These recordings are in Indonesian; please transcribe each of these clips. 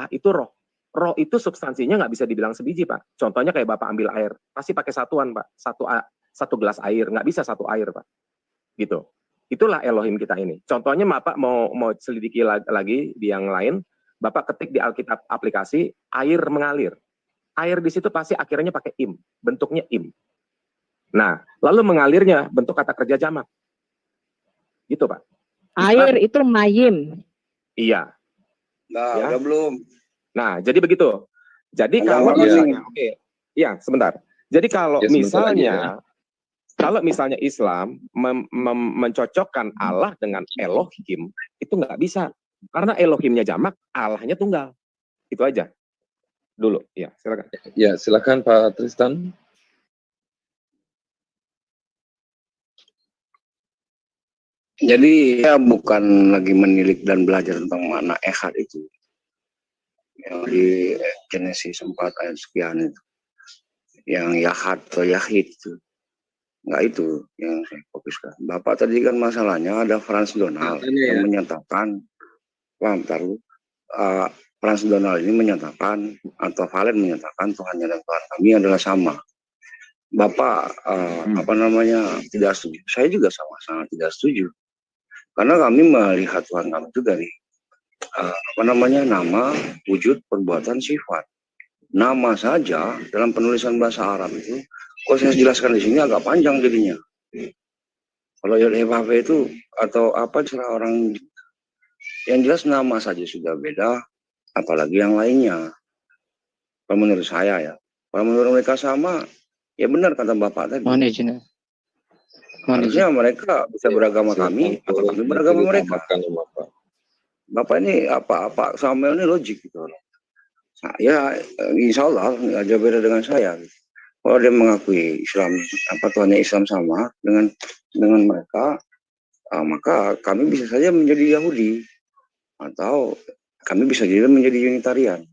Allah itu roh. Roh itu substansinya nggak bisa dibilang sebiji, Pak. Contohnya kayak Bapak ambil air, pasti pakai satuan, Pak. Satu gelas air, nggak bisa satu air, Pak. Gitu. Itulah Elohim kita ini. Contohnya Bapak mau selidiki lagi di yang lain, Bapak ketik di Alkitab aplikasi air mengalir. Air di situ pasti akhirnya pakai im, bentuknya im. Nah, lalu mengalirnya bentuk kata kerja jamak. Gitu, Pak. Air itu mayim. Iya. Nah, ya. udah belum. Nah, jadi begitu. Jadi kalau misalnya, iya, sebentar. Jadi kalau misalnya Islam mencocokkan Allah dengan Elohim, itu nggak bisa. Karena Elohimnya jamak, Allahnya tunggal. Itu aja. Dulu, ya, silakan. Ya, silakan Pak Tristan. Jadi ya bukan lagi menilik dan belajar tentang makna ehad itu. Yang di Genesis 4 ayat sekian itu. Yang yahad atau yahid itu. Enggak itu yang saya fokuskan. Bapak tadi kan masalahnya ada Frans Donald yang menyatakan, Frans Donald ini menyatakan atau Valen menyatakan Tuhannya dan Tuhan kami adalah sama. Bapak tidak setuju. Saya juga sama-sama tidak setuju. Karena kami melihat Tuhan kami itu dari nama, wujud, perbuatan, sifat. Nama saja dalam penulisan bahasa Arab itu, kalau saya jelaskan di sini agak panjang jadinya. Kalau YHWH itu atau apa cara orang, yang jelas nama saja sudah beda, apalagi yang lainnya. Kalau menurut saya ya, kalau menurut mereka sama, ya benar kata Bapak tadi. Harusnya mereka bisa beragama kami atau kami beragama mereka. Bapak ini apa Samuel ini logik gitu. Ya insya Allah nggak jauh beda dengan saya. Kalau dia mengakui Islam, Tuhannya Islam sama dengan mereka, maka kami bisa saja menjadi Yahudi atau kami bisa jadi menjadi Unitarian.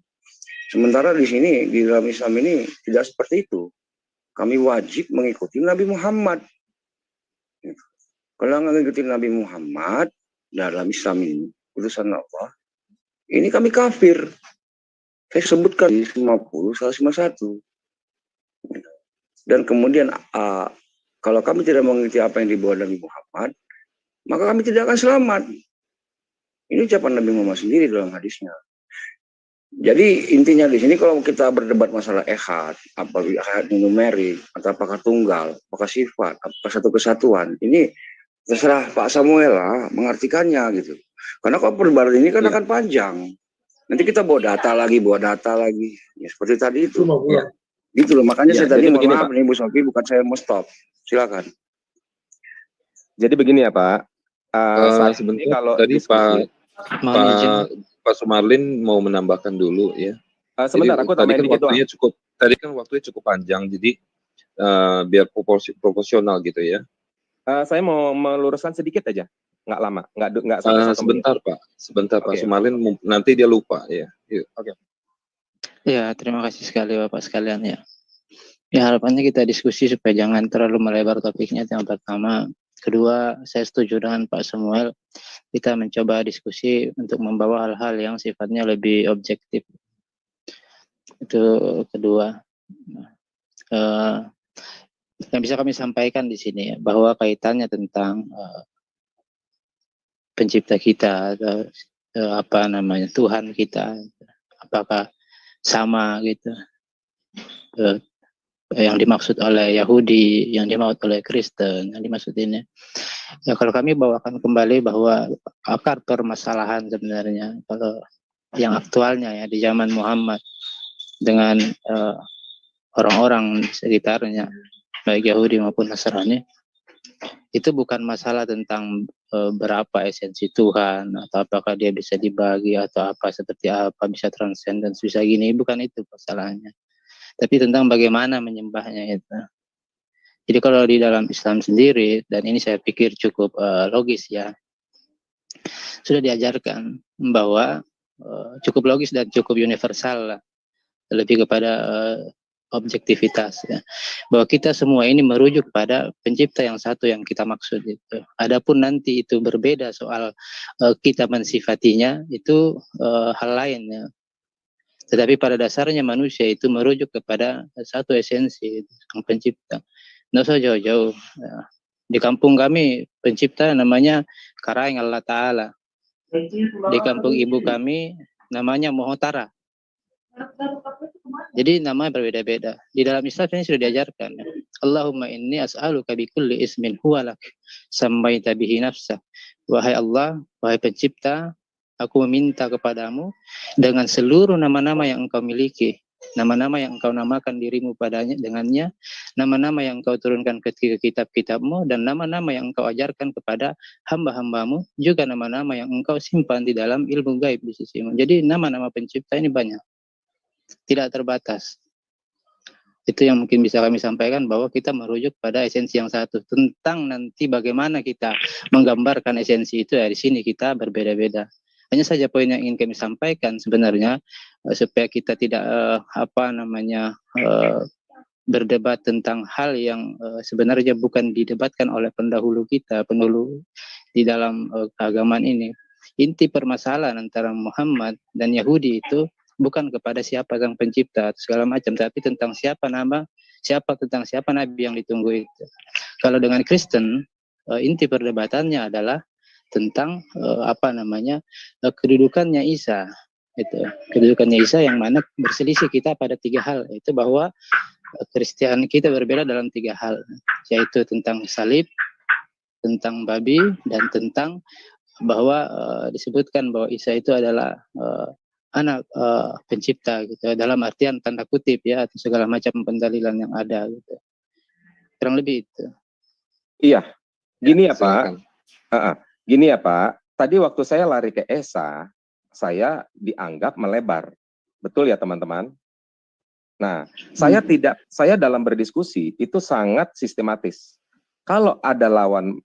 Sementara di sini di dalam Islam ini tidak seperti itu. Kami wajib mengikuti Nabi Muhammad. Kalau nggak mengikuti Nabi Muhammad dalam Islam ini, utusan Allah, ini kami kafir. Saya sebutkan di 50, 151. Dan kemudian kalau kami tidak mengikuti apa yang dibawa Nabi Muhammad, maka kami tidak akan selamat. Ini ucapan Nabi Muhammad sendiri dalam hadisnya. Jadi intinya di sini kalau kita berdebat masalah ehad, apakah ehad numerik, atau apakah tunggal, apakah sifat, apakah satu kesatuan, ini terserah Pak Samuel lah mengartikannya gitu. Karena kalau perdebatan ini kan akan panjang. Nanti kita bawa data lagi, ya seperti tadi itu. Ya. Gitu loh, makanya saya tadi mohon maaf nih Bu Sofi, bukan saya mau stop. Silakan. Jadi begini ya Pak. Sebentar, kalau tadi Pak Sumarlin mau menambahkan dulu ya. Sebentar, aku tambahin dikit doang. Tadi kan waktunya cukup panjang, jadi biar proporsional gitu ya. Saya mau meluruskan sedikit aja, nggak lama, nggak sampai 1 menit. Sebentar Pak Sumarlin, nanti dia lupa ya. Oke. Ya, terima kasih sekali Bapak sekalian ya. Ya harapannya kita diskusi supaya jangan terlalu melebar topiknya, yang pertama. Kedua, saya setuju dengan Pak Samuel. Kita mencoba diskusi untuk membawa hal-hal yang sifatnya lebih objektif. Itu kedua. Yang bisa kami sampaikan di sini ya, bahwa kaitannya tentang pencipta kita atau Tuhan kita, apakah sama gitu, yang dimaksud oleh Yahudi, yang dimaksud oleh Kristen, yang dimaksud ini. Ya kalau kami bawakan kembali bahwa akar permasalahan sebenarnya kalau yang aktualnya ya di zaman Muhammad dengan orang-orang sekitarnya, baik Yahudi maupun Nasrani, itu bukan masalah tentang berapa esensi Tuhan atau apakah dia bisa dibagi atau apa seperti apa bisa transcendence bisa gini, bukan itu masalahnya, tapi tentang bagaimana menyembahnya itu. Jadi kalau di dalam Islam sendiri, dan ini saya pikir cukup logis ya, sudah diajarkan bahwa cukup logis dan cukup universal lah, lebih kepada objektivitas ya. Bahwa kita semua ini merujuk pada pencipta yang satu yang kita maksud itu. Adapun nanti itu berbeda soal kita mensifatinya, itu hal lain ya. Tetapi pada dasarnya manusia itu merujuk kepada satu esensi, Sang Pencipta. Nggak usah jauh-jauh. Ya. Di kampung kami pencipta namanya Karaeng Allah Ta'ala. Di kampung ibu kami namanya Mohotara. Jadi nama berbeda-beda. Di dalam Islam ini sudah diajarkan. Ya. Allahumma inni as'aluka bi kulli ismin huwalak sammaita bihi nafsa. Wahai Allah, wahai pencipta, aku meminta kepadamu dengan seluruh nama-nama yang engkau miliki, nama-nama yang engkau namakan dirimu padanya dengannya, nama-nama yang engkau turunkan ke kitab-kitabmu, dan nama-nama yang engkau ajarkan kepada hamba-hambamu, juga nama-nama yang engkau simpan di dalam ilmu gaib di sisimu. Jadi nama-nama pencipta ini banyak, tidak terbatas. Itu yang mungkin bisa kami sampaikan, bahwa kita merujuk pada esensi yang satu. Tentang nanti bagaimana kita menggambarkan esensi itu, ya di sini kita berbeda-beda. Hanya saja poin yang ingin kami sampaikan sebenarnya, supaya kita tidak berdebat tentang hal yang sebenarnya bukan didebatkan oleh pendahulu kita, pendahulu di dalam keagamaan ini. Inti permasalahan antara Muhammad dan Yahudi itu bukan kepada siapa Sang Pencipta atau segala macam, tapi tentang siapa nabi yang ditunggu itu. Kalau dengan Kristen, inti perdebatannya adalah tentang kedudukannya Isa. Itu kedudukannya Isa yang mana berselisih kita pada 3 hal, itu bahwa Kristen kita berbeda dalam 3 hal, yaitu tentang salib, tentang babi, dan tentang bahwa disebutkan bahwa Isa itu adalah anak pencipta gitu, dalam artian tanda kutip ya, atau segala macam pendalilan yang ada gitu. Kurang lebih itu. Iya, gini ya Pak. Gini ya Pak, tadi waktu saya lari ke Esa, saya dianggap melebar. Betul ya teman-teman? Nah, saya dalam berdiskusi itu sangat sistematis. Kalau ada lawan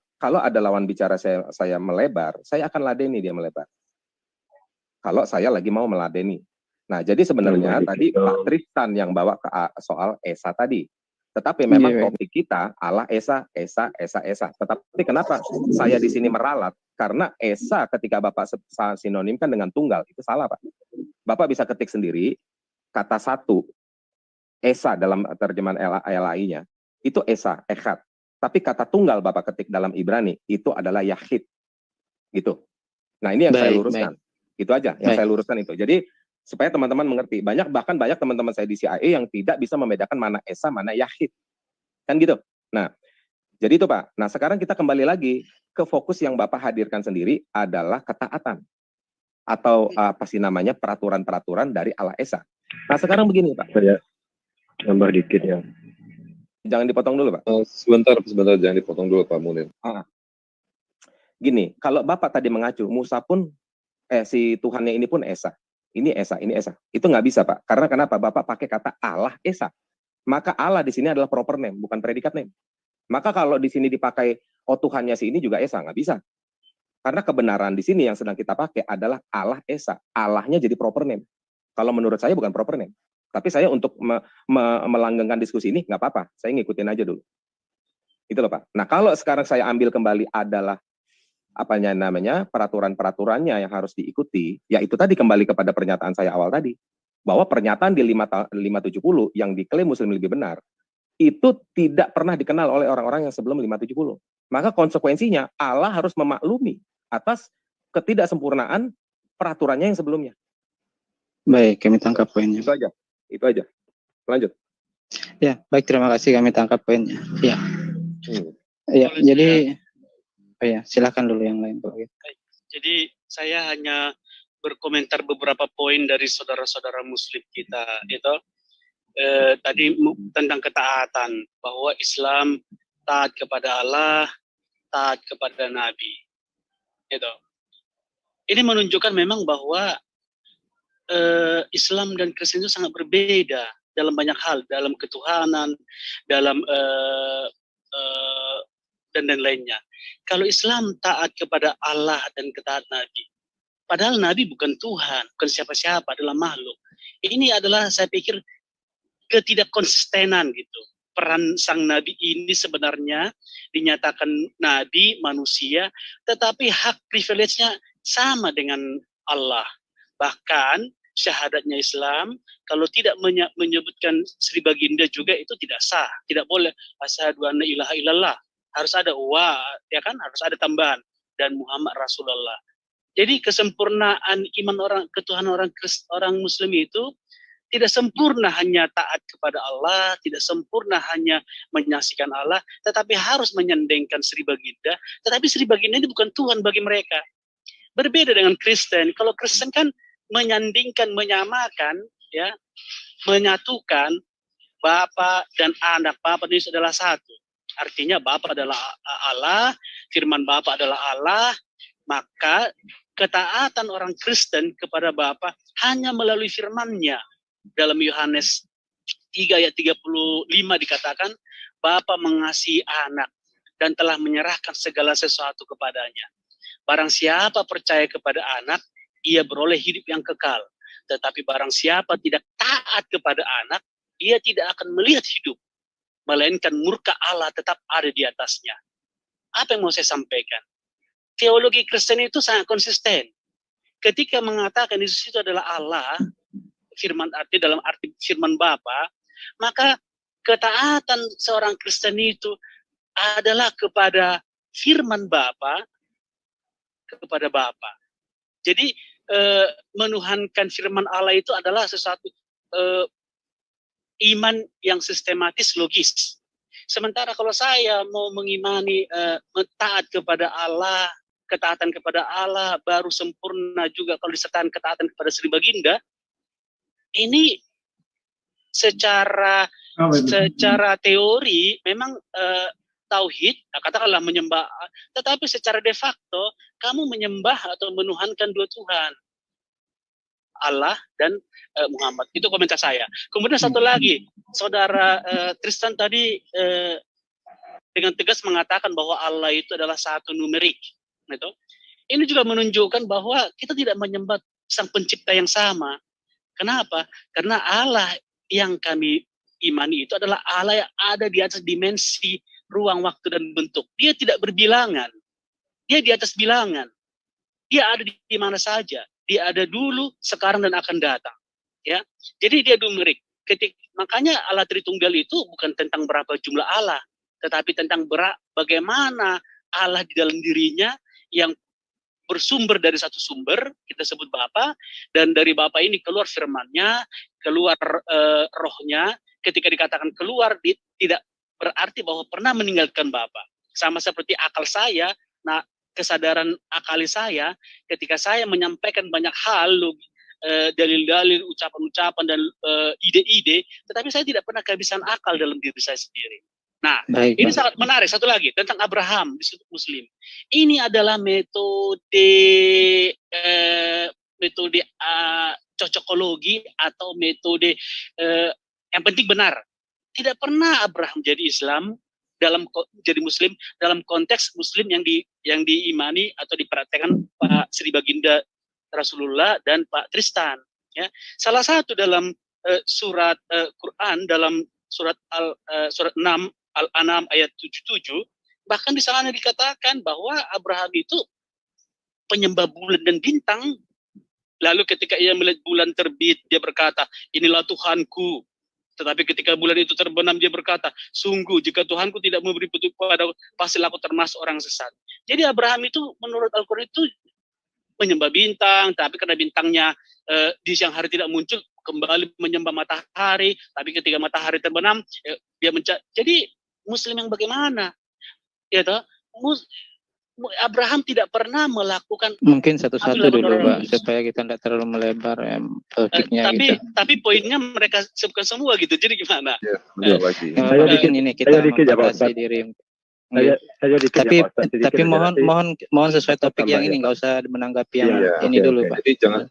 bicara saya melebar, saya akan ladeni dia melebar. Kalau saya lagi mau meladeni. Nah, jadi sebenarnya tadi Pak Tristan yang bawa ke soal Esa tadi. Tetapi memang topik kita Allah Esa. Tetapi kenapa saya di sini meralat? Karena Esa ketika Bapak sinonimkan dengan tunggal, itu salah Pak. Bapak bisa ketik sendiri, kata satu, Esa dalam terjemahan LAI-nya, itu Esa, Echad. Tapi kata tunggal Bapak ketik dalam Ibrani, itu adalah Yahid. Gitu. Nah, ini yang saya luruskan. Itu aja yang saya luruskan itu. Jadi supaya teman-teman mengerti. Bahkan banyak teman-teman saya di CIA yang tidak bisa membedakan mana Esa, mana Yahid. Kan gitu. Nah, jadi itu Pak. Nah, sekarang kita kembali lagi ke fokus yang Bapak hadirkan sendiri adalah ketaatan. Atau apa sih namanya, peraturan-peraturan dari Allah Esa. Nah, sekarang begini Pak. Saya tambah dikit ya. Jangan dipotong dulu Pak. Sebentar, jangan dipotong dulu Pak Munir. Gini, kalau Bapak tadi mengacu, Musa pun si Tuhannya ini pun Esa. Ini Esa. Itu nggak bisa Pak. Karena kenapa? Bapak pakai kata Allah Esa. Maka Allah di sini adalah proper name, bukan predikat name. Maka kalau di sini dipakai Tuhannya si ini juga Esa, nggak bisa. Karena kebenaran di sini yang sedang kita pakai adalah Allah Esa. Allahnya jadi proper name. Kalau menurut saya bukan proper name. Tapi saya untuk melanggengkan diskusi ini nggak apa-apa. Saya ngikutin aja dulu. Itu loh Pak. Nah, kalau sekarang saya ambil kembali adalah peraturan-peraturannya yang harus diikuti, yaitu tadi kembali kepada pernyataan saya awal tadi, bahwa pernyataan di 570 yang diklaim Muslim lebih benar, itu tidak pernah dikenal oleh orang-orang yang sebelum 570. Maka konsekuensinya Allah harus memaklumi atas ketidaksempurnaan peraturannya yang sebelumnya. Baik, kami tangkap poinnya. Itu aja. Lanjut. Ya, baik, terima kasih, kami tangkap poinnya. Ya. Ya, jadi ya, silakan dulu yang lain. Jadi saya hanya berkomentar beberapa poin dari saudara-saudara Muslim kita. Itu tadi tentang ketaatan, bahwa Islam taat kepada Allah, taat kepada Nabi. Itu. Ini menunjukkan memang bahwa Islam dan Kristen itu sangat berbeda dalam banyak hal, dalam ketuhanan, dalam dan lainnya. Kalau Islam taat kepada Allah dan ketaat Nabi, padahal Nabi bukan Tuhan, bukan siapa-siapa, adalah makhluk. Ini adalah, saya pikir, ketidakkonsistenan gitu. Peran sang Nabi ini sebenarnya dinyatakan Nabi, manusia, tetapi hak privilege-nya sama dengan Allah. Bahkan syahadatnya Islam, kalau tidak menyebutkan Sri Baginda juga itu tidak sah, tidak boleh. Asyhadu anna ilaha illallah, harus ada ya kan, harus ada tambahan, dan Muhammad Rasulullah. Jadi kesempurnaan iman orang ketuhanan orang Muslim itu tidak sempurna hanya taat kepada Allah, tidak sempurna hanya menyaksikan Allah, tetapi harus menyandingkan Sri Baginda. Tetapi Sri Baginda ini bukan Tuhan bagi mereka. Berbeda dengan Kristen. Kalau Kristen kan menyandingkan, menyamakan, ya, menyatukan Bapa dan Anak. Bapa ini adalah satu. Artinya Bapa adalah Allah, firman Bapa adalah Allah, maka ketaatan orang Kristen kepada Bapa hanya melalui firman-Nya. Dalam Yohanes 3 ayat 35 dikatakan, Bapa mengasihi Anak dan telah menyerahkan segala sesuatu kepadanya. Barang siapa percaya kepada Anak, ia beroleh hidup yang kekal. Tetapi barang siapa tidak taat kepada Anak, ia tidak akan melihat hidup, melainkan murka Allah tetap ada di atasnya. Apa yang mau saya sampaikan? Teologi Kristen itu sangat konsisten. Ketika mengatakan Yesus itu adalah Allah, firman dalam arti firman Bapa, maka ketaatan seorang Kristen itu adalah kepada firman Bapa, kepada Bapa. Jadi menuhankan firman Allah itu adalah sesuatu iman yang sistematis, logis. Sementara kalau saya mau mengimani taat kepada Allah, ketaatan kepada Allah baru sempurna juga kalau disertakan ketaatan kepada Sri Baginda, ini secara teori memang tauhid, katakanlah menyembah, tetapi secara de facto kamu menyembah atau menuhankan dua Tuhan, Allah dan Muhammad. Itu komentar saya. Kemudian satu lagi, saudara Tristan tadi dengan tegas mengatakan bahwa Allah itu adalah satu numerik. Gitu. Ini juga menunjukkan bahwa kita tidak menyembah Sang Pencipta yang sama. Kenapa? Karena Allah yang kami imani itu adalah Allah yang ada di atas dimensi, ruang, waktu, dan bentuk. Dia tidak berbilangan. Dia di atas bilangan. Dia ada di mana saja. Dia ada dulu, sekarang, dan akan datang. Ya, jadi dia numerik. Makanya Allah Tritunggal itu bukan tentang berapa jumlah Allah, tetapi tentang bagaimana Allah di dalam dirinya yang bersumber dari satu sumber, kita sebut Bapa, dan dari Bapa ini keluar firman-Nya, keluar rohnya. Ketika dikatakan keluar, tidak berarti bahwa pernah meninggalkan Bapa. Sama seperti akal saya, nah kesadaran akali saya, ketika saya menyampaikan banyak hal, dalil-dalil, ucapan-ucapan, dan ide-ide, tetapi saya tidak pernah kehabisan akal dalam diri saya sendiri. Nah, ini sangat menarik. Satu lagi tentang Abraham disebut Muslim. Ini adalah metode cocokologi atau metode yang penting benar. Tidak pernah Abraham jadi jadi Muslim dalam konteks Muslim yang diimani atau diperhatikan Pak Sri Baginda Rasulullah dan Pak Tristan. Ya, salah satu dalam surat Quran, dalam surat 6 Al-An'am ayat 77, bahkan di sana dikatakan bahwa Abraham itu penyembah bulan dan bintang. Lalu ketika ia melihat bulan terbit, dia berkata, inilah Tuhanku. Tetapi ketika bulan itu terbenam, dia berkata, sungguh jika Tuhanku tidak memberi petunjuk padaku, pasti aku termasuk orang sesat. Jadi Abraham itu menurut Al-Quran itu menyembah bintang, tapi karena bintangnya di siang hari tidak muncul, kembali menyembah matahari, tapi ketika matahari terbenam, dia mencari. Jadi Muslim yang bagaimana? Ya toh? Abraham tidak pernah melakukan. Mungkin satu-satu dulu, Pak, supaya kita tidak terlalu melebar topiknya. Tapi poinnya mereka sebutkan semua gitu. Jadi gimana? Ya, lagi. Saya dikit, ini kita membatasi diri. Saya dikit tapi mohon sesuai topik yang ini, nggak usah menanggapi yang ini dulu, Pak. Jadi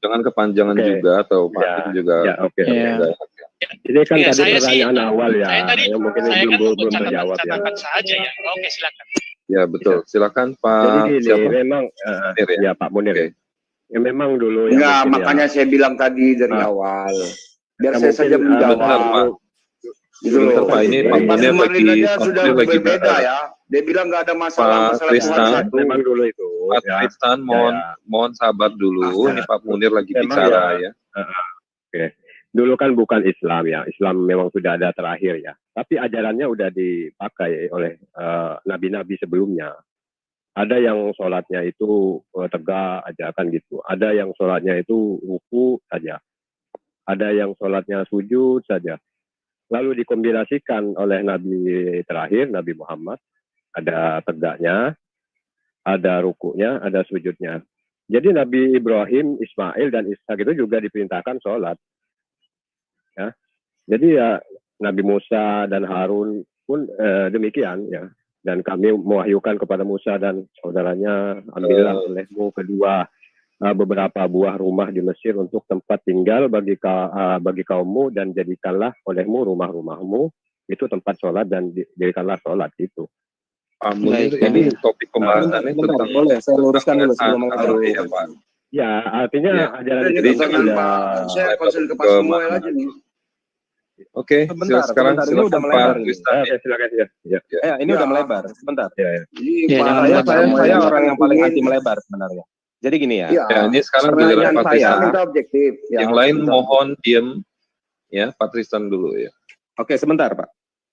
jangan kepanjangan juga atau panjang juga. Ini kan tadi pertanyaan awal ya, yang mungkin belum terjawab ya. Saja ya. Oke, silakan. Ya betul, silakan Pak. Jadi siapa? Memang ya Pak Munir. Okay. Ya memang dulu. Enggak, makanya saya bilang tadi dari awal. Biar saya saja menjawab. Sebentar Pak, ini Pak Munir sudah berbeda ya. Dia bilang nggak ada masalah Tuhan satu. Memang dulu itu Pak Tristan, mohon sabar dulu. Ini Pak Munir lagi bicara ya. Oke. Dulu kan bukan Islam ya. Islam memang sudah ada terakhir ya. Tapi ajarannya udah dipakai oleh nabi-nabi sebelumnya. Ada yang sholatnya itu tegak aja kan gitu. Ada yang sholatnya itu ruku saja. Ada yang sholatnya sujud saja. Lalu dikombinasikan oleh Nabi terakhir, Nabi Muhammad. Ada tegaknya, ada rukunya, ada sujudnya. Jadi Nabi Ibrahim, Ismail, dan Ishak itu juga diperintahkan sholat. Ya. Jadi ya Nabi Musa dan Harun pun demikian ya. Dan kami mewahyukan kepada Musa dan saudaranya, ambillah olehmu kedua beberapa buah rumah di Mesir untuk tempat tinggal bagi kaummu, dan jadikanlah olehmu rumah-rumahmu itu tempat sholat, dan jadikanlah sholat itu. Ini topik pembahasannya tentang boleh saya luruskan dulu sebelum mengakhiri ya, Pak. Ya, artinya ajaran Jadi saya konsen ke Pak Samuel aja nih. Oke, sekarang ini udah melebar. Silakan ya. Ini udah melebar. Sebentar. Saya orang yang paling anti melebar sebenarnya. Jadi gini ya. Ya, ini sekarang giliran Pak Tristan. Objektif. Yang lain mohon diam. Ya, Pak Tristan dulu ya. Oke, sebentar Pak.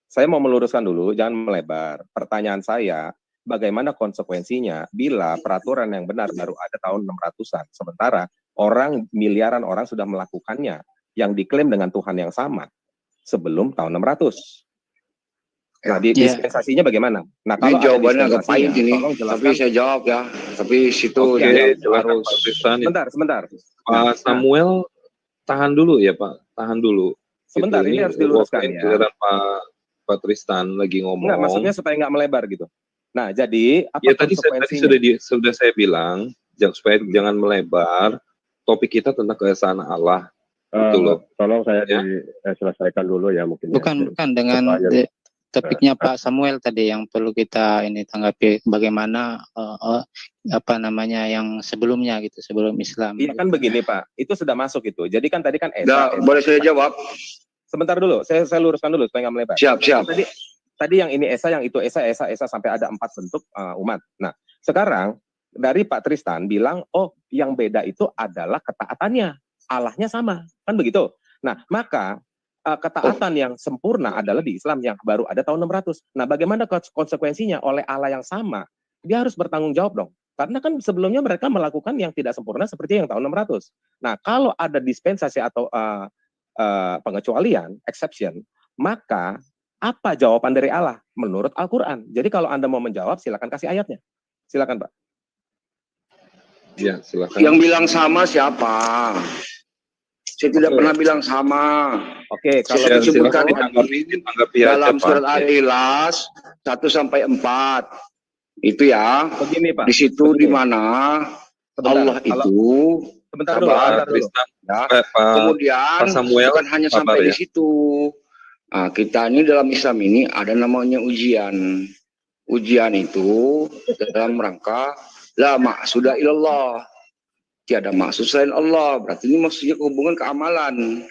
Saya mau meluruskan dulu, jangan melebar. Pertanyaan saya, bagaimana konsekuensinya bila peraturan yang benar baru ada tahun 600-an, sementara miliaran orang sudah melakukannya, yang diklaim dengan Tuhan yang sama sebelum tahun 600. Nah, dispensasinya bagaimana? Nah, kalau jawabannya agak pahit ini, tapi saya jawab ya. Tapi situ harus sebentar. Pak Samuel, tahan dulu ya Pak, tahan dulu. Sebentar, ini harus diluruskan ya. Pak Tristan lagi ngomong. Enggak, maksudnya supaya nggak melebar gitu. Nah, jadi apa konsekuensinya? Tadi sudah saya bilang, supaya jangan melebar. Topik kita tentang keesaan Allah. Tolong saya diselesaikan dulu ya mungkin. Bukan dengan topiknya Pak Samuel tadi yang perlu kita ini tanggapi, bagaimana yang sebelumnya gitu, sebelum Islam. Iya kan begini Pak, itu sudah masuk itu. Jadi kan tadi kan Esa. Boleh saya jawab? Sebentar dulu, saya luruskan dulu supaya nggak melebar. Siap. Tadi yang ini Esa, yang itu Esa sampai ada 4 bentuk umat. Nah, sekarang dari Pak Tristan bilang, yang beda itu adalah ketaatannya. Allahnya sama, kan begitu. Nah, maka ketaatan yang sempurna adalah di Islam yang baru ada tahun 600. Nah, bagaimana konsekuensinya? Oleh Allah yang sama, dia harus bertanggung jawab dong. Karena kan sebelumnya mereka melakukan yang tidak sempurna seperti yang tahun 600. Nah, kalau ada dispensasi atau pengecualian, exception, maka apa jawaban dari Allah menurut Al-Quran? Jadi kalau Anda mau menjawab, silakan kasih ayatnya. Silakan, Pak. Ya, silakan. Yang bilang sama siapa? Saya tidak pernah bilang sama. Oke, kalau disebutkan dalam surat Al-Ikhlas 1-4. Itu ya. Begini, Pak. Di situ di mana Allah itu sebentar dulu. Ya. Kemudian bukan hanya sampai di situ. Nah, kita ini dalam Islam ini ada namanya ujian. Ujian itu dalam rangka la maqsuda ilallah. Tiada maksud selain Allah. Berarti ini maksudnya hubungan keamalan.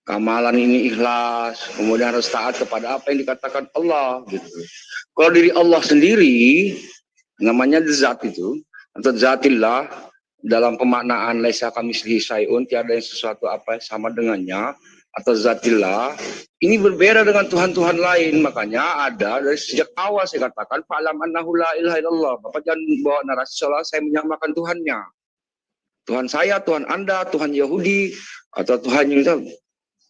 Keamalan ini ikhlas. Kemudian harus taat kepada apa yang dikatakan Allah. Gitu. Kalau diri Allah sendiri, namanya zat itu, atau zatillah, dalam pemaknaan laisa kamitslihi syai'un, tiada yang sesuatu apa yang sama dengannya, atau zatillah, ini berbeda dengan Tuhan-Tuhan lain. Makanya ada dari sejak awal saya katakan, fa'lam annahu la ilaha illallah. Bapak jangan bawa narasi seolah saya menyamakan Tuhannya. Tuhan saya, Tuhan Anda, Tuhan Yahudi, atau Tuhan yang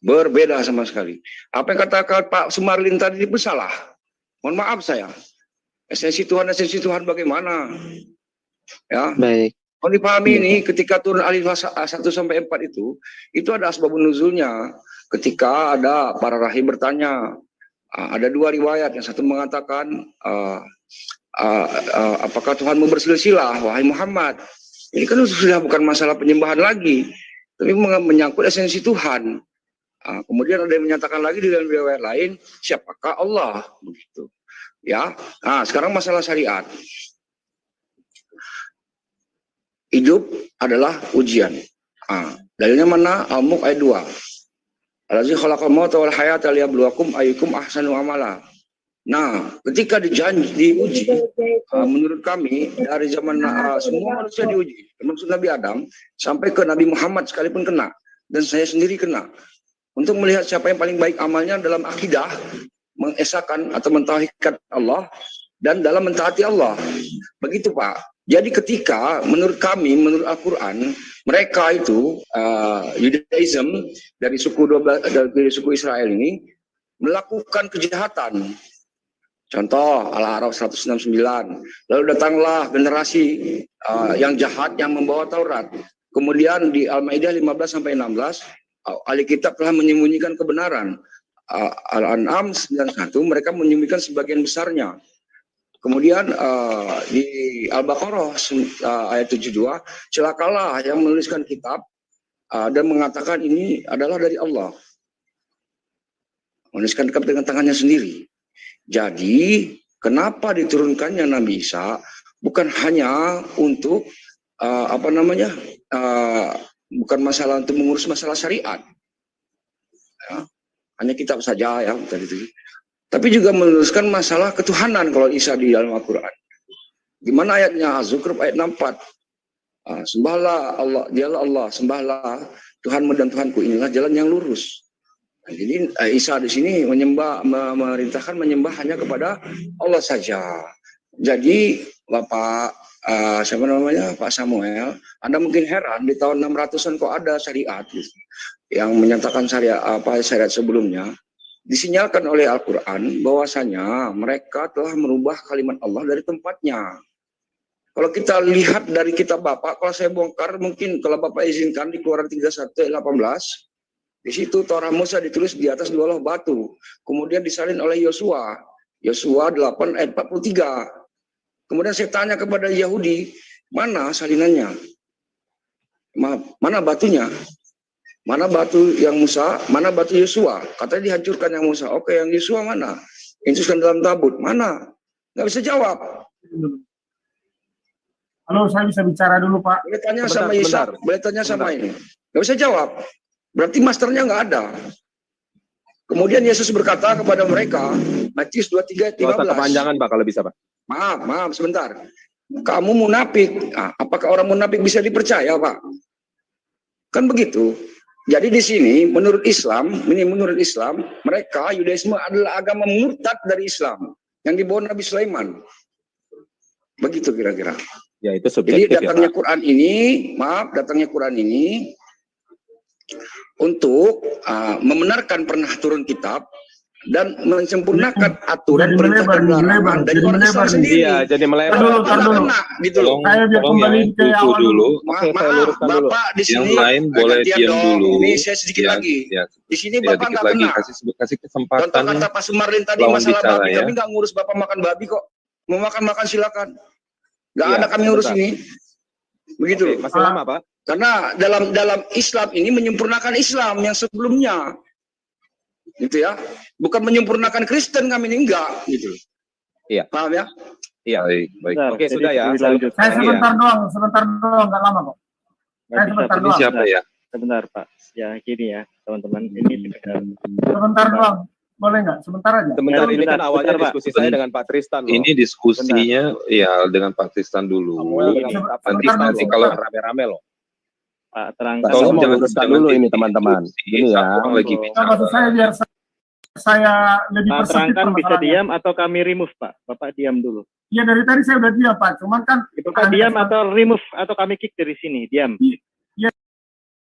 berbeda sama sekali. Apa yang katakan Pak Sumarlin tadi itu salah. Mohon maaf saya. Esensi Tuhan bagaimana? Ya. Baik. Kalau dipahami ini, ketika turun Al-Ikhlas 1-4 itu ada asbabun nuzulnya. Ketika ada para rahib bertanya, ada 2 riwayat. Yang satu mengatakan, apakah Tuhanmu bersilsilah, wahai Muhammad? Ini kan sudah bukan masalah penyembahan lagi, tapi menyangkut esensi Tuhan. Kemudian ada yang menyatakan lagi di dalam riwayat lain, siapakah Allah? Begitu. Ya. Nah, sekarang masalah syariat. Hidup adalah ujian. Dalilnya mana? Al-Mulk ayat 2. Allazi khalaqal mauta wal hayata liyabluwakum ayyukum ahsanu amala. Nah, ketika diuji, menurut kami dari zaman semua manusia diuji, termasuk Nabi Adam sampai ke Nabi Muhammad sekalipun kena, dan saya sendiri kena, untuk melihat siapa yang paling baik amalnya dalam akidah, mengesahkan atau mentauhidkan Allah dan dalam mentaati Allah. Begitu Pak. Jadi ketika menurut kami, menurut Al-Quran, mereka itu Judaism dari suku Israel ini melakukan kejahatan. Contoh Al-A'raf 169. Lalu datanglah generasi yang jahat yang membawa Taurat. Kemudian di Al-Maidah 15 sampai 16, ahli kitab telah menyembunyikan kebenaran. Al-An'am 91 mereka menyembunyikan sebagian besarnya. Kemudian di Al-Baqarah ayat 72, celakalah yang menuliskan kitab dan mengatakan ini adalah dari Allah. Menuliskan kitab dengan tangannya sendiri. Jadi, kenapa diturunkannya Nabi Isa bukan hanya untuk bukan masalah untuk mengurus masalah syariat, ya, hanya kitab saja ya tadi itu. Tapi juga meneruskan masalah ketuhanan kalau Isa di dalam Al-Quran. Gimana ayatnya? Az-Zukhruf ayat 64. Sembahlah Allah, dialah Allah, sembahlah Tuhanmu dan Tuhanku, inilah jalan yang lurus. Nah, jadi Isa di sini memerintahkan menyembah hanya kepada Allah saja. Jadi Bapak Pak Samuel, Anda mungkin heran di tahun 600-an kok ada syariat gitu, yang menyatakan syariat sebelumnya. Disinyalkan oleh Al-Quran bahwasanya mereka telah merubah kalimat Allah dari tempatnya. Kalau kita lihat dari kitab Bapak, kalau saya bongkar, mungkin kalau Bapak izinkan di Keluaran 31 ayat 18, di situ Torah Musa ditulis di atas 2 loh batu, kemudian disalin oleh Yosua, Yosua 8 ayat 43. Kemudian saya tanya kepada Yahudi, mana salinannya? Mana batunya? Mana batu yang Musa, mana batu Yosua? Katanya dihancurkan yang Musa. Oke, yang Yosua mana? Insuskan dalam tabut. Mana? Nggak bisa jawab. Halo, saya bisa bicara dulu, Pak. Boleh tanya sama Isa, boleh tanya sama ini. Nggak bisa jawab. Berarti masternya nggak ada. Kemudian Yesus berkata kepada mereka, Matius 23 ayat 15. Kepanjangan Pak kalau bisa Pak. Maaf, sebentar. Kamu munafik. Nah, apakah orang munafik bisa dipercaya, Pak? Kan begitu. Jadi di sini menurut Islam, mereka Yudaisme adalah agama murtad dari Islam yang dibawa Nabi Sulaiman. Begitu kira-kira. Ya itu subjektif. Jadi datangnya Quran ini, untuk membenarkan pernah turun kitab dan menyempurnakan aturan perintah dan larangan dari orang Islam sendiri. Iya, jadi melebar. Gitu loh. Saya biar kembali ke awal dulu. Oke, saya luruskan dulu. Bapak di sini yang lain boleh diam dulu. Ini saya sedikit lagi. Ya, di sini Bapak nggak kena. Kasih kesempatan. Contoh kata Pak Sumarlin tadi masalah babi, kami nggak ngurus Bapak makan babi kok. Mau makan silakan. Nggak ada kami ngurus ini. Begitu. Oke, masih lama Pak. Karena dalam Islam ini menyempurnakan Islam yang sebelumnya. Gitu ya. Bukan menyempurnakan Kristen kami ini enggak gitu. Iya. Paham ya? Iya. Baik. Oke, sudah ya. Saya sebentar doang, nggak lama kok. Saya sebentar doang. Siapa ya? Sebentar Pak, ya gini ya teman-teman, ini Sebentar doang, boleh nggak? Sebentar aja. Sebentar, ini kan awalnya Pak. diskusi saya dengan Pak Tristan loh. Ini diskusinya ya dengan Pak Tristan dulu. Nanti kalau rame-rame loh. Pak terangkan. Tolong jangan dulu ini teman-teman. Ini ya. Orang lagi bicara. Maksud saya biar saya lebih Pak persepit terangkan bisa permasalahannya. diam atau kami remove Pak? Bapak diam dulu. Iya, dari tadi saya udah diam Pak, cuman kan Bapak diam atau remove atau kami kick dari sini? Diam. Iya.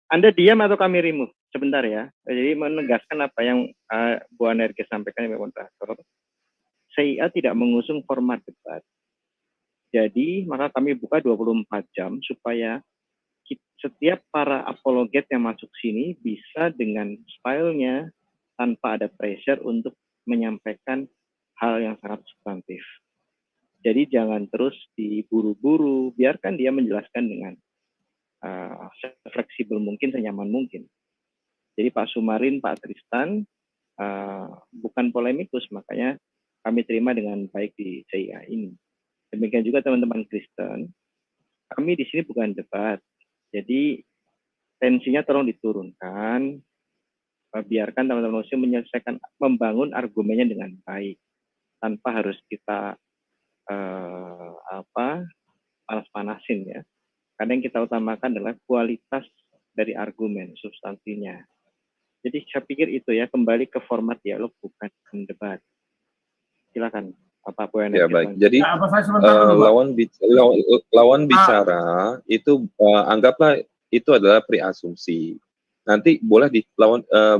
Anda diam atau kami remove? Sebentar ya. Jadi menegaskan apa yang Bu Anerke sampaikan di moderator. CIA tidak mengusung format debat. Jadi maka kami buka 24 jam supaya setiap para apologet yang masuk sini bisa dengan stylenya tanpa ada pressure untuk menyampaikan hal yang sangat substantif. Jadi jangan terus diburu-buru, biarkan dia menjelaskan dengan fleksibel mungkin, senyaman mungkin. Jadi Pak Sumarin, Pak Tristan bukan polemikus, makanya kami terima dengan baik di CIA ini. Demikian juga teman-teman Kristen, kami di sini bukan debat. Jadi tensinya tolong diturunkan, biarkan teman-teman Muslim menyelesaikan, membangun argumennya dengan baik. tanpa harus kita panas-panasin ya. Kadang yang kita utamakan adalah kualitas dari argumen, substansinya. Jadi saya pikir itu ya, kembali ke format dialog bukan debat. Silakan Bapak Buana. Ya baik. Jadi Apa saya sebentar dulu, Pak? lawan bicara itu anggaplah itu adalah preasumsi. Nanti boleh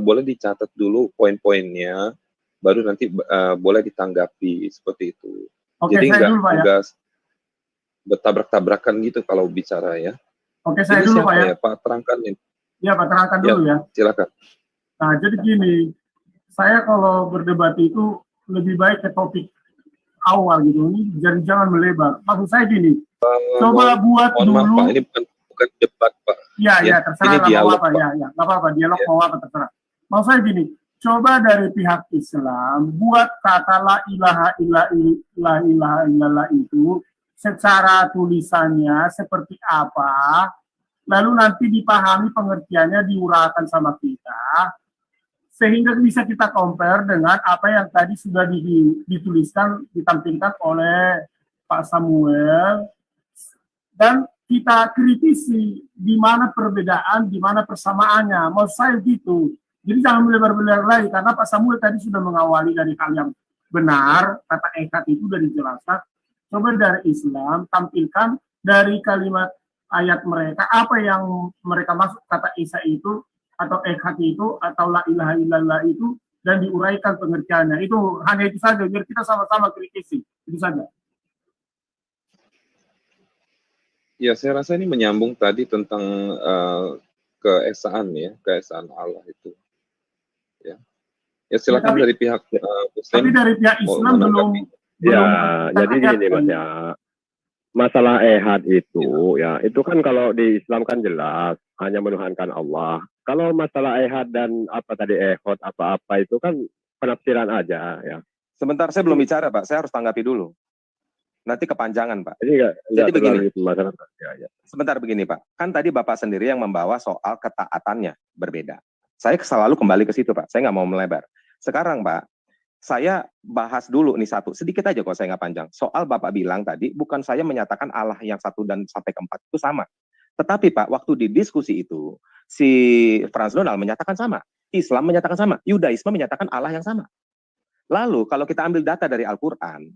boleh dicatat dulu poin-poinnya, baru nanti boleh ditanggapi seperti itu. Oke, jadi saya dulu, Pak, ya. enggak bertabrak-tabrakan gitu kalau bicara ya. Oke, saya ini dulu, siapa Pak, ya. ya? Pak, terangkan ini. Iya, Pak, terangkan dulu ya. Silakan. Nah, jadi gini, saya kalau berdebat itu lebih baik ke topik awal gitu. Ini jangan melebar. Maksud saya gini, coba buat mohon dulu. Maaf, Pak, ini bukan debat, Pak. Iya, terserah lah, dialog, apa, ya, nggak apa-apa, dialog mau apa terserah. Maksud saya gini, coba dari pihak Islam buat kata la ilaha illallah itu secara tulisannya seperti apa, lalu nanti dipahami pengertiannya, diuraikan sama kita, sehingga bisa kita compare dengan apa yang tadi sudah dituliskan, ditampilkan oleh Pak Samuel, dan kita kritisi di mana perbedaan, di mana persamaannya. Mau saya gitu. Jadi jangan melebar-lebar lagi, karena Pak Samuel tadi sudah mengawali dari hal yang benar, kata echad itu sudah dijelaskan. Coba dari Islam, tampilkan dari kalimat ayat mereka, apa yang mereka maksud kata Isa itu, atau echad itu, atau la ilaha illallah itu, dan diuraikan pengertiannya. Itu hanya itu saja, biar kita sama-sama kritisi. Itu saja. Ya, saya rasa ini menyambung tadi tentang keesaan ya, keesaan Allah itu. Ya silakan dari pihak Muslim. Tapi dari pihak Islam belum. Ya, jadi gini Mas ya. Masalah ehad itu ya, itu kan kalau di Islam kan jelas hanya menuhankan Allah. Kalau masalah ehad dan apa tadi ehod apa-apa itu kan penafsiran aja ya. Sebentar, saya belum bicara, Pak. Saya harus tanggapi dulu. Nanti kepanjangan, Pak. Jadi begini. Sebentar begini, Pak. Kan tadi Bapak sendiri yang membawa soal ketaatannya berbeda. Saya selalu kembali ke situ, Pak. Saya nggak mau melebar. Sekarang, Pak, saya bahas dulu nih satu. Sedikit aja kok, saya nggak panjang. Soal Bapak bilang tadi, bukan saya menyatakan Allah yang 1 dan sampai ke 4 itu sama. Tetapi, Pak, waktu di diskusi itu, si Frans Donald menyatakan sama. Islam menyatakan sama. Yudaisme menyatakan Allah yang sama. Lalu, kalau kita ambil data dari Al-Quran,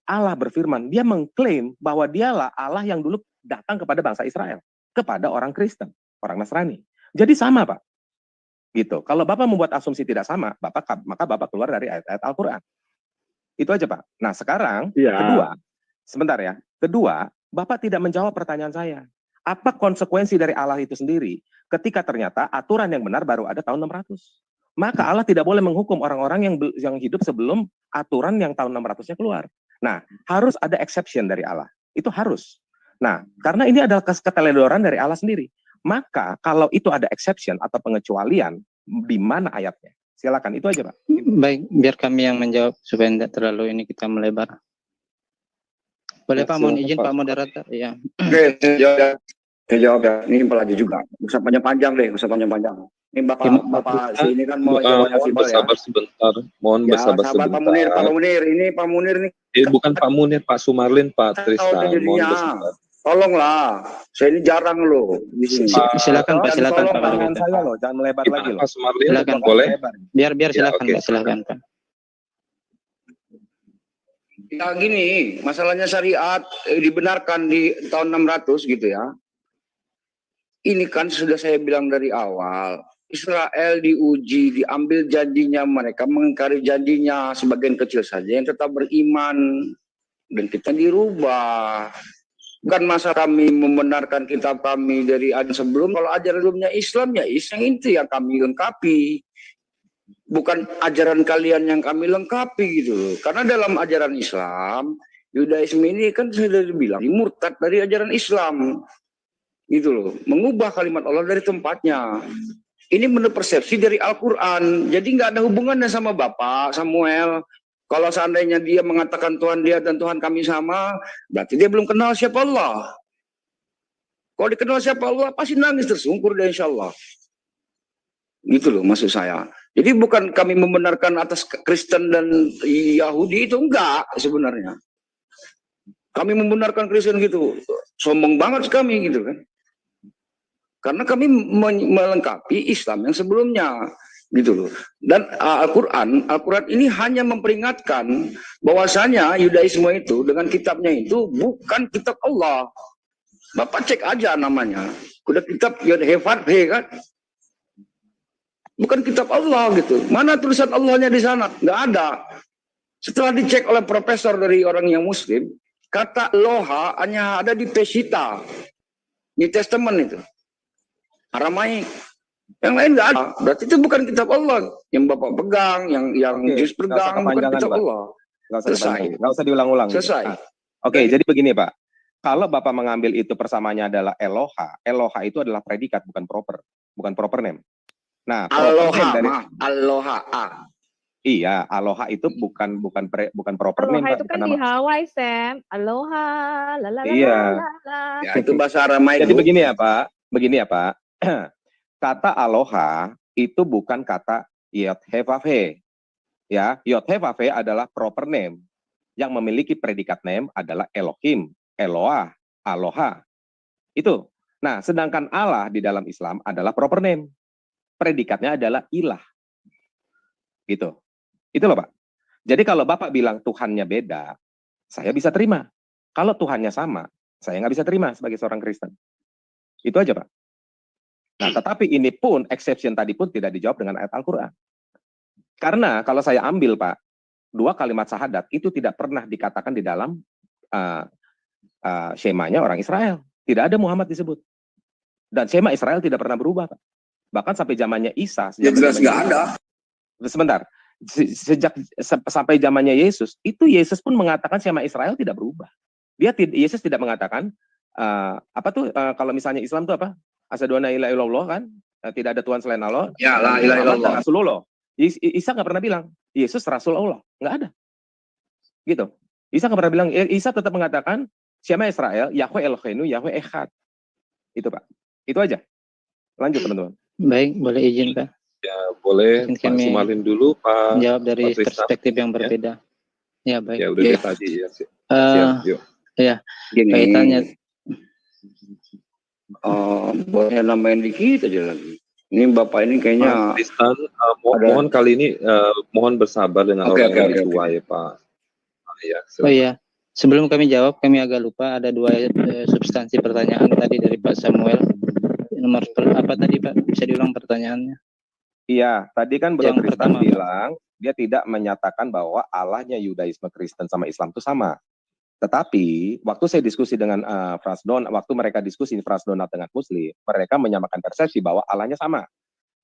Allah berfirman, dia mengklaim bahwa dialah Allah yang dulu datang kepada bangsa Israel, kepada orang Kristen, orang Nasrani. Jadi sama, Pak. Gitu. Kalau Bapak membuat asumsi tidak sama, maka Bapak keluar dari ayat-ayat Al-Quran. Itu aja, Pak. Nah, sekarang, kedua, sebentar ya. Kedua, Bapak tidak menjawab pertanyaan saya. Apa konsekuensi dari Allah itu sendiri ketika ternyata aturan yang benar baru ada tahun 600? Maka Allah tidak boleh menghukum orang-orang yang hidup sebelum aturan yang tahun 600-nya keluar. Nah, harus ada exception dari Allah. Itu harus. Nah, karena ini adalah keteledoran dari Allah sendiri. Maka kalau itu ada exception atau pengecualian, di mana ayatnya? Silakan, itu aja, Pak. Baik, biar kami yang menjawab supaya tidak terlalu ini kita melebar. Boleh Pak, mohon izin Pak moderator. Ya. Oke, saya jawab ya. Ini pelajari juga. Usah panjang-panjang deh, usah panjang-panjang. Ini Bapak sini kan mau jawabnya simpel ya. Bersabar sebentar. Mohon bersabar sebentar. Pak Munir, ini Pak Munir nih. Bukan Pak Munir, Pak Sumarlin, Pak Tristan. Mohon bersabar. Tolonglah, saya ini jarang loh di sini. Silakan Pak, silakan Pak. Tangan saya loh, jangan melebar lagi loh. Pak Sumarlin, silakan boleh? Biar silakan Pak, silakan Pak. Ya gini, masalahnya syariat dibenarkan di tahun 600 gitu ya. Ini kan sudah saya bilang dari awal, Israel diuji, diambil janjinya, mereka mengingkari janjinya, sebagian kecil saja yang tetap beriman, dan kita dirubah. Bukan masa kami membenarkan kitab kami dari ajaran sebelum, kalau ajaran sebelumnya Islam, ya Islam itu yang kami lengkapi. Bukan ajaran kalian yang kami lengkapi gitu. Karena dalam ajaran Islam, Yudaisme ini kan sudah dibilang, murtad dari ajaran Islam. Gitu loh, mengubah kalimat Allah dari tempatnya. Ini menurut persepsi dari Al-Quran. Jadi nggak ada hubungannya sama Bapak Samuel. Kalau seandainya dia mengatakan Tuhan dia dan Tuhan kami sama, berarti dia belum kenal siapa Allah. Kalau dikenal siapa Allah, pasti nangis tersungkur dia insya Allah. Gitu loh maksud saya. Jadi bukan kami membenarkan atas Kristen dan Yahudi, itu enggak sebenarnya. Kami membenarkan Kristen gitu, sombong banget kami gitu kan. Karena kami melengkapi Islam yang sebelumnya gitu loh. Dan Al-Quran ini hanya memperingatkan bahwasanya Yudaisme itu dengan kitabnya itu bukan kitab Allah. Bapak cek aja namanya, udah kitab Yod-He-Vav-He kan, bukan kitab Allah gitu. Mana tulisan Allahnya di sana? Nggak ada. Setelah dicek oleh profesor dari orang yang Muslim, kata Loha hanya ada di Peshitta, New Testament itu, Aramaik. Yang lain nggak ada. Berarti itu bukan kitab Allah. Yang Bapak pegang, yang Jus pegang, bukan kitab Allah. Selesai. Nggak usah diulang-ulang. Selesai. Nah, Oke, jadi begini Pak. Kalau Bapak mengambil itu persamaannya adalah Eloha, Eloha itu adalah predikat, bukan proper name. Nah, Aloha, dari Aloha. Iya, Aloha itu bukan proper name. Aloha itu kan di Hawaii, Sam. Aloha, lalala. Iya. Ya, itu bahasa Aramaik. Jadi begini ya Pak. Kata Aloha itu bukan kata Yod-He-Vav-He. Ya, Yod-He-Vav-He adalah proper name. Yang memiliki predikat name adalah Elohim, Eloah, Aloha. Itu. Nah, sedangkan Allah di dalam Islam adalah proper name. Predikatnya adalah ilah. Gitu. Itu loh Pak. Jadi kalau Bapak bilang Tuhannya beda, saya bisa terima. Kalau Tuhannya sama, saya nggak bisa terima sebagai seorang Kristen. Itu aja Pak. Nah, tetapi ini pun, exception tadi pun tidak dijawab dengan ayat Al-Quran. Karena kalau saya ambil Pak, 2 kalimat syahadat itu tidak pernah dikatakan di dalam Shema-nya orang Israel. Tidak ada Muhammad disebut. Dan Shema Israel tidak pernah berubah Pak. Bahkan sampai zamannya Isa. Ya jelas nggak ada. Sebentar. Sampai zamannya Yesus, itu Yesus pun mengatakan Shema Israel tidak berubah. Yesus tidak mengatakan, kalau misalnya Islam itu apa? Asyhadu an la ilaha illallah kan? Tidak ada Tuhan selain Allah. Ya, la ilaha illallah. Rasulullah. Isa nggak pernah bilang, Yesus Rasul Allah. Nggak ada. Gitu. Isa nggak pernah bilang, Isa tetap mengatakan, Shema Israel, Yahweh Eloheinu, Yahweh Echad. Itu Pak. Itu aja. Lanjut teman-teman. Baik, boleh izin Pak. Ya, boleh Pak Sumalin dulu, Pak. Menjawab dari Pak perspektif yang berbeda. Ya, baik. Ya, udah dari tadi ya. Siap, yuk. Ya, Gini, kaitannya. boleh nambahin dikit aja lagi. Ini Bapak ini kayaknya Tristan, mohon kali ini mohon bersabar dengan orang yang lebih tua ya Pak. Oh iya, sebelum kami jawab, kami agak lupa ada 2 substansi pertanyaan tadi dari Pak Samuel. Nomor apa tadi Pak? Bisa diulang pertanyaannya? Iya, tadi kan Bro Yang Tristan pertama, bilang dia tidak menyatakan bahwa Allahnya Yudaisme, Kristen sama Islam itu sama. Tetapi waktu saya diskusi dengan waktu mereka diskusi Frans Donat dengan Muslim, mereka menyamakan persepsi bahwa Allahnya sama.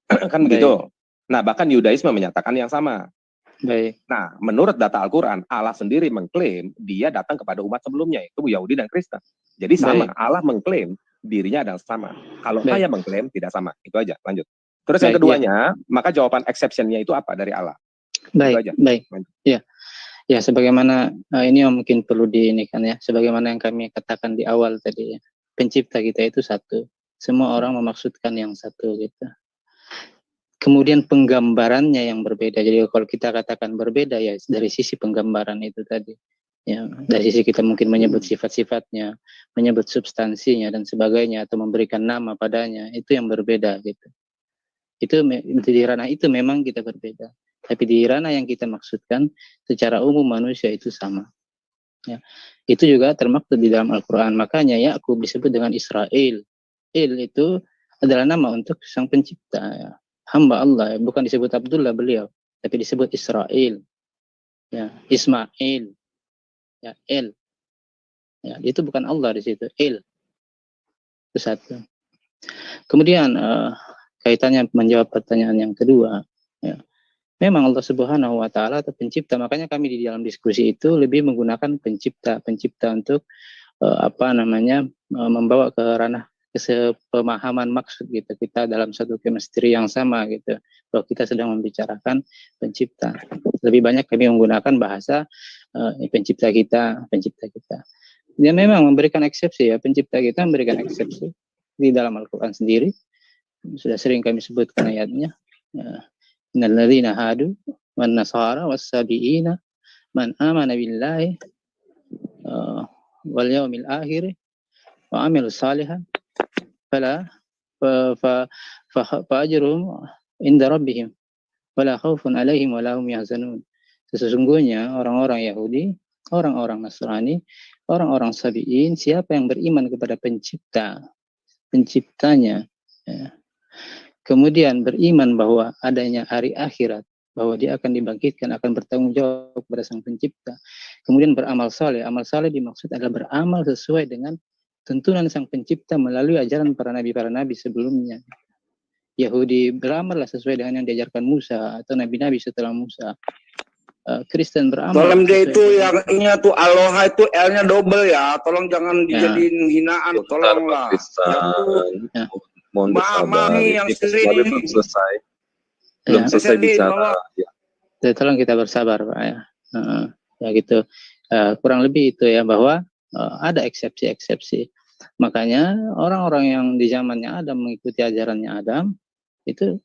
Kan begitu. Nah, bahkan Yudaisme menyatakan yang sama. Baik. Nah, menurut data Al-Quran, Allah sendiri mengklaim dia datang kepada umat sebelumnya, itu Yahudi dan Kristen. Jadi sama, Allah mengklaim dirinya adalah sama. Kalau saya mengklaim tidak sama. Itu aja, lanjut. Terus yang keduanya, maka jawaban exception-nya itu apa dari Allah? Baik, baik. Ya. Ya, sebagaimana ini mungkin perlu diinikan ya, sebagaimana yang kami katakan di awal tadi ya, pencipta kita itu satu, semua orang memaksudkan yang satu gitu. Kemudian penggambarannya yang berbeda, jadi kalau kita katakan berbeda ya dari sisi penggambaran itu tadi, ya dari sisi kita mungkin menyebut sifat-sifatnya, menyebut substansinya dan sebagainya, atau memberikan nama padanya, itu yang berbeda gitu. Itu di ranah itu memang kita berbeda. Tapi di ranah yang kita maksudkan secara umum manusia itu sama. Ya. Itu juga termaktub di dalam Al-Quran. Makanya Yakub disebut dengan Israel. Il itu adalah nama untuk sang pencipta. Ya. Hamba Allah. Bukan disebut Abdullah beliau. Tapi disebut Israel. Ya. Ismail. Ya. El. Ya. Itu bukan Allah di situ. Il. Itu satu. Kemudian kaitannya menjawab pertanyaan yang kedua. Ya. Memang Allah Subhanahu wa Ta'ala atau pencipta, makanya kami di dalam diskusi itu lebih menggunakan pencipta untuk membawa ke ranah kesepemahaman maksud gitu, kita dalam satu chemistry yang sama gitu, kalau kita sedang membicarakan pencipta. Lebih banyak kami menggunakan bahasa pencipta kita. Dia memang memberikan eksepsi ya, pencipta kita memberikan eksepsi di dalam Al-Quran sendiri, sudah sering kami sebutkan ayatnya. Innal ladzina hadu wan nasara was-sabiina man amana billahi wal yaumil akhir wa amilus salihan fala fa ajruhum inda rabbihim wala khaufun alaihim wala hum yahzanun. Sesungguhnya orang-orang Yahudi, orang-orang Nasrani, orang-orang Sabi'in, siapa yang beriman kepada penciptanya, ya, kemudian beriman bahwa adanya hari akhirat, bahwa dia akan dibangkitkan, akan bertanggung jawab kepada Sang Pencipta, kemudian beramal saleh. Amal saleh dimaksud adalah beramal sesuai dengan tuntunan Sang Pencipta melalui ajaran para nabi sebelumnya. Yahudi beramallah sesuai dengan yang diajarkan Musa atau nabi-nabi setelah Musa. Kristen beramal. Tolong dia itu yang ini tuh aloha itu L-nya double ya. Tolong jangan dijadiin hinaan. Tolonglah. Ya. Mohon bersabar. Yang sering belum selesai. Belum selesai bicara. Ya. Tolong kita bersabar, Pak ya. Ya gitu. Kurang lebih itu ya, bahwa ada eksepsi-eksepsi. Makanya orang-orang yang di zamannya Adam mengikuti ajarannya Adam itu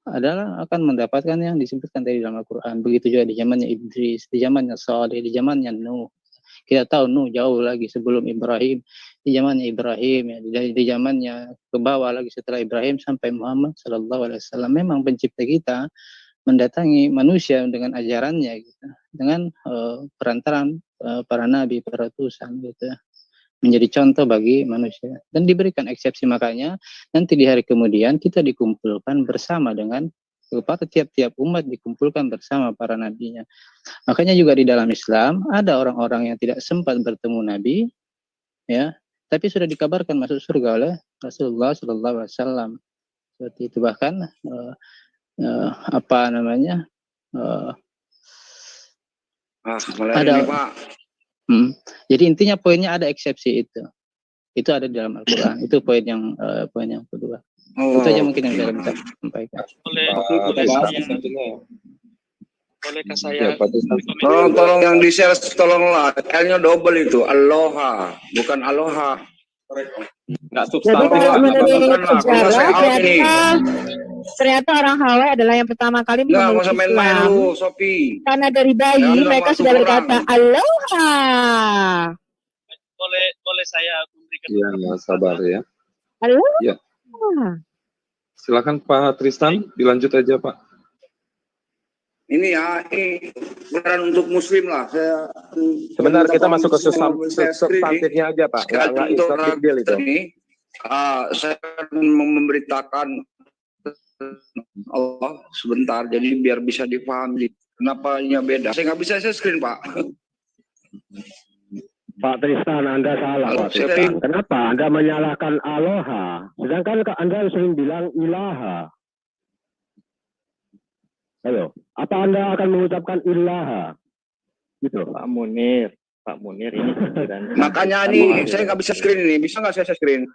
adalah akan mendapatkan yang disebutkan tadi dalam Al-Quran. Begitu juga di zamannya Idris, di zamannya Saleh, di zamannya Nuh. Kita tahu Nuh jauh lagi sebelum Ibrahim, di zamannya Ibrahim, ya, di zamannya ke bawah lagi setelah Ibrahim sampai Muhammad SAW. Memang pencipta kita mendatangi manusia dengan ajarannya, gitu, dengan perantaran para nabi, para utusan, gitu, menjadi contoh bagi manusia dan diberikan eksepsi. Makanya nanti di hari kemudian kita dikumpulkan bersama dengan pada tiap-tiap umat dikumpulkan bersama para nabinya. Makanya juga di dalam Islam ada orang-orang yang tidak sempat bertemu Nabi, ya, tapi sudah dikabarkan masuk surga oleh Rasulullah SAW. Seperti itu. Bahkan apa namanya? Ada. Ini, Pak. Jadi intinya poinnya ada eksepsi itu. Itu ada di dalam Al-Quran. Itu poin yang kedua. Itu aja mungkin yang saya bisa sampaikan. Bolehkah saya? Tolong yang di share, tolonglah. L-nya double itu. Aloha, bukan aloha. Nggak substantif. Ternyata orang Hawaii adalah yang pertama kali memeluk Islam. Karena dari bayi mereka sudah berkata Aloha. Boleh saya memberikan? Iya, sabar ya. Aloha. Ya. Silakan Pak Tristan, dilanjut aja Pak. Ini ya, ini beran untuk Muslim lah. Sebentar, kita masuk ke substantifnya aja Pak. Nggak big deal itu. Saya akan memberitakan Allah sebentar, jadi biar bisa dipahami kenapa ini beda. Saya nggak bisa screen Pak. Pak Tristan, Anda salah Pak Tristan. Kenapa Anda menyalahkan Aloha, sedangkan Anda sering bilang ilaha? Ayo, apa Anda akan mengucapkan ilaha? Gitu Pak Munir ini makanya nih saya nggak bisa screen ini, bisa nggak saya screen?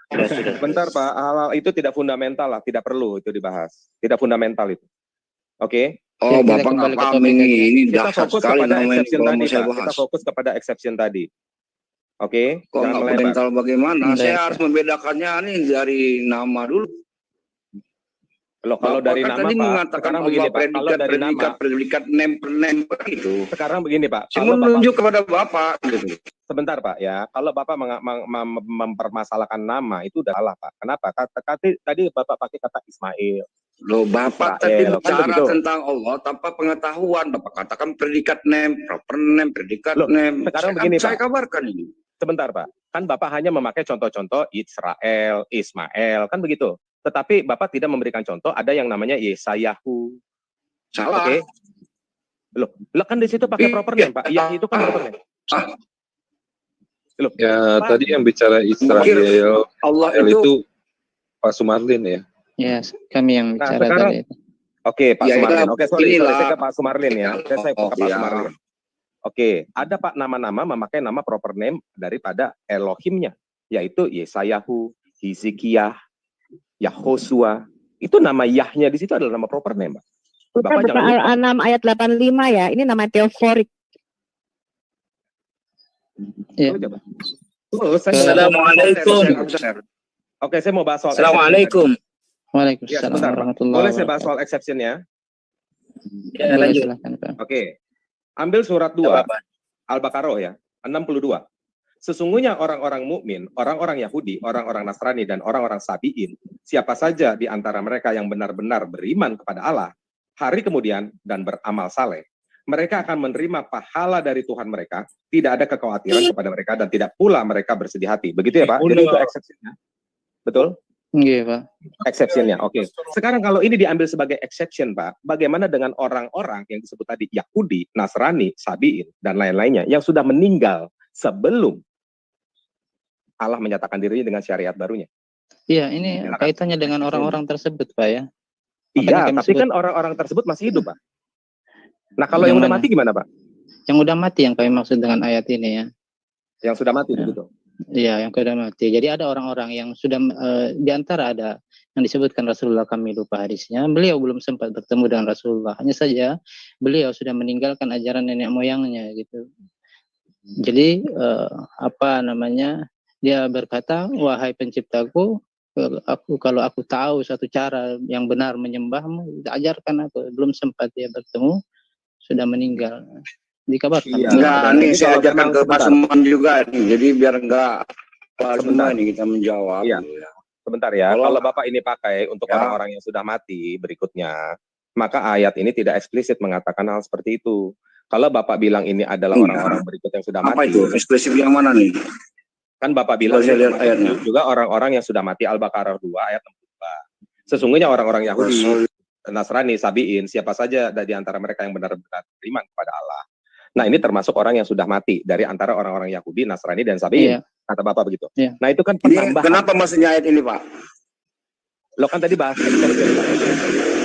Bentar Pak, hal itu tidak fundamental lah, tidak perlu itu dibahas, tidak fundamental itu. Oke? Oh, Bapak nggak paham ini dahsyat sekali namanya tadi, kita fokus kepada exception tadi. Oke? Kok nggak fundamental bagaimana? Saya harus membedakannya nih dari nama dulu. Loh, kalau dari nama tadi Pak, mengatakan sekarang begini Pak, kalau dari nama predikat name itu. Sekarang begini Pak, saya menunjuk kepada Bapak gitu. Sebentar Pak ya, kalau Bapak mempermasalahkan nama itu udah salah Pak. Kenapa? Tadi Bapak pakai kata Ismail. Loh, Bapak tadi bicara tentang Allah tanpa pengetahuan. Bapak katakan predikat name, proper name, predikat name. Sekarang begini Pak. Saya kabarkan ini. Sebentar Pak, kan Bapak hanya memakai contoh-contoh Israel, Ismail, kan begitu. Tetapi Bapak tidak memberikan contoh ada yang namanya Yesayahu. Salah. Oke. Loh kan di situ pakai proper name Pak. Iya, itu kan proper name. Loh, ya Pak, tadi yang bicara Israel Allah itu Pak Sumarlin ya. Ya, kami yang bicara tadi. Oke, Pak Sumarlin. Oke, sorry, saya ke Pak Sumarlin ya. Saya ke Pak Sumarlin. Oke, ada Pak nama-nama memakai nama proper name daripada Elohimnya, yaitu Yesayahu, Hizkiah, Yahosua. Itu nama Yahnya di situ adalah nama proper name, Pak. Bapak jangan lupa. Al-An'am ayat 85 ya. Ini nama teoforik. Ya. Assalamualaikum. Oke, saya mau bahas soal. Assalamualaikum. Waalaikumsalam Ya, sebentar, Pak. warahmatullahi Boleh saya bahas wabarakatuh. soal exception ya? Ya, boleh, silakan, Pak. Oke. Ambil surat 2 Al-Baqarah ya, 62. Sesungguhnya orang-orang mukmin, orang-orang Yahudi, orang-orang Nasrani, dan orang-orang Sabi'in, siapa saja di antara mereka yang benar-benar beriman kepada Allah, hari kemudian dan beramal saleh, mereka akan menerima pahala dari Tuhan mereka, tidak ada kekhawatiran kepada mereka, dan tidak pula mereka bersedih hati. Begitu ya, Pak? Jadi itu exception-nya. Betul? Iya, Pak. Exception-nya, oke. Sekarang kalau ini diambil sebagai exception, Pak, bagaimana dengan orang-orang yang disebut tadi Yahudi, Nasrani, Sabi'in, dan lain-lainnya yang sudah meninggal sebelum Allah menyatakan dirinya dengan syariat barunya? Iya, ini kaitannya dengan orang-orang tersebut, Pak ya. Iya, tapi kan orang-orang tersebut masih hidup, Pak. Nah, kalau yang udah mati gimana, Pak? Yang udah mati yang kami maksud dengan ayat ini ya. Yang sudah mati, begitu. Iya, yang sudah mati. Jadi ada orang-orang yang sudah di antara ada yang disebutkan Rasulullah, kami lupa hadisnya. Beliau belum sempat bertemu dengan Rasulullah. Hanya saja beliau sudah meninggalkan ajaran nenek moyangnya gitu. Jadi dia berkata, wahai penciptaku, kalau aku tahu satu cara yang benar menyembahmu, ajarkan aku. Belum sempat dia bertemu, sudah meninggal. Dikabarkan. Enggak, nih saya ajarkan ke Pak Suman juga nih. Jadi biar enggak Pak Suman nih kita menjawab. Iya. Sebentar ya. Kalau Bapak ini pakai untuk orang-orang yang sudah mati berikutnya, maka ayat ini tidak eksplisit mengatakan hal seperti itu. Kalau Bapak bilang ini adalah orang-orang berikut yang sudah mati. Apa itu? Eksplisit yang mana nih? Kan Bapak bilang juga orang-orang yang sudah mati, Al-Baqarah 2 ayat 62. Sesungguhnya orang-orang Yahudi, Nasrani, Sabi'in, siapa saja di antara mereka yang benar-benar beriman kepada Allah. Nah, ini termasuk orang yang sudah mati dari antara orang-orang Yahudi, Nasrani, dan Sabi'in. Kata Bapak begitu. Nah, itu kan penambahan. Kenapa maksudnya ayat ini, Pak? Lo kan tadi bahas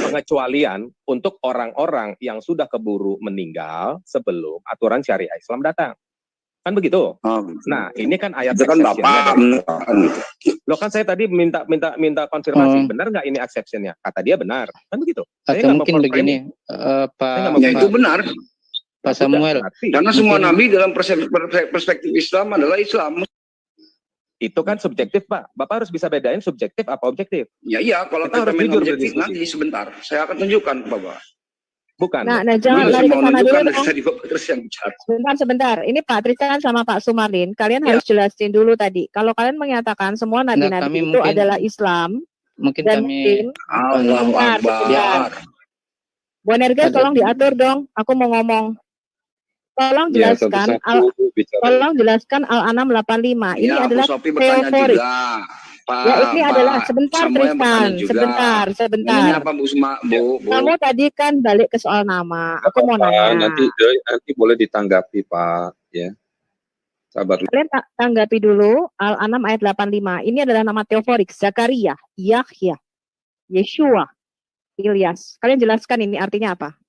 pengecualian untuk orang-orang yang sudah keburu meninggal sebelum aturan syariah Islam datang. Kan begitu? Nah, ini kan ayat itu kan Bapak. Lo kan saya tadi minta konfirmasi, benar nggak ini exception-nya? Kata dia benar. Kan begitu? Atau mungkin begini, Pak. Ya itu benar. Pak Samuel. Karena semua nabi dalam perspektif Islam adalah Islam. Itu kan subjektif, Pak. Bapak harus bisa bedain subjektif apa objektif. Ya iya, kalau kita main objektif nanti sebentar. Saya akan tunjukkan, Bapak. Bukan. Nah, jangan lari ke sana dulu. Sebentar. Ini Pak Tristan sama Pak Sumarlin. Kalian harus jelasin dulu tadi. Kalau kalian menyatakan semua nabi-nabi itu adalah Islam. Mungkin dan kami. Sebentar. Bu Nerges, tolong diatur dong. Aku mau ngomong. Tolong jelaskan Al-An'am 85. Ini adalah teoforik. Ya, ini adalah sebentar Tristan, sebentar. Kamu tadi kan balik ke soal nama. Aku mau nanya. Nanti boleh ditanggapi, Pak, ya. Sabar. Kalian tanggapi dulu Al-An'am ayat 85. Ini adalah nama teoforik. Zakaria, Yahya, Yeshua, Ilyas. Kalian jelaskan ini artinya apa?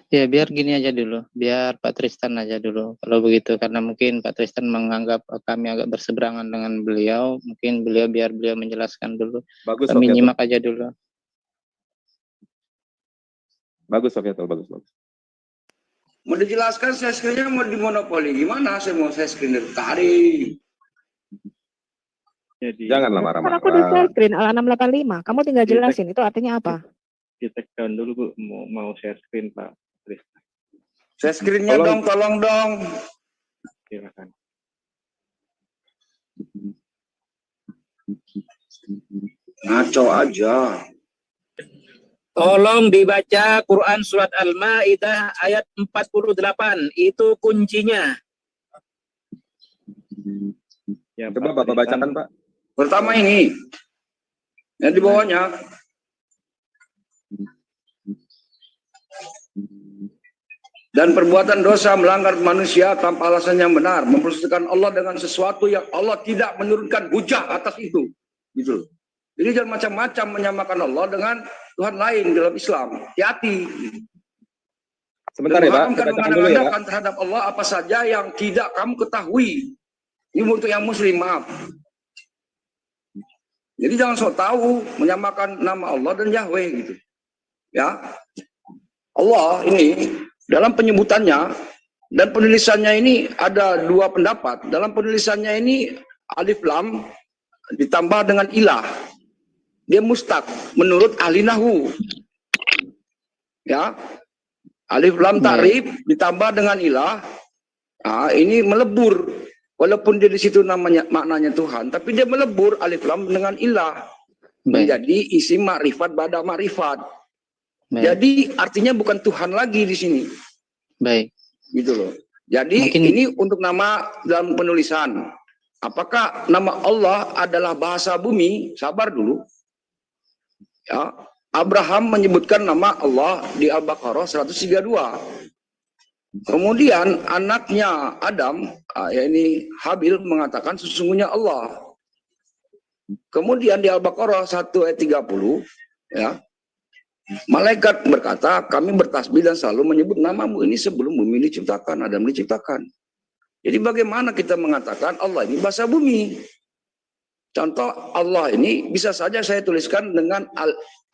Ya, biar gini aja dulu, biar Pak Tristan aja dulu. Kalau begitu, karena mungkin Pak Tristan menganggap kami agak berseberangan dengan beliau, mungkin biar beliau menjelaskan dulu. Bagus, kami nyimak aja dulu. Bagus, Sofyatul, bagus. Mau dijelaskan saya screen-nya mau dimonopoli gimana? Saya mau saya screen dari tadi. Jadi, janganlah marah-marah. Aku di screen Al-An'am 85. Kamu tinggal jelasin itu artinya apa? Kita down dulu, Bu. Mau share screen, Pak Tristan. Share screen-nya dong, tolong dong. Silakan. Ngaco aja. Tolong dibaca Quran Surat Al-Ma'idah ayat 48. Itu kuncinya. Ya, coba Bapak bacakan, Pak. Pertama ini. Yang di bawahnya. Dan perbuatan dosa melanggar manusia tanpa alasan yang benar, mempersekutukan Allah dengan sesuatu yang Allah tidak menurunkan hujah atas itu. Gitu. Jadi jangan macam-macam menyamakan Allah dengan Tuhan lain dalam Islam. Hati-hati. Sebentar ya, Pak. Saya bacakan dulu ya, Pak. Terhadap Allah apa saja yang tidak kamu ketahui. Ini untuk yang muslim, maaf. Jadi jangan sok tahu menyamakan nama Allah dan Yahweh gitu. Ya. Allah ini dalam penyebutannya dan penulisannya ini ada dua pendapat. Dalam penulisannya ini alif lam ditambah dengan ilah. dia mustaq menurut ahli nahwu. Ya. Alif lam ta'rif ditambah dengan ilah. Nah, ini melebur. Walaupun dia di situ namanya maknanya Tuhan, tapi dia melebur alif lam dengan ilah. Menjadi isim makrifat ba'da makrifat. Jadi artinya bukan Tuhan lagi di sini. Baik. Gitu loh. Jadi ini untuk nama dalam penulisan. Apakah nama Allah adalah bahasa bumi? Sabar dulu. Ya, Abraham menyebutkan nama Allah di Al-Baqarah 132. Kemudian anaknya Adam, yakni Habil, mengatakan sesungguhnya Allah. Kemudian di Al-Baqarah 1 ayat 30, ya, malaikat berkata, kami bertasbih dan selalu menyebut namamu ini sebelum bumi diciptakan, Adam diciptakan. Jadi bagaimana kita mengatakan Allah ini bahasa bumi? Contoh Allah ini bisa saja saya tuliskan dengan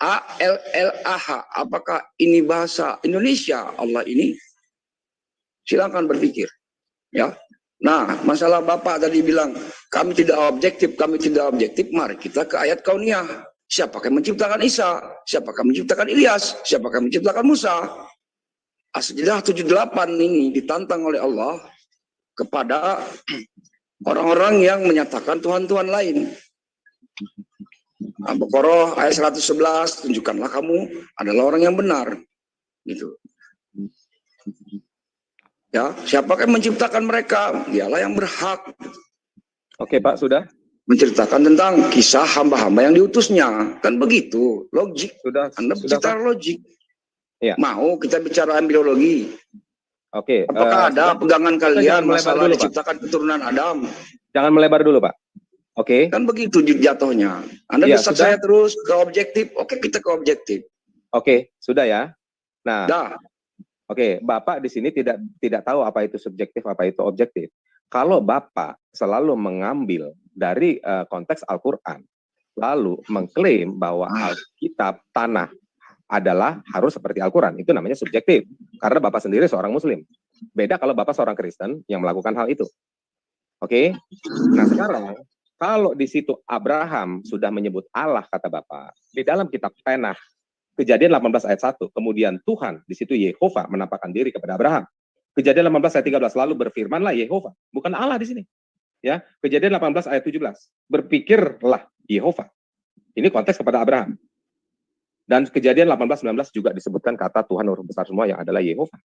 A-L-L-A-H. Apakah ini bahasa Indonesia Allah ini? Silakan berpikir. Ya. Nah, masalah Bapak tadi bilang, kami tidak objektif, kami tidak objektif. Mari kita ke ayat kauniyah. Siapakah yang menciptakan Isa? Siapakah yang menciptakan Ilyas? Siapakah yang menciptakan Musa? As-Sajdah 78 ini ditantang oleh Allah kepada orang-orang yang menyatakan Tuhan-Tuhan lain. Al-Baqarah ayat 111, tunjukkanlah kamu adalah orang yang benar. Gitu. Ya, siapakah yang menciptakan mereka? Dialah yang berhak. Oke, Pak, sudah. Menceritakan tentang kisah hamba-hamba yang diutusnya. Kan begitu, logik. Sudah. Anda bicara logik. Ya. Mau kita bicara embriologi? Oke. Apakah ada pegangan kalian masalah dulu, diciptakan keturunan Adam? Jangan melebar dulu, Pak. Oke. Kan begitu jatuhnya. Anda ya, desak saya terus ke objektif. Oke, kita ke objektif. Oke, sudah ya. Nah. Dah. Oke, Bapak di sini tidak tahu apa itu subjektif, apa itu objektif. Kalau Bapak selalu mengambil dari konteks Al-Quran, lalu mengklaim bahwa Alkitab tanah adalah harus seperti Al-Quran, itu namanya subjektif. Karena Bapak sendiri seorang Muslim. Beda kalau Bapak seorang Kristen yang melakukan hal itu. Oke? Nah sekarang, kalau di situ Abraham sudah menyebut Allah, kata Bapak, di dalam kitab Tanakh, Kejadian 18 ayat 1, kemudian Tuhan, di situ Yehova menampakkan diri kepada Abraham. Kejadian 18 ayat 13, lalu berfirmanlah Yehova, bukan Allah di sini. Ya, Kejadian 18 ayat 17, berpikirlah Yehova. Ini konteks kepada Abraham. Dan Kejadian 18-19 juga disebutkan kata Tuhan Huruf besar semua yang adalah Yehova.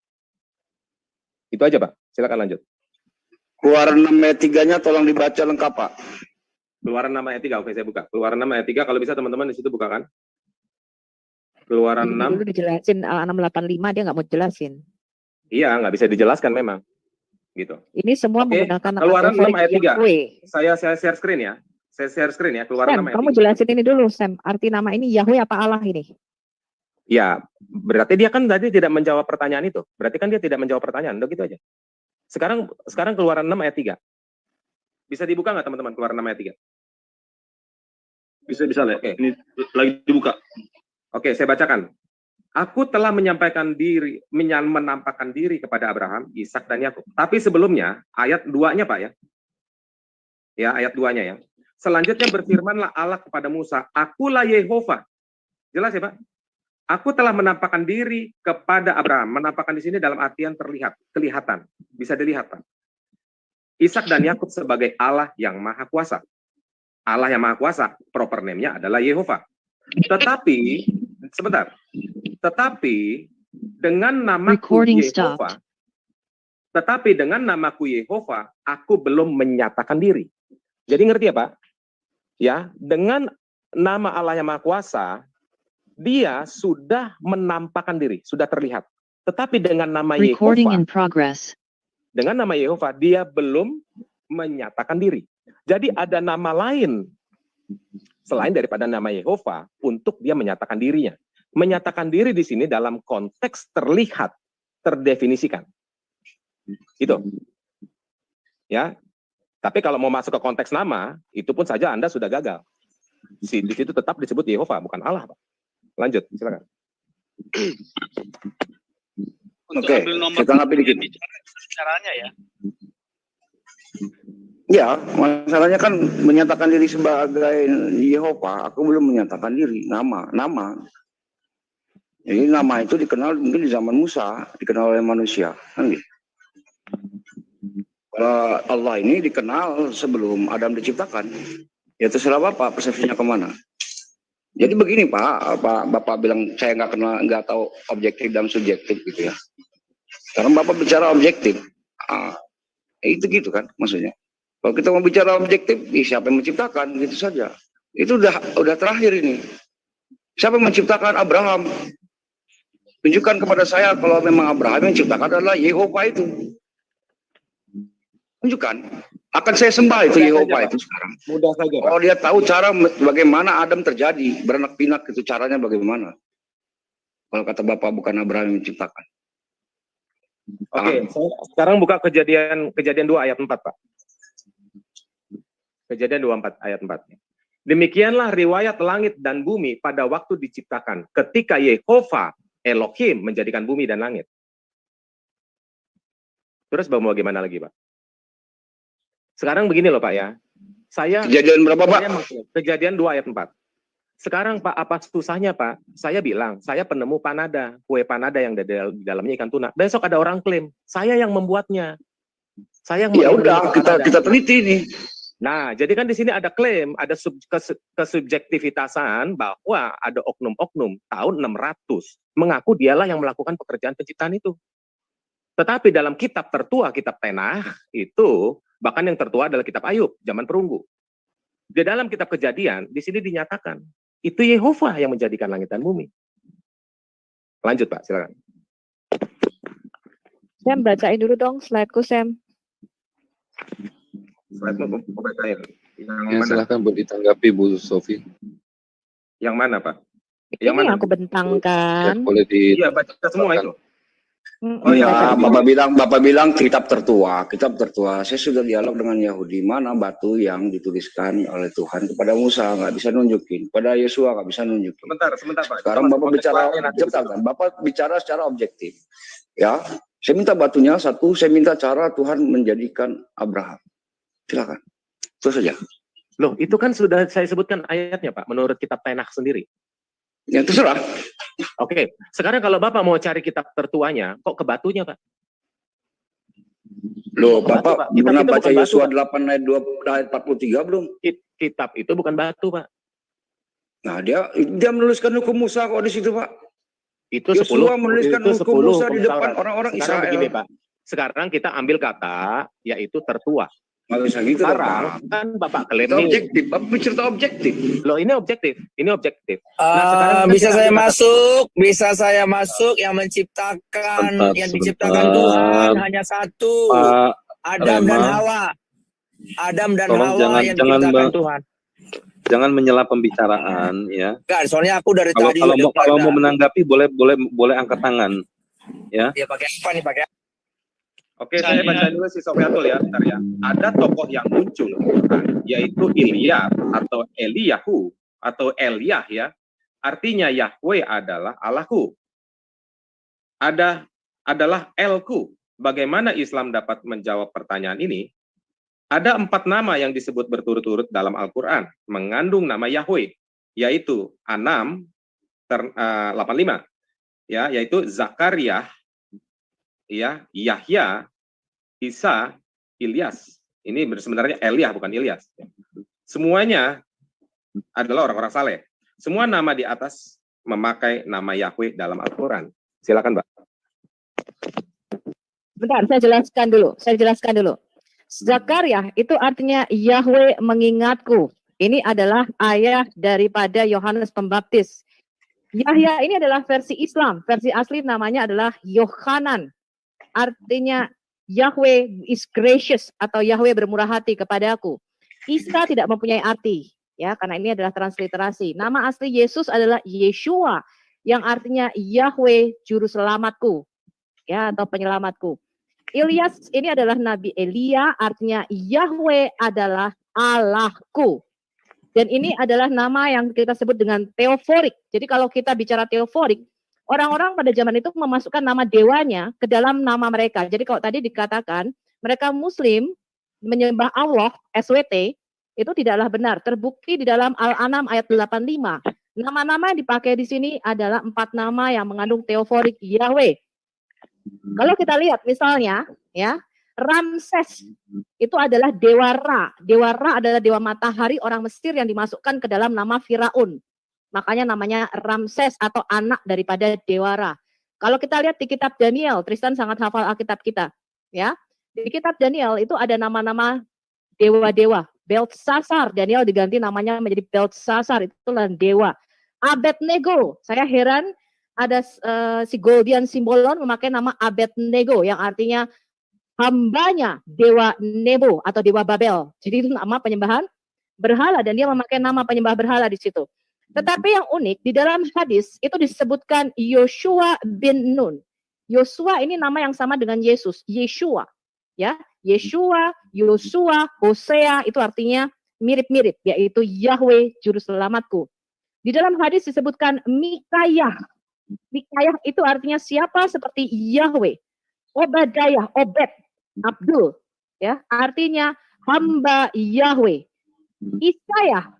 Itu aja, Pak. Silakan lanjut. Keluaran 6 ayat 3-nya tolong dibaca lengkap, Pak. Keluaran 6 ayat 3, oke saya buka. Keluaran 6 ayat 3, kalau bisa teman-teman di situ bukakan. Keluaran 6. Dulu dijelasin 685 dia nggak mau jelasin. Iya, nggak bisa dijelaskan memang. Gitu. Ini semua menggunakan Keluaran 6 ayat 3. Saya share screen ya. Saya share screen ya, Keluaran 6 ayat 3. Kamu jelasin ini dulu, Sam. Arti nama ini Yahweh apa Allah ini? Ya, berarti dia kan tadi tidak menjawab pertanyaan itu. Berarti kan dia tidak menjawab pertanyaan. Udah gitu aja. Sekarang Keluaran 6 ayat 3. Bisa dibuka nggak teman-teman Keluaran 6 ayat 3? Bisa lah. Okay. Ini lagi dibuka. Oke, saya bacakan. Aku telah menampakkan diri kepada Abraham, Ishak dan Yakub. Tapi sebelumnya, ayat 2-nya Pak ya. Ya, ayat 2-nya ya. Selanjutnya berfirmanlah Allah kepada Musa, Akulah Yehova. Jelas ya Pak? Aku telah menampakkan diri kepada Abraham. Menampakkan di sini dalam artian terlihat, kelihatan. Bisa dilihat Pak. Ishak dan Yakub sebagai Allah yang Maha Kuasa. Allah yang Maha Kuasa, proper name-nya adalah Yehova. Tetapi, sebentar. Tetapi dengan namaku Yehova, tetapi dengan namaku Yehova, aku belum menyatakan diri. Jadi ngerti ya Pak? Ya, dengan nama Allah yang Maha Kuasa, dia sudah menampakkan diri, sudah terlihat. Tetapi dengan nama Yehova, dengan nama Yehova, dia belum menyatakan diri. Jadi ada nama lain selain daripada nama Yehova untuk dia menyatakan dirinya. Menyatakan diri di sini dalam konteks terlihat, terdefinisikan. Itu. Ya. Tapi kalau mau masuk ke konteks nama, itu pun saja Anda sudah gagal. Di situ tetap disebut Yehova, bukan Allah, Pak. Lanjut, silakan. Oke, kita ngambil dikit. Caranya ya. Ya, masalahnya kan menyatakan diri sebagai Yehova, aku belum menyatakan diri, nama. Jadi nama itu dikenal mungkin di zaman Musa, dikenal oleh manusia, kan gitu. Kalau Allah ini dikenal sebelum Adam diciptakan, ya terserah Bapak persepsinya kemana. Jadi begini Pak, Bapak bilang saya nggak tahu objektif dan subjektif gitu ya. Karena Bapak bicara objektif, itu gitu kan maksudnya. Kalau kita mau bicara objektif, siapa yang menciptakan gitu saja. Itu udah terakhir ini. Siapa yang menciptakan? Abraham. Tunjukkan kepada saya kalau memang Abraham yang menciptakan adalah Yehova itu. Tunjukkan. Akan saya sembah itu Yehova itu sekarang. Mudah saja. Kalau dia tahu cara bagaimana Adam terjadi, beranak pinak itu caranya bagaimana. Kalau kata Bapak bukan Abraham yang menciptakan. Oke, sekarang buka kejadian 2 ayat 4 Pak. Kejadian 24 ayat 4. Demikianlah riwayat langit dan bumi pada waktu diciptakan, ketika Yehova Elohim menjadikan bumi dan langit. Terus mau gimana lagi Pak? Sekarang begini loh Pak ya. Kejadian berapa Pak? Kejadian 2 ayat 4. Sekarang Pak, apa susahnya Pak? Saya bilang, saya penemu panada, kue panada yang di dalamnya ikan tuna. Besok ada orang klaim, saya yang membuatnya. Saya yang ya udah, kita teliti ini. Nah, jadi kan di sini ada klaim, ada kesubjektivitasan bahwa ada oknum-oknum tahun 600 mengaku dialah yang melakukan pekerjaan penciptaan itu. Tetapi dalam kitab tertua, kitab Tenach itu, bahkan yang tertua adalah kitab Ayub, zaman perunggu. Di dalam kitab Kejadian, di sini dinyatakan, itu Yehova yang menjadikan langit dan bumi. Lanjut Pak, silakan. Sam, bacain dulu dong slide-ku, Sam. Ya, silakan buat ditanggapi Bu Sofi. Yang mana Pak? Yang mana? Aku bentangkan. Ya, boleh di. Iya, baca semua itu. Oh ya, Bapak bilang kitab tertua. Saya sudah dialog dengan Yahudi, mana batu yang dituliskan oleh Tuhan kepada Musa nggak bisa nunjukin, pada Yesua nggak bisa nunjukin. Sebentar Pak. Sekarang Bapak bicara secara objektif. Ya, saya minta batunya satu, saya minta cara Tuhan menjadikan Abraham. Silakan. Itu saja. Loh, itu kan sudah saya sebutkan ayatnya Pak, menurut kitab Tenach sendiri. Ya terserah. Oke, sekarang kalau Bapak mau cari kitab tertuanya, kok ke batunya Pak? Loh, Bapak pernah baca Yesua 8 ayat 43 belum? Kitab itu bukan batu Pak. Nah, dia menuliskan hukum Musa kok di situ Pak. Itu Yesua menuliskan hukum Musa di depan orang-orang Israel. Begini Pak, sekarang kita ambil kata, yaitu tertua. Nggak bisa gitu sekarang kan Bapak klaim nih. Objektif, Bapak bicara objektif. Loh, ini objektif. Bisa saya masuk yang menciptakan, yang diciptakan Tuhan hanya satu. Adam dan Hawa. Adam dan Hawa yang diciptakan Tuhan. Jangan menyela pembicaraan ya. Enggak, soalnya aku dari tadi kalau mau menanggapi boleh angkat tangan. Ya. Ya pakai apa nih, pakai? Oke, saya baca dulu si Sofiatul ya, bentar ya. Ada tokoh yang muncul, yaitu Ilya atau Eliyahu atau Elyah ya. Artinya Yahweh adalah Allahku. Adalah Elku. Bagaimana Islam dapat menjawab pertanyaan ini? Ada 4 nama yang disebut berturut-turut dalam Al-Quran, mengandung nama Yahweh, yaitu Anam 85, ya, yaitu Zakaria, ya, Yahya, Isa, Ilyas. Ini sebenarnya Elyah bukan Ilyas. Semuanya adalah orang-orang saleh. Semua nama di atas memakai nama Yahweh dalam Al-Quran. Silakan, Mbak. Bentar, saya jelaskan dulu. Zakaria itu artinya Yahweh mengingatku. Ini adalah ayah daripada Yohanes Pembaptis. Yahya ini adalah versi Islam. Versi asli namanya adalah Yohanan. Artinya Yahweh is gracious atau Yahweh bermurah hati kepadaku. Isa tidak mempunyai arti, ya, karena ini adalah transliterasi. Nama asli Yesus adalah Yeshua, yang artinya Yahweh juru selamatku, ya, atau penyelamatku. Ilyas ini adalah Nabi Elia, artinya Yahweh adalah Allahku. Dan ini adalah nama yang kita sebut dengan teoforik. Jadi kalau kita bicara teoforik, orang-orang pada zaman itu memasukkan nama dewanya ke dalam nama mereka. Jadi kalau tadi dikatakan mereka Muslim menyembah Allah, SWT, itu tidaklah benar. Terbukti di dalam Al-An'am ayat 85. Nama-nama yang dipakai di sini adalah 4 nama yang mengandung teoforik Yahweh. Kalau kita lihat misalnya, ya, Ramses itu adalah dewa Ra. Dewa Ra adalah dewa matahari orang Mesir yang dimasukkan ke dalam nama Firaun. Makanya namanya Ramses atau anak daripada dewa Ra. Kalau kita lihat di kitab Daniel, Tristan sangat hafal Alkitab kita, ya. Di kitab Daniel itu ada nama-nama dewa-dewa. Belteshazzar, Daniel diganti namanya menjadi Belteshazzar, itulah dewa. Abednego, saya heran ada si Goldian Simbolon memakai nama Abednego yang artinya hambanya dewa Nebo atau dewa Babel. Jadi itu nama penyembahan berhala dan dia memakai nama penyembah berhala di situ. Tetapi yang unik di dalam hadis itu disebutkan Yoshua bin Nun. Yosua ini nama yang sama dengan Yesus, Yeshua. Ya, Yeshua, Yosua, Hosea itu artinya mirip-mirip, yaitu Yahweh juru selamatku. Di dalam hadis disebutkan Mikayah. Mikayah itu artinya siapa seperti Yahweh. Obadiah, Obed, Abdul, ya, artinya hamba Yahweh. Isaiah,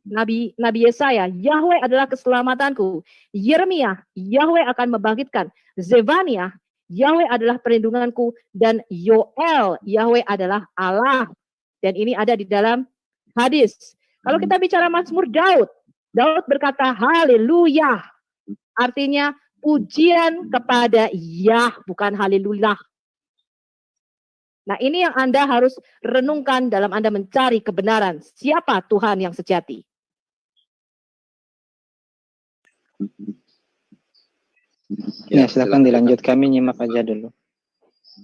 Nabi Yesaya, Yahweh adalah keselamatanku. Yeremia, Yahweh akan membangkitkan. Zefania, Yahweh adalah perlindunganku. Dan Yoel, Yahweh adalah Allah. Dan ini ada di dalam hadis. Kalau kita bicara Mazmur Daud, Daud berkata haleluya. Artinya pujian kepada Yah, bukan haleluya. Nah, ini yang Anda harus renungkan dalam Anda mencari kebenaran. Siapa Tuhan yang sejati? Ya, silakan dilanjut. Kami nyimak aja dulu.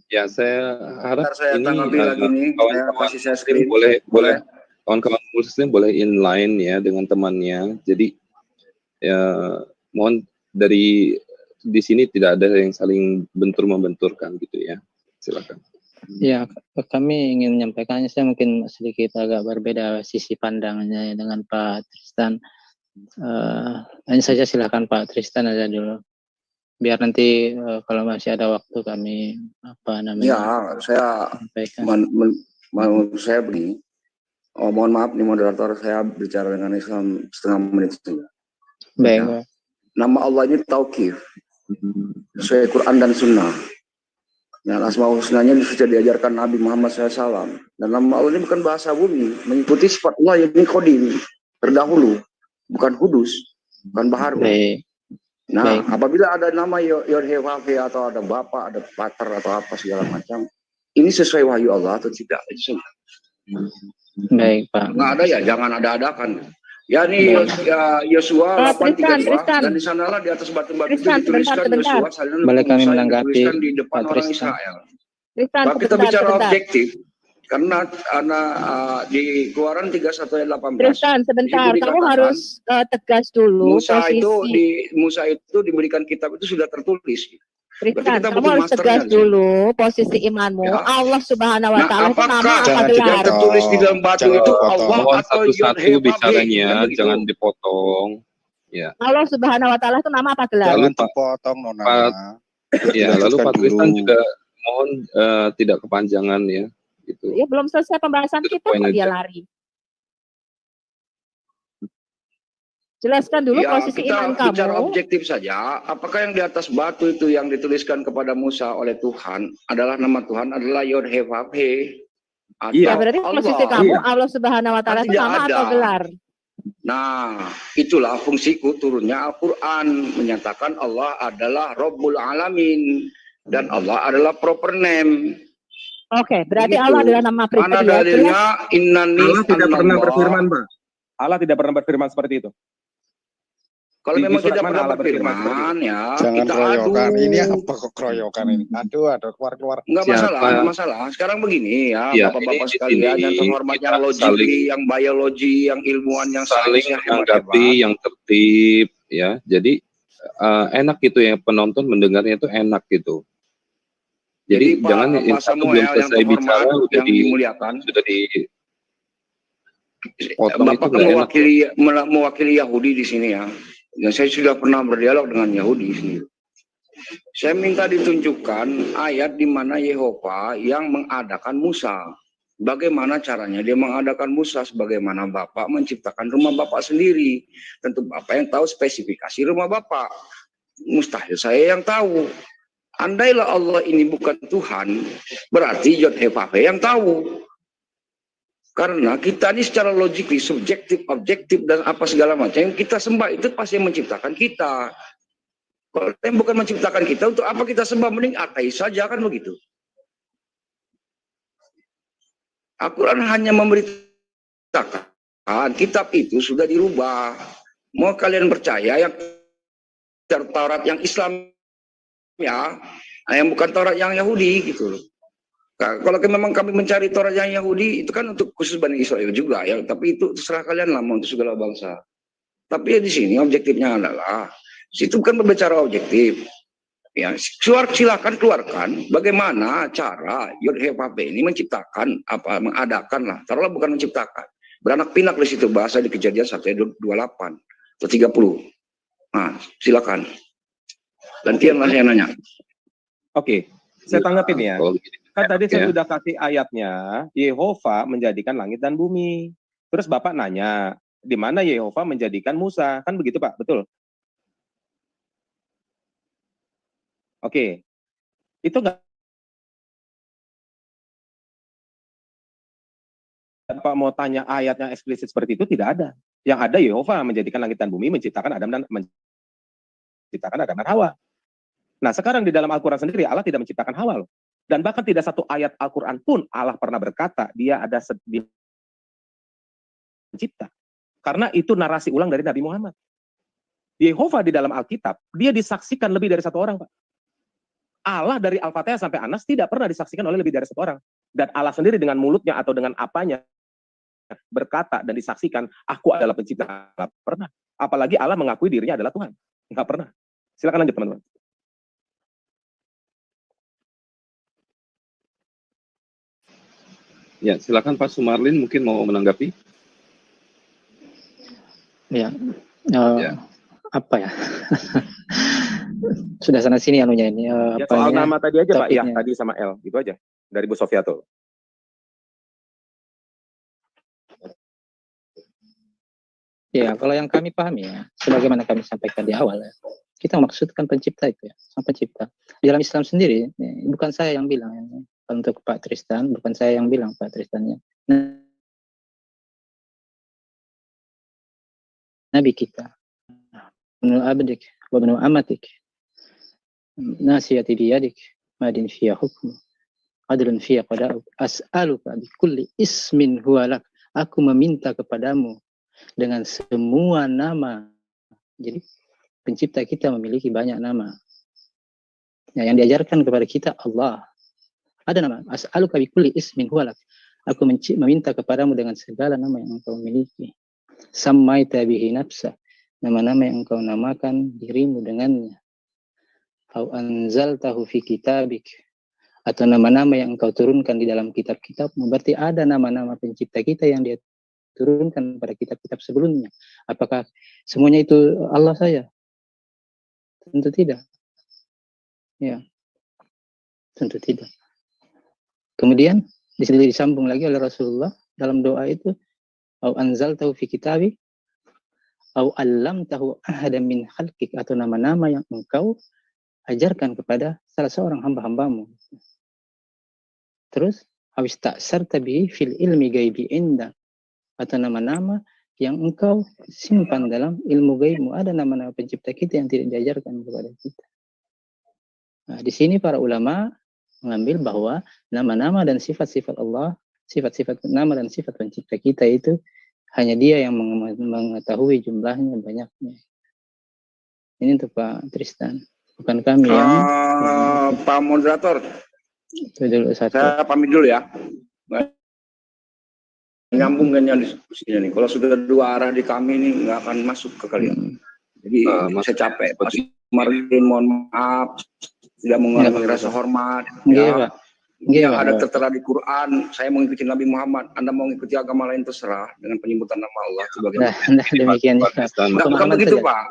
Ya, saya harap saya ini lagi nih, kawan-kawan saya muslim boleh kawan-kawan muslim boleh inline ya dengan temannya. Jadi ya mohon dari di sini tidak ada yang saling bentur-membenturkan gitu ya. Silakan. Ya, kami ingin menyampaikannya, saya mungkin sedikit agak berbeda sisi pandangnya dengan Pak Tristan. Hanya saja silakan Pak Tristan aja dulu. Biar nanti kalau masih ada waktu kami Ya, saya saya begini. Mohon maaf nih moderator, saya bicara dengan Islam setengah menit saja. Baik. Ya. Nama Allah ini Tauqif, sesuai Quran dan Sunnah. Dan Asmaul Husnanya sudah diajarkan Nabi Muhammad SAW. Dan nama Allah ini bukan bahasa bumi, mengikuti sifat Allah yang ini qadim, terdahulu, bukan hudus, bukan baharu. Nah, apabila ada nama Yod-Heh-Wah-Heh atau ada Bapak, ada Pater atau apa segala macam, ini sesuai wahyu Allah atau tidak? Itu baik, Pak. Nggak ada ya, jangan ada-adakan. Ya ini Yosua 8:32 dan di sanalah di atas batu-batu itu dituliskan Yosua salin boleh kami menanggapi di depan orang Israel. Tristan, kita bicara objektif karena di Keluaran 31 ayat 18. Tristan, sebentar, kamu harus tegas dulu Musa posisi. Musa itu diberikan kitab itu sudah tertulis. Tristan, kamu harus tegas dulu posisi imanmu. Ya. Allah Subhanahu wa Ta'ala itu nama apa gelar? Tertulis di dalam batu itu Allah atau satu-satu bicaranya, jangan dipotong. Ya. Allah Subhanahu wa Ta'ala itu nama apa gelar? Jangan dipotong, Nona. Ya, lalu Pak Tristan juga mohon tidak kepanjangan ya. Gitu. Ya, belum selesai pembahasan kita kok dia lari. Jelaskan dulu posisi iman kamu. Bicara objektif saja, apakah yang di atas batu itu yang dituliskan kepada Musa oleh Tuhan adalah nama Tuhan adalah Yod-Heh-Wah-Heh? Iya, berarti posisi kamu Allah Subhanahu wa Ta'ala itu nama atau gelar? Nah, itulah fungsiku turunnya Al-Quran menyatakan Allah adalah Rabbul Alamin dan Allah adalah proper name. Oke, berarti Allah adalah nama pribadi. Mana dalilnya innani Allah tidak pernah berfirman, Pak. Allah tidak pernah berfirman seperti itu. Kalau memang tidak pernah berfirman, ya jangan kita keroyokan. adu. Ini apa kok keroyokan ini? Aduh, keluar-keluar. Enggak masalah, enggak masalah. Sekarang begini ya, Bapak-bapak sekalian yang terhormat, yang logik, yang biologi, yang ilmuwan, yang saling menanggapi, yang tertib, ya. Jadi enak gitu ya, penonton mendengarnya itu enak gitu. Jadi jangan satu belum selesai bicara udah dimuliakan, sudah di Bapak mewakili Yahudi di sini ya. Dan saya sudah pernah berdialog dengan Yahudi sendiri. Saya minta ditunjukkan ayat di mana Yehova yang mengadakan Musa. Bagaimana caranya dia mengadakan Musa, sebagaimana Bapak menciptakan rumah Bapak sendiri. Tentu Bapak yang tahu spesifikasi rumah Bapak. Mustahil saya yang tahu. Andailah Allah ini bukan Tuhan, berarti Yod-Heh-Vah-Heh yang tahu. Karena kita ini secara logik, subjektif, objektif, dan apa segala macam yang kita sembah itu pasti yang menciptakan kita. Kalau yang bukan menciptakan kita, untuk apa kita sembah? Mending ateis saja, kan begitu. Al-Quran hanya memberitakan kitab itu sudah dirubah. Mau kalian percaya yang Taurat yang Islam ya, yang bukan Taurat yang Yahudi gitu loh. Nah, kalau memang kami mencari Taurat yang Yahudi itu kan untuk khusus Bani Israel juga ya, tapi itu terserah kalian lah mau untuk segala bangsa. Tapi ya di sini objektifnya adalah situ bukan berbicara objektif. Ya, silakan keluarkan bagaimana cara Yod-Heh-Vah-Heh ini menciptakan apa, mengadakan lah. Taruhlah bukan menciptakan. Beranak pinak di situ bahasa di Kejadian 1:28 atau 30. Nah, silakan. Gantian lah saya nanya. Oke, saya tanggapin ya. Kan tadi saya sudah kasih ayatnya, Yehova menjadikan langit dan bumi. Terus Bapak nanya, di mana Yehova menjadikan Musa? Kan begitu Pak, betul? Oke, itu enggak Pak mau tanya ayat yang eksplisit seperti itu, tidak ada. Yang ada Yehova menjadikan langit dan bumi, menciptakan Adam dan Hawa. Nah, sekarang di dalam Al-Quran sendiri Allah tidak menciptakan Hawa loh. Dan bahkan tidak satu ayat Al-Quran pun Allah pernah berkata dia ada mencipta. Karena itu narasi ulang dari Nabi Muhammad. Yehova di dalam Alkitab, dia disaksikan lebih dari satu orang, Pak. Allah dari Al-Fatihah sampai Anas tidak pernah disaksikan oleh lebih dari satu orang. Dan Allah sendiri dengan mulutnya atau dengan apanya berkata dan disaksikan, aku adalah pencipta. Nggak pernah. Apalagi Allah mengakui dirinya adalah Tuhan. Nggak pernah. Silakan lanjut teman-teman. Ya, silakan Pak Sumarlin mungkin mau menanggapi. Ya, apa ya? Sudah sana sini anunya ini. Ya, soal nama tadi aja Pak, ya tadi sama L, gitu aja. Dari Bu Sofiatul. Ya, kalau yang kami pahami ya, sebagaimana kami sampaikan di awal ya, kita maksudkan pencipta itu ya, sang pencipta. Di dalam Islam sendiri, ya, bukan saya yang bilang ya, untuk Pak Tristan, bukan saya yang bilang Pak Tristannya. Nabi kita, Ibnu abdik, wa ibnu amatik, nasiyati biyadik, madin fiya hukmu, adlun fiya qada'uk, as'aluka bi kulli ismin huwa lak. Aku meminta kepadamu dengan semua nama. Jadi pencipta kita memiliki banyak nama. Ya, yang diajarkan kepada kita Allah. Ada nama, as'aluka bi kulli ismin huwa lak. Aku meminta kepadamu dengan segala nama yang engkau miliki. Sammaita bihi nafsa, nama-nama yang engkau namakan dirimu dengannya. Au anzaltahu fi kitabik, atau nama-nama yang engkau turunkan di dalam kitab-kitabmu. Berarti ada nama-nama pencipta kita yang dia turunkan pada kitab-kitab sebelumnya. Apakah semuanya itu Allah saja? Tentu tidak. Ya, tentu tidak. Kemudian di sini disambung lagi oleh Rasulullah dalam doa itu, au anzaltahu fi kitabi, au allamtahu ahadan min khalqik, atau nama-nama yang engkau ajarkan kepada salah seorang hamba-hambamu. Terus, awis ta'sarta bihi fil ilmi ghaibi inda, atau nama-nama yang engkau simpan dalam ilmu gaibmu. Ada nama-nama pencipta kita yang tidak diajarkan kepada kita. Nah, di sini para ulama mengambil bahwa nama-nama dan sifat-sifat Allah, sifat-sifat nama dan sifat pencipta kita itu hanya dia yang mengetahui jumlahnya, banyaknya. Ini untuk Pak Tristan, bukan kami yang Pak moderator, saya pamit dulu ya. Nyambung dengan diskusinya nih. Kalau sudah dua arah di kami ini nggak akan masuk ke kalian. Jadi saya capek. Pak Sumarlin mohon maaf, tidak mengurangi rasa hormat. Ya. Yang ada tertera di Quran, saya mengikuti Nabi Muhammad. Anda mau mengikuti agama lain terserah dengan penyebutan nama Allah sebagai demikian. Bukan begitu Pak,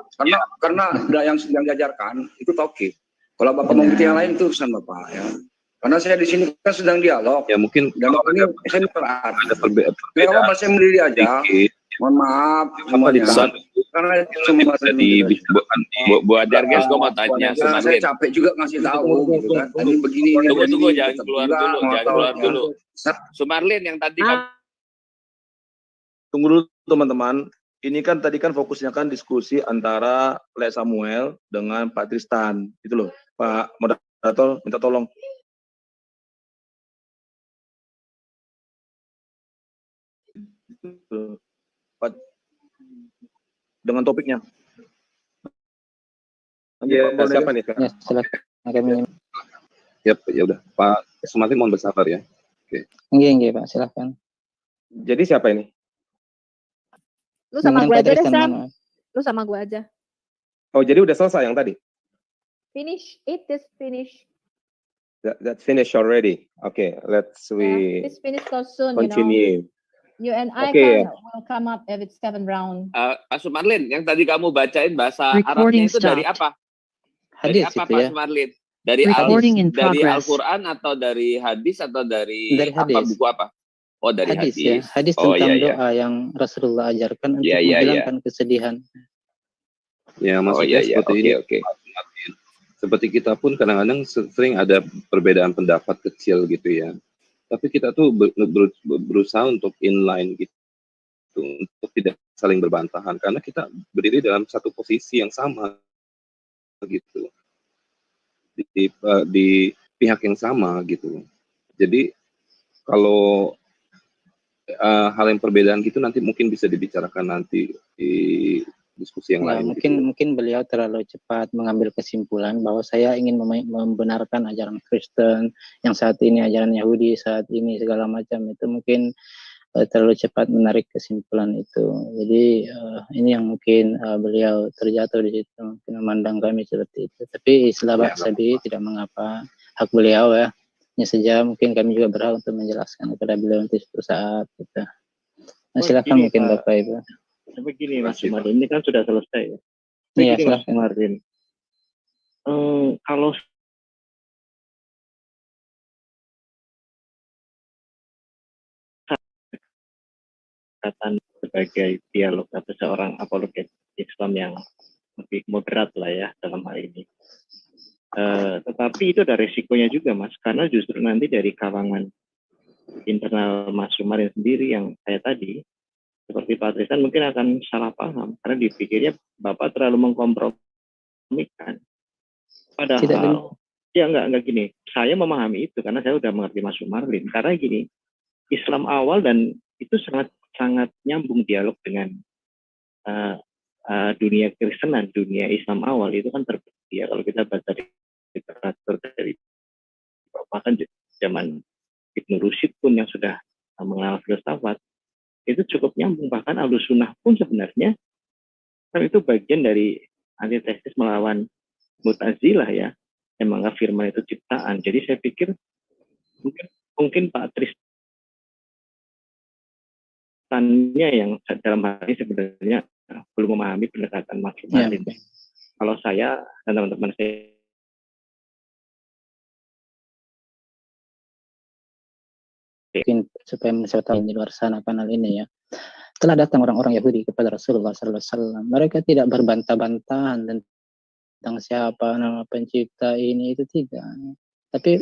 karena yang diajarkan itu tauhid. Kalau Bapak mengikuti yang lain itu urusan Bapak ya. Karena saya di sini kan sedang dialog. Ya mungkin Dan kalau ini saya ada perbedaan Kenapa bahasa sendiri aja? sedikit, Mohon maaf apa semuanya. ditahan Karena bisa Bu Adarges, gue mau tanya, saya Sumarlin. capek juga ngasih tahu gitu kan. Ini begini ini Tunggu, begini, jangan tetap keluar juga dulu, jangan ngotot, keluar ya. dulu. Sumarlin yang tadi Tunggu dulu teman-teman. Ini kan tadi kan fokusnya kan diskusi antara Le Samuel dengan Pak Tristan. Itu loh, Pak moderator minta tolong. Pak, dengan topiknya. Ya, siapa nih? Ya, silakan. Ya udah, Pak Sumarlin mohon bersabar ya. Oke. Enggak, Pak, silakan. Jadi siapa ini? Lu sama Dengan gue Pak aja deh, Tristan, Sam. mohon maaf. Lu sama gue aja. Oh, jadi udah selesai yang tadi? Finish. It is finished. That finished already. Okay, let's Yeah, it's finished so soon, you know. continue. You and I Okay. will come up with 7 round. Pak Sumarlin, yang tadi kamu bacain bahasa Recording Arabnya itu dari stopped. apa? Dari Hadis apa itu Pak ya. Sumarlin? Dari Recording in dari progress. Al-Quran atau dari hadis atau dari Dari apa, hadis. buku apa? Oh, dari Hadis ya. hadis. Hadis Oh, tentang iya, iya. doa yang Rasulullah ajarkan untuk Iya, iya, menghilangkan kesedihan. Ya Oh, maksudnya iya, iya. seperti Oke, ini. oke. Pak Sumarlin. Seperti kita pun kadang-kadang sering ada perbedaan pendapat kecil gitu ya. Tapi kita tuh berusaha untuk inline gitu, untuk tidak saling berbantahan karena kita berdiri dalam satu posisi yang sama gitu di pihak yang sama gitu. Jadi kalau hal yang perbedaan gitu nanti mungkin bisa dibicarakan nanti di diskusi yang Ya, lain. mungkin beliau terlalu cepat mengambil kesimpulan bahwa saya ingin membenarkan ajaran Kristen yang saat ini ajaran Yahudi, saat ini segala macam itu mungkin terlalu cepat menarik kesimpulan itu. Jadi ini yang mungkin beliau terjatuh di situ, mungkin memandang kami seperti itu. Tapi istilah Sabi tidak mengapa, hak beliau ya. Hanya saja mungkin kami juga berhak untuk menjelaskan kepada beliau nanti suatu saat. Gitu. Nah, silakan Gini, mungkin Pak. Bapak Ibu. Begini Mas Sumarlin, ini kan sudah selesai ya. Iya, Begini Mas silakan. Sumarlin, kalau katakan sebagai dialog atau seorang apologet Islam yang lebih moderat lah ya dalam hal ini. Tetapi itu ada resikonya juga Mas, karena justru nanti dari kalangan internal Mas Sumarlin sendiri yang saya tadi, seperti Pak Tristan mungkin akan salah paham, karena dipikirnya Bapak terlalu mengkompromikan. Padahal, ya enggak gini, saya memahami itu karena saya sudah mengerti Mas Sumarlin. Karena gini, Islam awal dan itu sangat nyambung dialog dengan dunia Kristenan, dunia Islam awal itu kan terbukti ya kalau kita baca di literatur dari bahkan zaman Ibnu Rusyid pun yang sudah mengenal filsafat itu cukup nyambung, bahkan Ahlus Sunnah pun sebenarnya kan itu bagian dari antitesis melawan Mu'tazilah ya, yang menganggap firman itu ciptaan. Jadi saya pikir mungkin Pak Tristannya yang dalam hal ini sebenarnya belum memahami pendekatan Mas Sumarlin. Ya. Kalau saya dan teman-teman saya mungkin supaya mencatat di luar sana panel ini ya. Telah datang orang-orang Yahudi kepada Rasulullah SAW. Mereka tidak berbantah-bantahan tentang siapa nama pencipta ini itu tidak. Tapi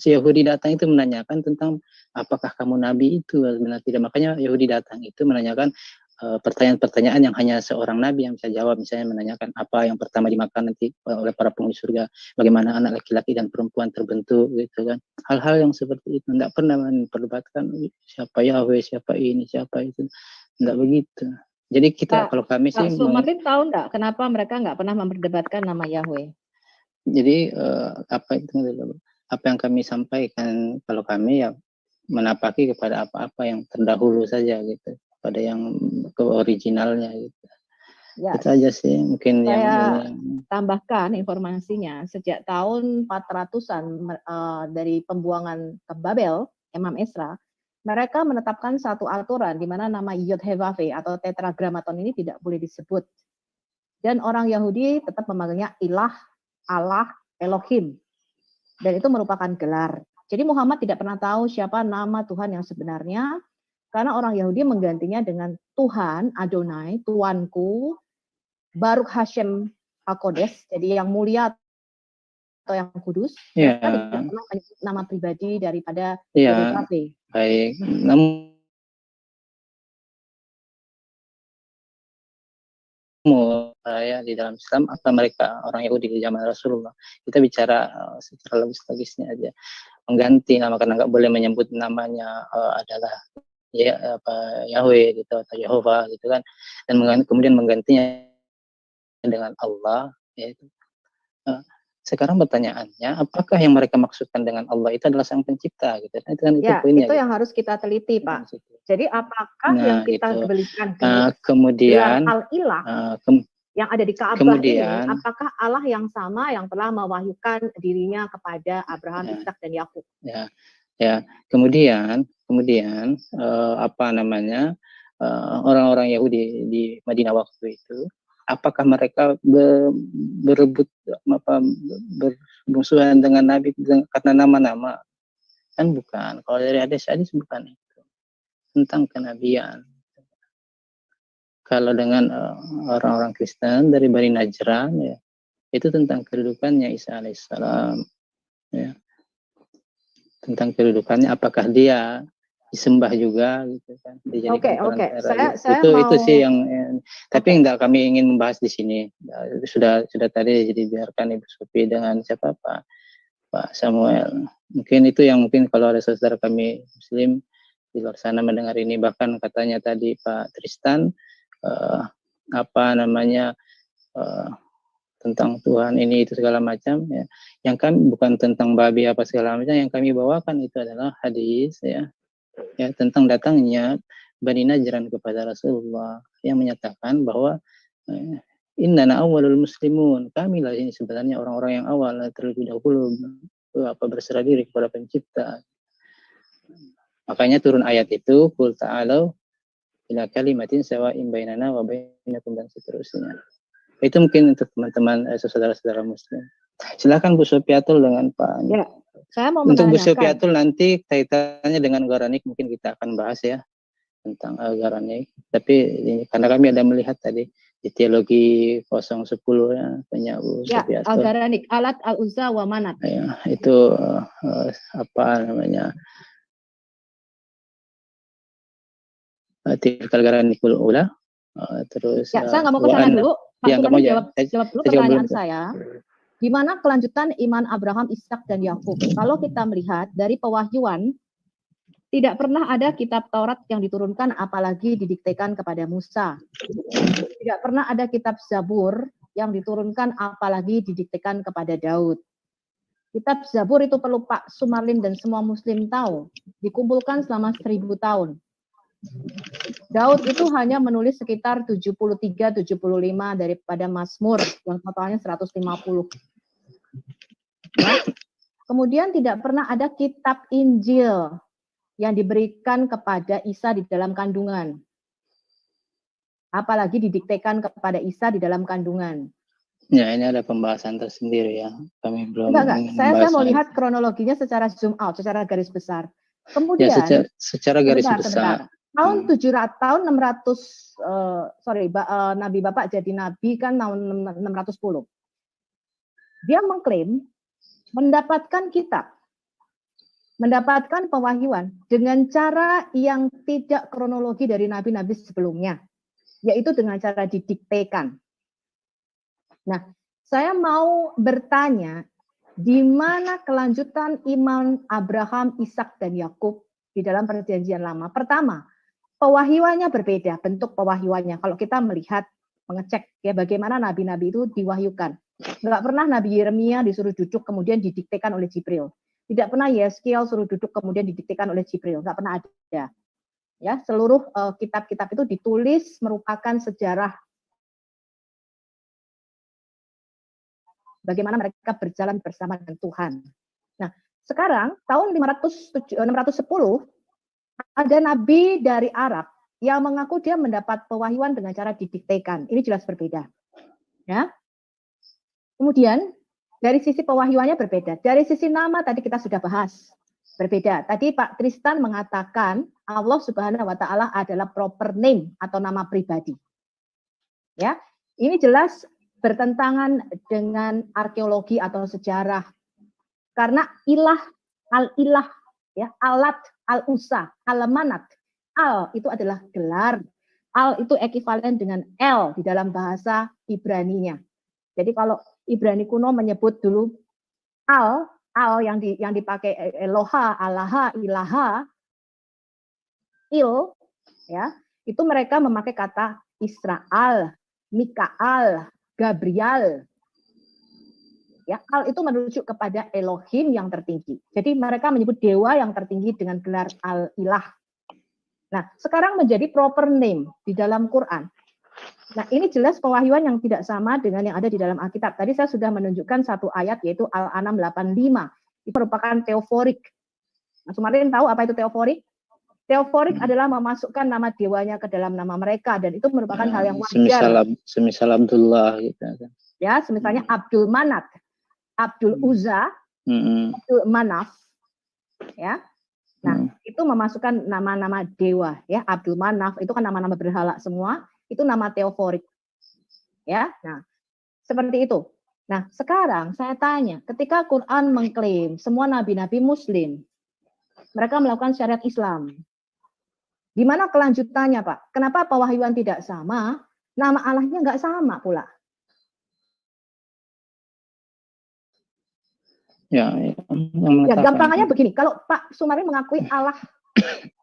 si Yahudi datang itu menanyakan tentang apakah kamu nabi itu sebenarnya tidak. Makanya Yahudi datang itu menanyakan pertanyaan-pertanyaan yang hanya seorang nabi yang bisa jawab, misalnya menanyakan apa yang pertama dimakan nanti oleh para penghuni surga, bagaimana anak laki-laki dan perempuan terbentuk gitu kan. Hal-hal yang seperti itu tidak pernah memperdebatkan siapa Yahweh, siapa ini, siapa itu, tidak begitu. Jadi kita kalau kami sih Pak Sumarlin tahu enggak kenapa mereka enggak pernah memperdebatkan nama Yahweh? Jadi apa yang kami sampaikan, kalau kami ya menapaki kepada apa-apa yang terdahulu saja gitu, pada yang ke originalnya gitu. Ya, itu aja sih mungkin saya yang tambahkan informasinya sejak tahun 400-an dari pembuangan ke Babel, Imam Esra, mereka menetapkan satu aturan di mana nama Yod-Heh-Vav-Veh atau tetragramaton ini tidak boleh disebut. Dan orang Yahudi tetap memanggilnya ilah, Allah, Elohim. dan itu merupakan gelar. Jadi Muhammad tidak pernah tahu siapa nama Tuhan yang sebenarnya, karena orang Yahudi menggantinya dengan Tuhan, Adonai, Tuanku, Baruch Hashem HaKodesh, jadi yang mulia atau yang kudus. Ya, Mereka tidak pernah menyebut nama pribadi daripada ya, Yahweh. baik. Namun ya di dalam Islam atau mereka orang Yahudi di zaman Rasulullah, kita bicara secara logis-logisnya aja, mengganti nama karena nggak boleh menyebut namanya adalah ya apa Yahweh gitu atau Yehova gitu kan, dan kemudian menggantinya dengan Allah, yaitu sekarang pertanyaannya, apakah yang mereka maksudkan dengan Allah itu adalah Sang Pencipta gitu? Itu kan Ya, poinnya. itu gitu. yang harus kita teliti, Pak. Jadi apakah Nah, yang kita gitu. belikan Kemudian Al-Ilah yang ada di Ka'bah kemudian, ini, apakah Allah yang sama yang telah mewahyukan dirinya kepada Abraham, Ishak dan Yakub? Ya, kemudian apa namanya orang-orang Yahudi di Madinah waktu itu, apakah mereka berebut bermusuhan dengan Nabi karena nama-nama? Kan bukan. Kalau dari hadis bukan itu, tentang kenabian. Kalau dengan orang-orang Kristen dari Bani Najran, ya, itu tentang kedudukannya Isa alaihissalam, ya. Tentang kedudukannya, apakah dia disembah juga gitu kan, dijadikan perantara. Itu sih yang tapi enggak kami ingin membahas di sini. Sudah tadi, jadi biarkan Ibu Sophie dengan siapa Pak Samuel. Mungkin itu yang mungkin kalau ada saudara kami Muslim di luar sana mendengar ini, bahkan katanya tadi Pak Tristan apa namanya tentang Tuhan ini itu segala macam, ya. Yang kami bukan tentang babi apa segala macam, yang kami bawakan itu adalah hadis, ya tentang datangnya Bani Najran kepada Rasulullah yang menyatakan bahwa innana awwalul muslimun, kamilah ini sebenarnya orang-orang yang awal terlebih dahulu berserah diri kepada Pencipta. Makanya turun ayat itu, qul ta'alau ila kalimatin sawa'in bainana wa bainakum, dan seterusnya. Itu mungkin untuk teman-teman saudara-saudara Muslim. Silakan Bu Sofiatul dengan Pak. Ya, saya mau untuk Bu menanyakan. Sofiatul nanti kaitannya dengan Garanik mungkin kita akan bahas ya tentang Garanik. Tapi ini, karena kami ada melihat tadi di teologi 010 ya, punya Bu Sofiatul. Al-Garanik, alat al-uzza wa manat. Ya, itu apa namanya? Tilkal Garanikul ula. Terus ya, saya nggak mau ke sana dulu. Pak Sulaiman jawab dulu pertanyaan saya. Gimana kelanjutan iman Abraham, Ishak dan Yakub? Kalau kita melihat dari pewahyuan, tidak pernah ada kitab Taurat yang diturunkan apalagi didiktekan kepada Musa. Tidak pernah ada kitab Zabur yang diturunkan apalagi didiktekan kepada Daud. Kitab Zabur itu perlu Pak Sumarlin dan semua Muslim tahu, dikumpulkan selama 1000 tahun. Daud itu hanya menulis sekitar 73-75 daripada Mazmur yang totalnya 150. Ya. Kemudian tidak pernah ada kitab Injil yang diberikan kepada Isa di dalam kandungan. Apalagi didiktekan kepada Isa di dalam kandungan. Ya, ini ada pembahasan tersendiri ya. Kami belum. Enggak. Saya mau lihat kronologinya secara zoom out, secara garis besar. Kemudian ya, secara garis besar. Tahun 600 Nabi Bapak jadi nabi kan tahun 610. Dia mengklaim mendapatkan kitab, mendapatkan pewahyuan dengan cara yang tidak kronologi dari nabi-nabi sebelumnya, yaitu dengan cara didiktekan. Nah, saya mau bertanya, di mana kelanjutan iman Abraham, Ishak dan Yakub di dalam Perjanjian Lama? Pertama, pewahyuannya berbeda, bentuk pewahyuannya. Kalau kita melihat, mengecek ya bagaimana nabi-nabi itu diwahyukan. Enggak pernah Nabi Yeremia disuruh duduk kemudian didiktekan oleh Jibril. Tidak pernah Yeskiel suruh duduk kemudian didiktekan oleh Jibril. Enggak pernah ada. Ya, seluruh kitab-kitab itu ditulis merupakan sejarah bagaimana mereka berjalan bersama dengan Tuhan. Nah, sekarang tahun 610 ada nabi dari Arab yang mengaku dia mendapat pewahyuan dengan cara didiktekan. Ini jelas berbeda. Ya. Kemudian Dari sisi pewahyuannya berbeda. Dari sisi nama tadi kita sudah bahas. Berbeda. Tadi Pak Tristan mengatakan Allah Subhanahu wa taala adalah proper name atau nama pribadi. Ya. Ini jelas bertentangan dengan arkeologi atau sejarah. Karena ilah, al-ilah, ya, alat, al-usa, al-manat. Al itu adalah gelar. Al itu ekuivalen dengan el di dalam bahasa Ibrani-nya. Jadi kalau Ibrani kuno menyebut dulu al yang dipakai Eloha, Allaha, Ilaha, il, ya, itu mereka memakai kata Israel, Mikael, Gabriel. Ya, al itu merujuk kepada Elohim yang tertinggi. Jadi mereka menyebut dewa yang tertinggi dengan gelar al-ilah. Nah, sekarang menjadi proper name di dalam Quran. Nah, ini jelas pewahyuan yang tidak sama dengan yang ada di dalam Alkitab. Tadi saya sudah menunjukkan satu ayat yaitu Al-An'am 85. Itu merupakan teoforik. Nah, kemarin tahu apa itu teoforik? Teoforik adalah memasukkan nama dewanya ke dalam nama mereka dan itu merupakan hal yang wajar. Semisal Abdullah gitu. Ya, semisalnya Abdul Manat, Abdul Uzza, Abdul Manaf. Ya. Nah, itu memasukkan nama-nama dewa ya. Abdul Manaf itu kan nama-nama berhala semua. Itu nama teoforik. Ya. Nah, seperti itu. Nah, sekarang saya tanya, ketika Quran mengklaim semua nabi-nabi muslim, mereka melakukan syariat Islam. Di mana kelanjutannya, Pak? Kenapa pewahyuan tidak sama? Nama Allahnya nggak sama pula. Ya, gampangannya begini, kalau Pak Sumarin mengakui Allah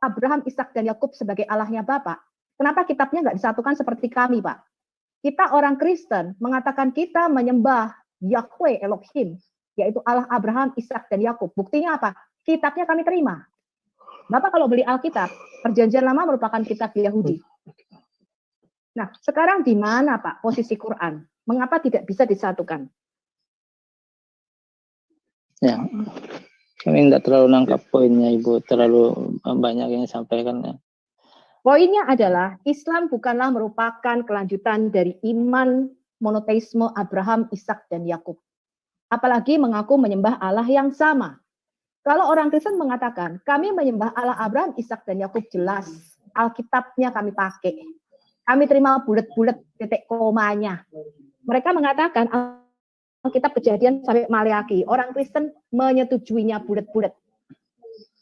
Abraham, Ishak, dan Yakub sebagai Allahnya Bapak, kenapa kitabnya nggak disatukan seperti kami, Pak? Kita orang Kristen mengatakan kita menyembah Yahweh Elohim, yaitu Allah Abraham, Ishak, dan Yakub. Buktinya apa? Kitabnya kami terima. Bapak kalau beli Alkitab, Perjanjian Lama merupakan kitab Yahudi. Nah, sekarang di mana, Pak, posisi Quran? Mengapa tidak bisa disatukan? Ya, kami tidak terlalu nangkap poinnya, Ibu. Terlalu banyak yang disampaikan. Ya. Poinnya adalah Islam bukanlah merupakan kelanjutan dari iman monoteisme Abraham, Ishak, dan Yakub. Apalagi mengaku menyembah Allah yang sama. Kalau orang Kristen mengatakan, kami menyembah Allah Abraham, Ishak, dan Yakub, jelas. Alkitabnya kami pakai. Kami terima bulat-bulat titik komanya. Mereka mengatakan, Alkitab Kejadian sampai Maleaki. Orang Kristen menyetujuinya bulat-bulat.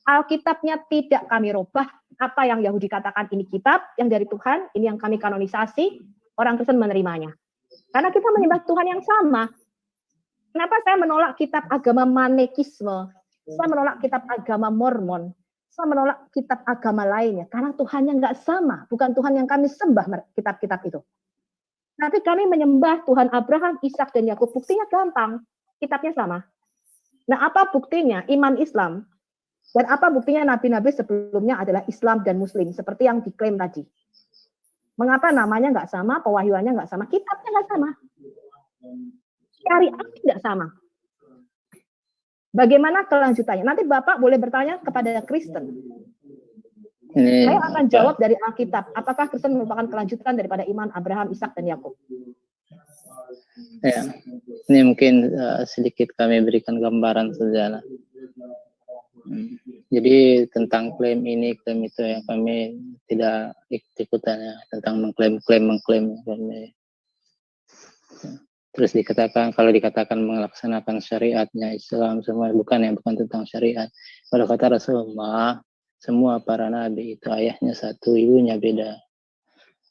Alkitabnya tidak kami robah. Apa yang Yahudi katakan ini kitab, yang dari Tuhan, ini yang kami kanonisasi, orang Kristen menerimanya. Karena kita menyembah Tuhan yang sama. Kenapa saya menolak kitab agama Manekisme? Saya menolak kitab agama Mormon. Saya menolak kitab agama lainnya. Karena Tuhannya nggak sama. Bukan Tuhan yang kami sembah kitab-kitab itu. Tapi kami menyembah Tuhan Abraham, Ishak, dan Yakub. Buktinya gampang. Kitabnya sama. Nah, apa buktinya? Iman Islam. Dan apa buktinya nabi-nabi sebelumnya adalah Islam dan Muslim. Seperti yang diklaim tadi. Mengapa namanya nggak sama, pewahyuannya nggak sama, kitabnya nggak sama. Syariat tidak sama. Bagaimana kelanjutannya? Nanti Bapak boleh bertanya kepada Kristen. Saya akan jawab dari Alkitab. Apakah Kristen merupakan kelanjutan daripada iman Abraham, Ishak, dan Yakub? Ya, ini mungkin sedikit kami berikan gambaran saja. Jadi tentang klaim ini, klaim itu yang kami tidak ikutannya, tentang mengklaim. Terus dikatakan, kalau dikatakan melaksanakan syariatnya Islam semua, bukan tentang syariat. Kalau kata Rasulullah, semua para nabi itu ayahnya satu, ibunya beda.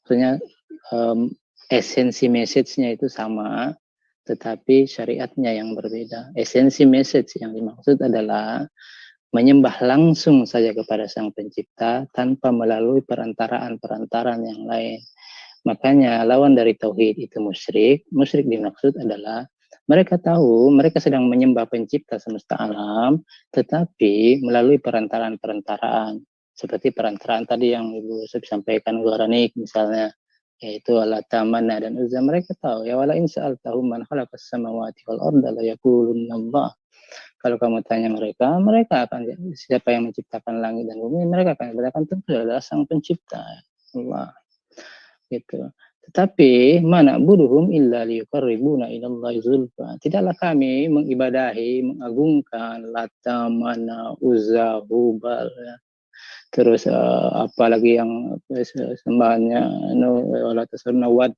Maksudnya esensi message-nya itu sama, tetapi syariatnya yang berbeda. Esensi message yang dimaksud adalah menyembah langsung saja kepada Sang Pencipta tanpa melalui perantaraan yang lain. Makanya lawan dari tauhid itu musyrik. Musyrik dimaksud adalah mereka tahu mereka sedang menyembah Pencipta semesta alam, tetapi melalui perantaraan seperti perantaraan tadi yang Ibu sampaikan Goranik misalnya, yaitu Lata, Manna, dan Uzza. Mereka tahu ya, wala in sa'altahum man khalaqas samawati wal arda la yaqulunna Allah. Kalau kamu tanya mereka akan, siapa yang menciptakan langit dan bumi, mereka akan berkata tentu adalah Sang Pencipta Allah. Gitu. Tetapi mana buduhum illa liyuqarribuna ilallahi zulfa. Tidaklah kami mengibadahi, mengagungkan Lata, Mana, Uzza, Hubal, ya. Terus apalagi yang sembahannya Nawat,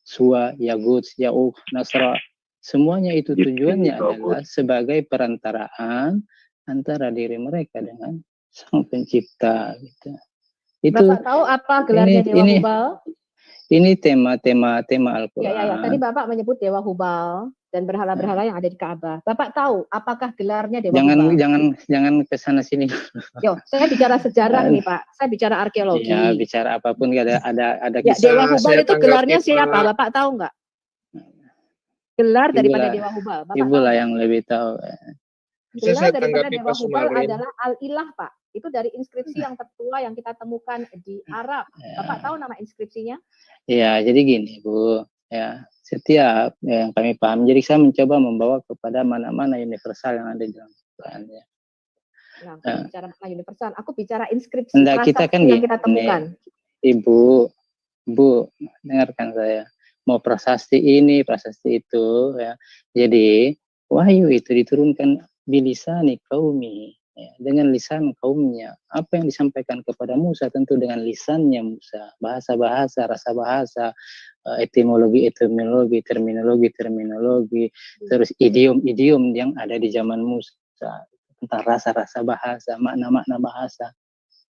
Suwa, Yagut, Ya'uq, Nasra. Semuanya itu tujuannya adalah sebagai perantaraan antara diri mereka dengan Sang Pencipta. Gitu. Itu Bapak tahu apa gelarnya Dewa Hubal? Ini tema Al-Quran. Ya. Tadi Bapak menyebut Dewa Hubal dan berhala-berhala yang ada di Ka'bah. Bapak tahu apakah gelarnya Dewa Hubal? Jangan ke sana sini. Yo, saya bicara sejarah nih Pak. Saya bicara arkeologi. Ya, bicara apapun ada ya, Dewa Hubal itu gelarnya siapa? Bapak tahu nggak? Gelar daripada Dewa Hubal. Bapak Ibu lah yang lebih tahu. Gelar daripada Dewa Hubal adalah Al-Ilah, Pak. Itu dari inskripsi yang tertua yang kita temukan di Arab. Bapak tahu nama inskripsinya? Ya, jadi gini, Bu. Ya, setiap yang kami paham. Jadi saya mencoba membawa kepada mana-mana universal yang ada di dalam Quran. Ya. Nah, bicara makna universal. Aku bicara inskripsi kita kan yang kita temukan. Ibu, dengarkan saya. Mau prasasti ini, prasasti itu. Ya. Jadi, wahyu itu diturunkan bilisani qaumi. Ya, dengan lisan kaumnya. Apa yang disampaikan kepada Musa tentu dengan lisannya Musa. Bahasa-bahasa, rasa bahasa, etimologi, terminologi, terus idiom-idiom yang ada di zaman Musa. Tentang rasa-rasa bahasa, makna-makna bahasa.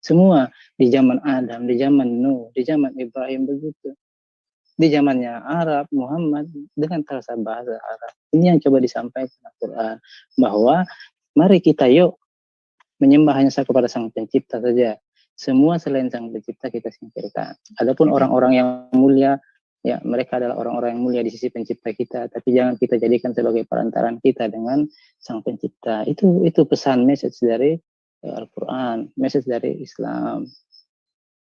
Semua di zaman Adam, di zaman Nuh, di zaman Ibrahim begitu. Di zamannya Arab, Muhammad, dengan rasa bahasa Arab. Ini yang coba disampaikan Al-Quran. Bahwa mari kita yuk menyembah hanya kepada Sang Pencipta saja. Semua selain Sang Pencipta kita singkirkan. Adapun orang-orang yang mulia, ya mereka adalah orang-orang yang mulia di sisi Pencipta kita. Tapi jangan kita jadikan sebagai perantaran kita dengan Sang Pencipta. Itu pesan message dari Al-Quran, message dari Islam.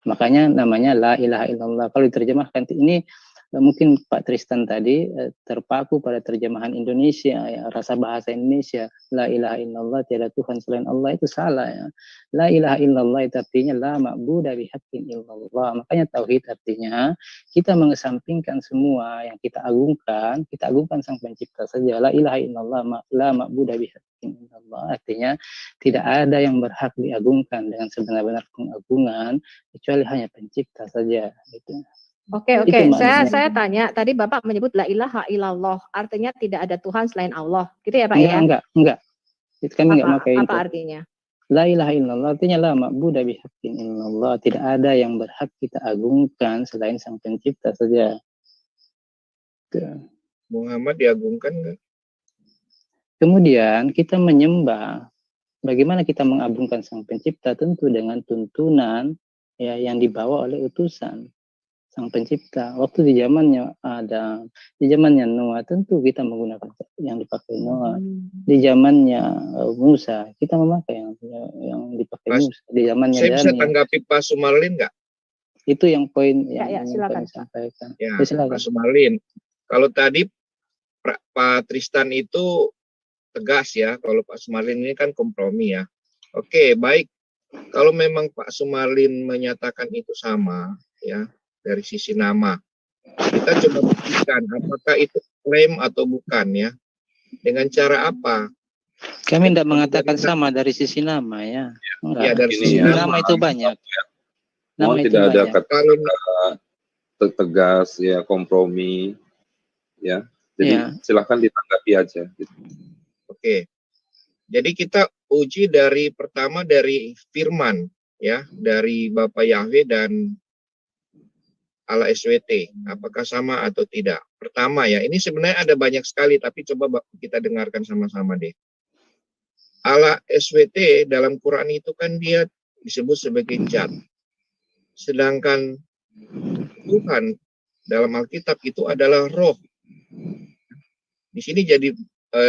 Makanya namanya La ilaha illallah. Kalau diterjemahkan ini mungkin Pak Tristan tadi terpaku pada terjemahan Indonesia, ya, rasa bahasa Indonesia. La ilaha illallah, tiada Tuhan selain Allah, itu salah. Ya. La ilaha illallah itu artinya la ma'buda bihaqqin illallah. Makanya tauhid artinya kita mengesampingkan semua yang kita agungkan Sang Pencipta saja. La ilaha illallah, la ma'buda bihaqqin illallah. Artinya tidak ada yang berhak diagungkan dengan sebenar-benar pengagungan kecuali hanya Pencipta saja. Gitu. Oke. Saya tanya, tadi Bapak menyebut la ilaha illallah, artinya tidak ada Tuhan selain Allah. Gitu ya Pak ya? Enggak. Kami enggak pakai itu. Apa artinya? La ilaha illallah artinya la ma'buda bihaqqin illallah. Tidak ada yang berhak kita agungkan selain Sang Pencipta saja. Muhammad diagungkan enggak? Kemudian kita menyembah. Bagaimana kita mengagungkan Sang Pencipta? Tentu dengan tuntunan ya yang dibawa oleh utusan Sang Pencipta. Waktu di zamannya Adam, di zamannya Noah, tentu kita menggunakan yang dipakai Noah. Di zamannya Musa, kita memakai yang dipakai Musa. Di zamannya saya bisa Daniel. Tanggapi Pak Sumarlin nggak? Itu yang poin yang silakan sampaikan. Ya, silakan. Pak Sumarlin. Kalau tadi Pak Tristan itu tegas ya, kalau Pak Sumarlin ini kan kompromi ya. Oke, baik. Kalau memang Pak Sumarlin menyatakan itu sama, ya, dari sisi nama, kita coba buktikan apakah itu klaim atau bukan ya. Dengan cara apa? Kami tidak mengatakan sama dari sisi nama ya. Ya, dari sisi nama itu banyak. Nama itu tidak ada kata tegas ya, kompromi ya. Jadi silakan ditanggapi aja. Oke. Jadi kita uji dari pertama dari firman ya, dari Bapak Yahweh dan Allah SWT, apakah sama atau tidak? Pertama ya, ini sebenarnya ada banyak sekali, tapi coba kita dengarkan sama-sama deh. Allah SWT dalam Quran itu kan dia disebut sebagai Zat. Sedangkan Tuhan dalam Alkitab itu adalah Roh. Di sini jadi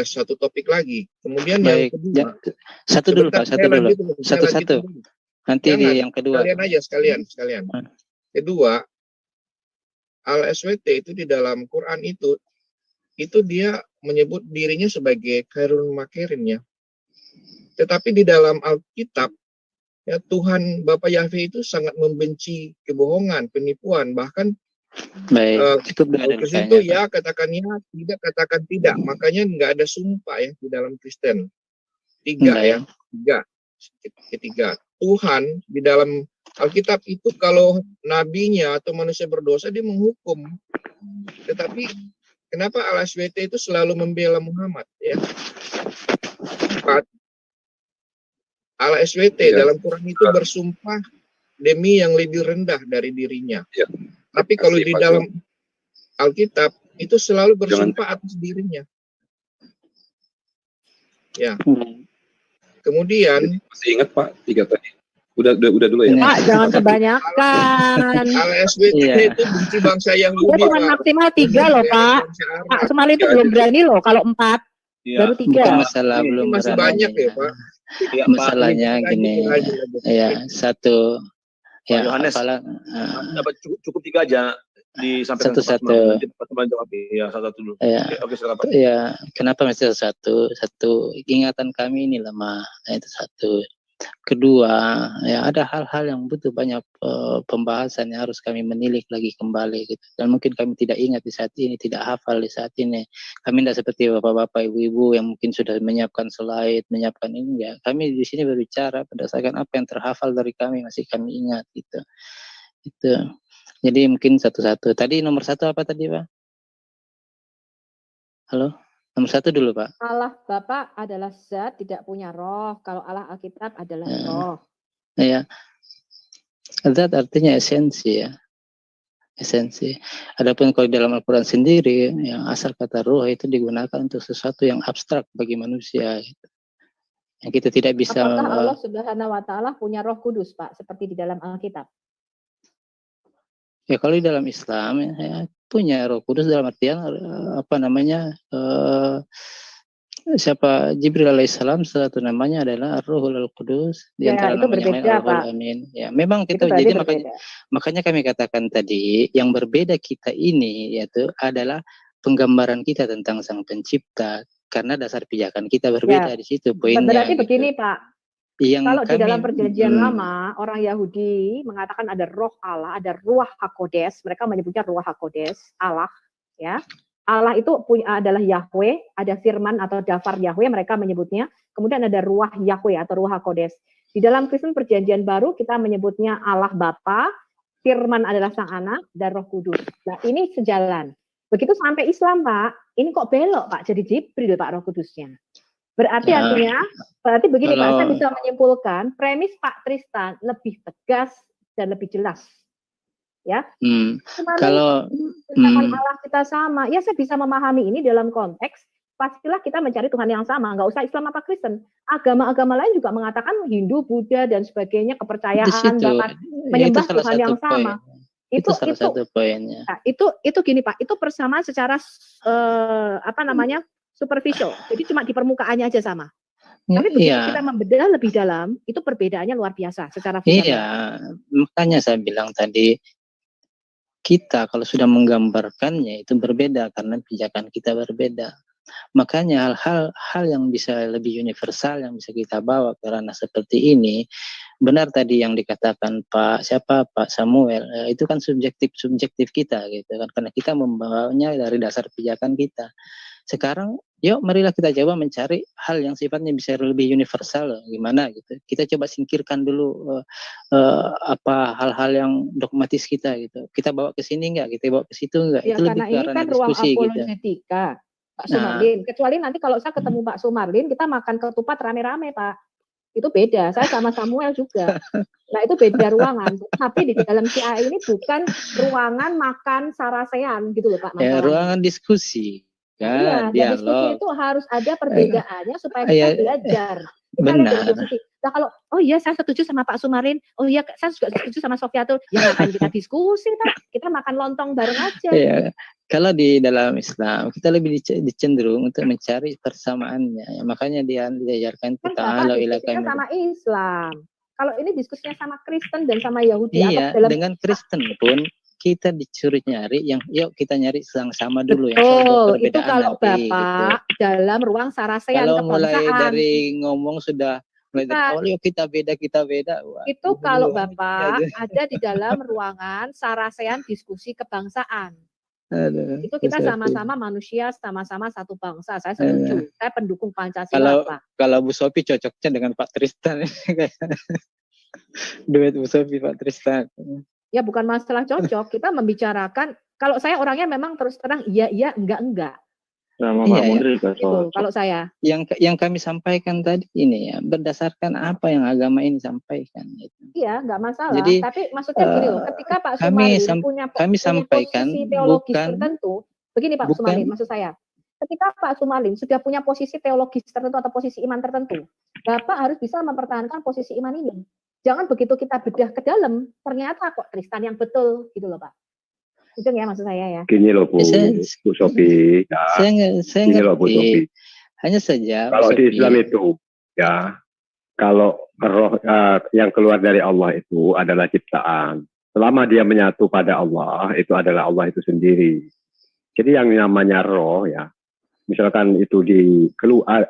satu topik lagi. Kemudian yang kedua. Satu dulu Pak, satu-satu. Nanti di yang kedua. Sekalian. Kedua, Al-SWT itu di dalam Quran itu dia menyebut dirinya sebagai Khairun Makirin ya. Tetapi di dalam Alkitab ya, Tuhan Bapak Yahweh itu sangat membenci kebohongan, penipuan, bahkan Baik, cukup dengan Fokus demikian itu ya, Pak. ya, katakan ya, tidak katakan tidak. Makanya nggak ada sumpah ya di dalam Kristen. Tiga ya, Baik. ketiga. Tuhan di dalam Alkitab itu kalau nabinya atau manusia berdosa dia menghukum. Tetapi kenapa Al-SWT itu selalu membela Muhammad ya? Empat, Al-SWT dalam Quran itu bersumpah demi yang lebih rendah dari dirinya. Tapi kalau di dalam Alkitab itu selalu bersumpah atas dirinya. Ya. Kemudian masih ingat Pak 3 tadi? Udah dulu ya. Pak, jangan kebanyakan. Al-SWT itu benci bangsa Yahudi. Itu cuma maksimal 3 loh, Pak. Pak Sumarlin itu belum berani loh kalau 4. Baru 3. Bukan masalah belum masih berani. banyak ya, Pak. Masalahnya gini, ya satu, ya Yohanes, dapat cukup 3 aja disampaikan satu-satu. Ya, satu-satu dulu. Ya, Oke, silakan Pak. ya, kenapa mesti satu? Ingatan kami ini lemah, itu satu. Kedua, ya ada hal-hal yang butuh banyak pembahasan yang harus kami menilik lagi kembali gitu. Dan mungkin kami tidak ingat di saat ini, tidak hafal di saat ini. Kami tidak seperti bapak-bapak, ibu-ibu yang mungkin sudah menyiapkan slide, menyiapkan ini ya. Kami di sini berbicara berdasarkan apa yang terhafal dari kami, masih kami ingat gitu. Itu. Jadi mungkin satu-satu. Tadi nomor 1 apa tadi, Pak? Halo? Nomor 1 dulu, Pak. Allah Bapa adalah zat, tidak punya roh. Kalau Allah Alkitab adalah roh. Ya. Zat artinya esensi ya. Esensi. Adapun kalau dalam Al-Quran sendiri, yang asal kata ruh itu digunakan untuk sesuatu yang abstrak bagi manusia. Gitu. Yang kita tidak bisa. Apakah Allah Subhanahu Wa Taala punya Roh Kudus, Pak, seperti di dalam Alkitab? Ya kalau di dalam Islam ya, punya Roh Kudus dalam artian siapa Jibril alaihissalam, satu namanya adalah Ruhul Qudus, di antara namanya lain Ruhul Amin. Ya, memang kita jadi makanya kami katakan tadi yang berbeda kita ini yaitu adalah penggambaran kita tentang Sang Pencipta, karena dasar pijakan kita berbeda di situ poinnya. Berarti gitu. begini, Pak. Kalau di dalam perjanjian lama, orang Yahudi mengatakan ada roh Allah, ada ruah hakodes, mereka menyebutnya ruah hakodes, Allah, ya. Allah itu adalah Yahweh, ada firman atau dafar Yahweh, mereka menyebutnya. Kemudian ada ruah Yahweh atau ruah hakodes. Di dalam Kristen perjanjian baru kita menyebutnya Allah Bapa, firman adalah Sang Anak, dan Roh Kudus. Nah ini sejalan. Begitu sampai Islam, Pak, ini kok belok, Pak, jadi Jibril, Pak, Roh Kudusnya. Berarti berarti begini Pak, saya bisa menyimpulkan premis Pak Tristan lebih tegas dan lebih jelas, ya. Kalau Allah kita sama, ya saya bisa memahami ini dalam konteks pastilah kita mencari Tuhan yang sama, nggak usah Islam apa Kristen. Agama-agama lain juga mengatakan Hindu, Buddha dan sebagainya kepercayaan bahkan menyembah Tuhan yang sama. Itu salah satu poinnya. Nah, itu gini Pak, itu persamaan secara superficial. Jadi cuma di permukaannya aja sama. Tapi begitu kita membedah lebih dalam, itu perbedaannya luar biasa secara fundamental. Iya, makanya saya bilang tadi, kita kalau sudah menggambarkannya itu berbeda karena pijakan kita berbeda. Makanya hal-hal yang bisa lebih universal yang bisa kita bawa ke ranah seperti ini, benar tadi yang dikatakan Pak Samuel, itu kan subjektif kita gitu kan, karena kita membawanya dari dasar pijakan kita. Sekarang yuk marilah kita coba mencari hal yang sifatnya bisa lebih universal, gimana gitu. Kita coba singkirkan dulu hal-hal yang dogmatis kita gitu. Kita bawa ke sini enggak, kita bawa ke situ enggak. Ya, itu lebih ke karena ini kan ruang apologetika, Pak Sumarlin. Kecuali nanti kalau saya ketemu Pak Sumarlin, kita makan ketupat rame-rame, Pak. Itu beda. Saya sama Samuel juga. Nah, itu beda ruangan. Tapi di dalam CA ini bukan ruangan makan sarasean gitu loh, Pak. Ya, ruangan diskusi. Iya, diskusi itu harus ada perbedaannya supaya kita belajar. Benar. Nah kalau, oh iya saya setuju sama Pak Sumarlin, oh iya saya juga setuju sama Sofiatul, ya ngapain kita diskusi, Pak? Kita makan lontong bareng aja. Iya. Kalau di dalam Islam kita lebih dicenderung untuk mencari persamaannya, ya, makanya diajarkan ta'ala ila kami. Sama Islam. Kalau ini diskusinya sama Kristen dan sama Yahudi. Iya, dengan Kristen pun kita disuruh nyari yang yuk kita nyari yang sama dulu. Betul, yang itu kalau nanti, Bapak gitu. Dalam ruang sarasean kalau mulai dari ngomong sudah Mulai dari awal yuk kita beda. Wah, itu kalau Bapak ada di dalam ruangan sarasean diskusi kebangsaan. Aduh, Itu kita sama-sama manusia, sama-sama satu bangsa. Saya setuju. Saya pendukung Pancasila, Pak. Kalau Bu Sophie cocoknya dengan Pak Tristan. Duet Bu Sophie, Pak Tristan. Ya bukan masalah cocok. Kita membicarakan, kalau saya orangnya memang terus terang iya, enggak. Sama Iya, Pak Munir juga Gitu, kalau saya. Yang kami sampaikan tadi ini ya berdasarkan apa yang agama ini sampaikan. Gitu. Iya, nggak masalah. Jadi, tapi maksudnya gini loh, ketika Pak kami Sumarlin punya sampaikan posisi teologis bukan, tertentu, begini Pak Sumarlin, maksud saya, ketika Pak Sumarlin sudah punya posisi teologis tertentu atau posisi iman tertentu, Bapak harus bisa mempertahankan posisi iman ini. Jangan begitu kita bedah ke dalam, ternyata kok Tristan yang betul, gitu loh Pak. Itu ya maksud saya ya. Gini loh Bu Sophie. Ya. Saya Gini loh Bu Sophie. Hanya saja kalau di Islam itu ya, kalau roh yang keluar dari Allah itu adalah ciptaan. Selama dia menyatu pada Allah, itu adalah Allah itu sendiri. Jadi yang namanya roh ya, misalkan itu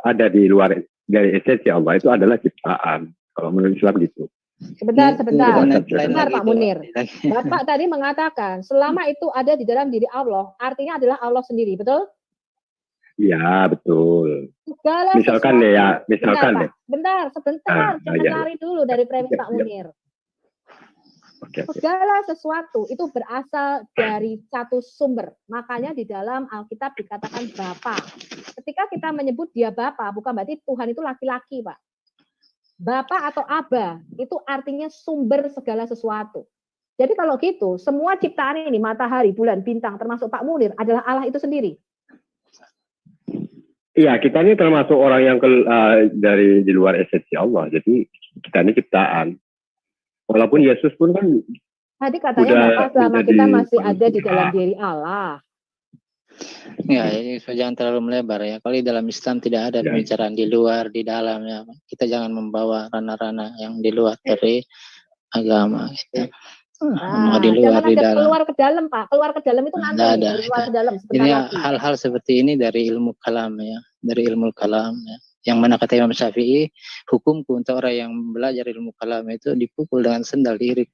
ada di luar dari esensi Allah, itu adalah ciptaan. Kalau menurut Islam gitu. Sebentar Pak Munir. Bapak tadi mengatakan selama itu ada di dalam diri Allah, artinya adalah Allah sendiri, betul? Iya, betul. Segala misalkan sesuatu, ya, misalkan sebentar, jangan lari dulu dari premis Pak Munir. Segala sesuatu itu berasal dari satu sumber. Makanya di dalam Alkitab dikatakan Bapa. Ketika kita menyebut dia Bapa, bukan berarti Tuhan itu laki-laki, Pak. Bapa atau Aba itu artinya sumber segala sesuatu. Jadi kalau gitu, semua ciptaan ini, matahari, bulan, bintang, termasuk Pak Munir, adalah Allah itu sendiri. Iya, kita ini termasuk orang yang dari di luar esensi Allah. Jadi kita ini ciptaan. Walaupun Yesus pun kan tadi katanya Bapak selama kita masih ada di dalam diri Allah. Ya, ini jangan terlalu melebar ya. Kalau di dalam Islam tidak ada pembicaraan di luar, di dalam ya. Kita jangan membawa ranah-ranah yang di luar dari agama. Gitu. Mau di luar, di dalam. Keluar ke dalam, Pak. Keluar ke dalam itu nanti. Dari luar ke dalam. Ini hal-hal seperti ini dari ilmu kalam ya. Dari ilmu kalam ya. Yang mana kata Imam Syafi'i, hukumku untuk orang yang belajar ilmu kalam itu dipukul dengan sendal di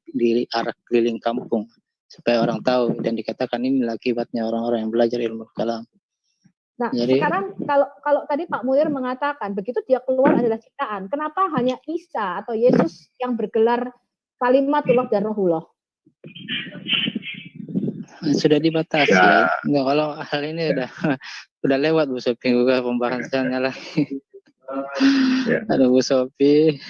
arah keliling kampung. Supaya orang tahu dan dikatakan inilah akibatnya orang-orang yang belajar ilmu kalam. Nah, jadi, sekarang kalau tadi Pak Munir mengatakan begitu dia keluar adalah ciptaan, kenapa hanya Isa atau Yesus yang bergelar kalimatullah dan rohullah? Sudah dibatasi ya. Enggak, kalau hal ini udah lewat Bu Sophie juga pembahasannya lagi. Aduh Bu Sophie,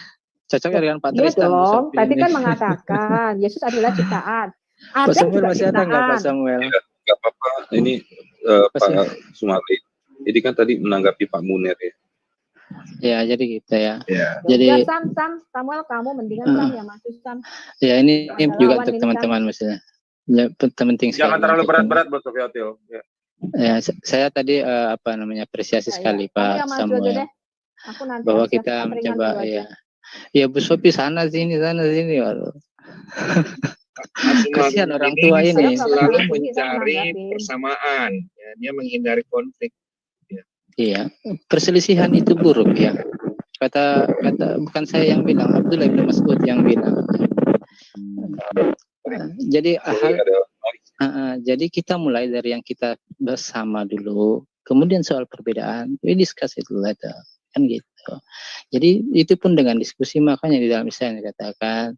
cocoknya dengan Pak Tristan. Iya dong, tadi kan mengatakan Yesus adalah ciptaan. Pak Samuel masih ada nggak Pak Samuel? Nggak apa-apa. Ini Pak Sumarlin. Ini kan tadi menanggapi Pak Munir ya. Ya, jadi gitu ya. Jadi ya, Samuel kamu mendingan Sam ya Mas Sam. Ya, ini juga untuk teman-teman maksudnya. Ya, penting sekali. Jangan terlalu berat-berat buat Sofiatio. Ya, saya tadi apresiasi sekali Pak Samuel. Bahwa kita mencoba ya. Ya Bu Sophie sana sini. Waduh. Kasihan orang tua ini selalu mencari persamaan, ya, dia menghindari konflik. Ya. Iya, perselisihan itu buruk ya. Kata bukan saya yang bilang, Abdullah bin Mas'ud yang bilang. Jadi kita mulai dari yang kita bersama dulu, kemudian soal perbedaan, we discuss it later, kan gitu. Jadi itu pun dengan diskusi, makanya di dalam Islam dikatakan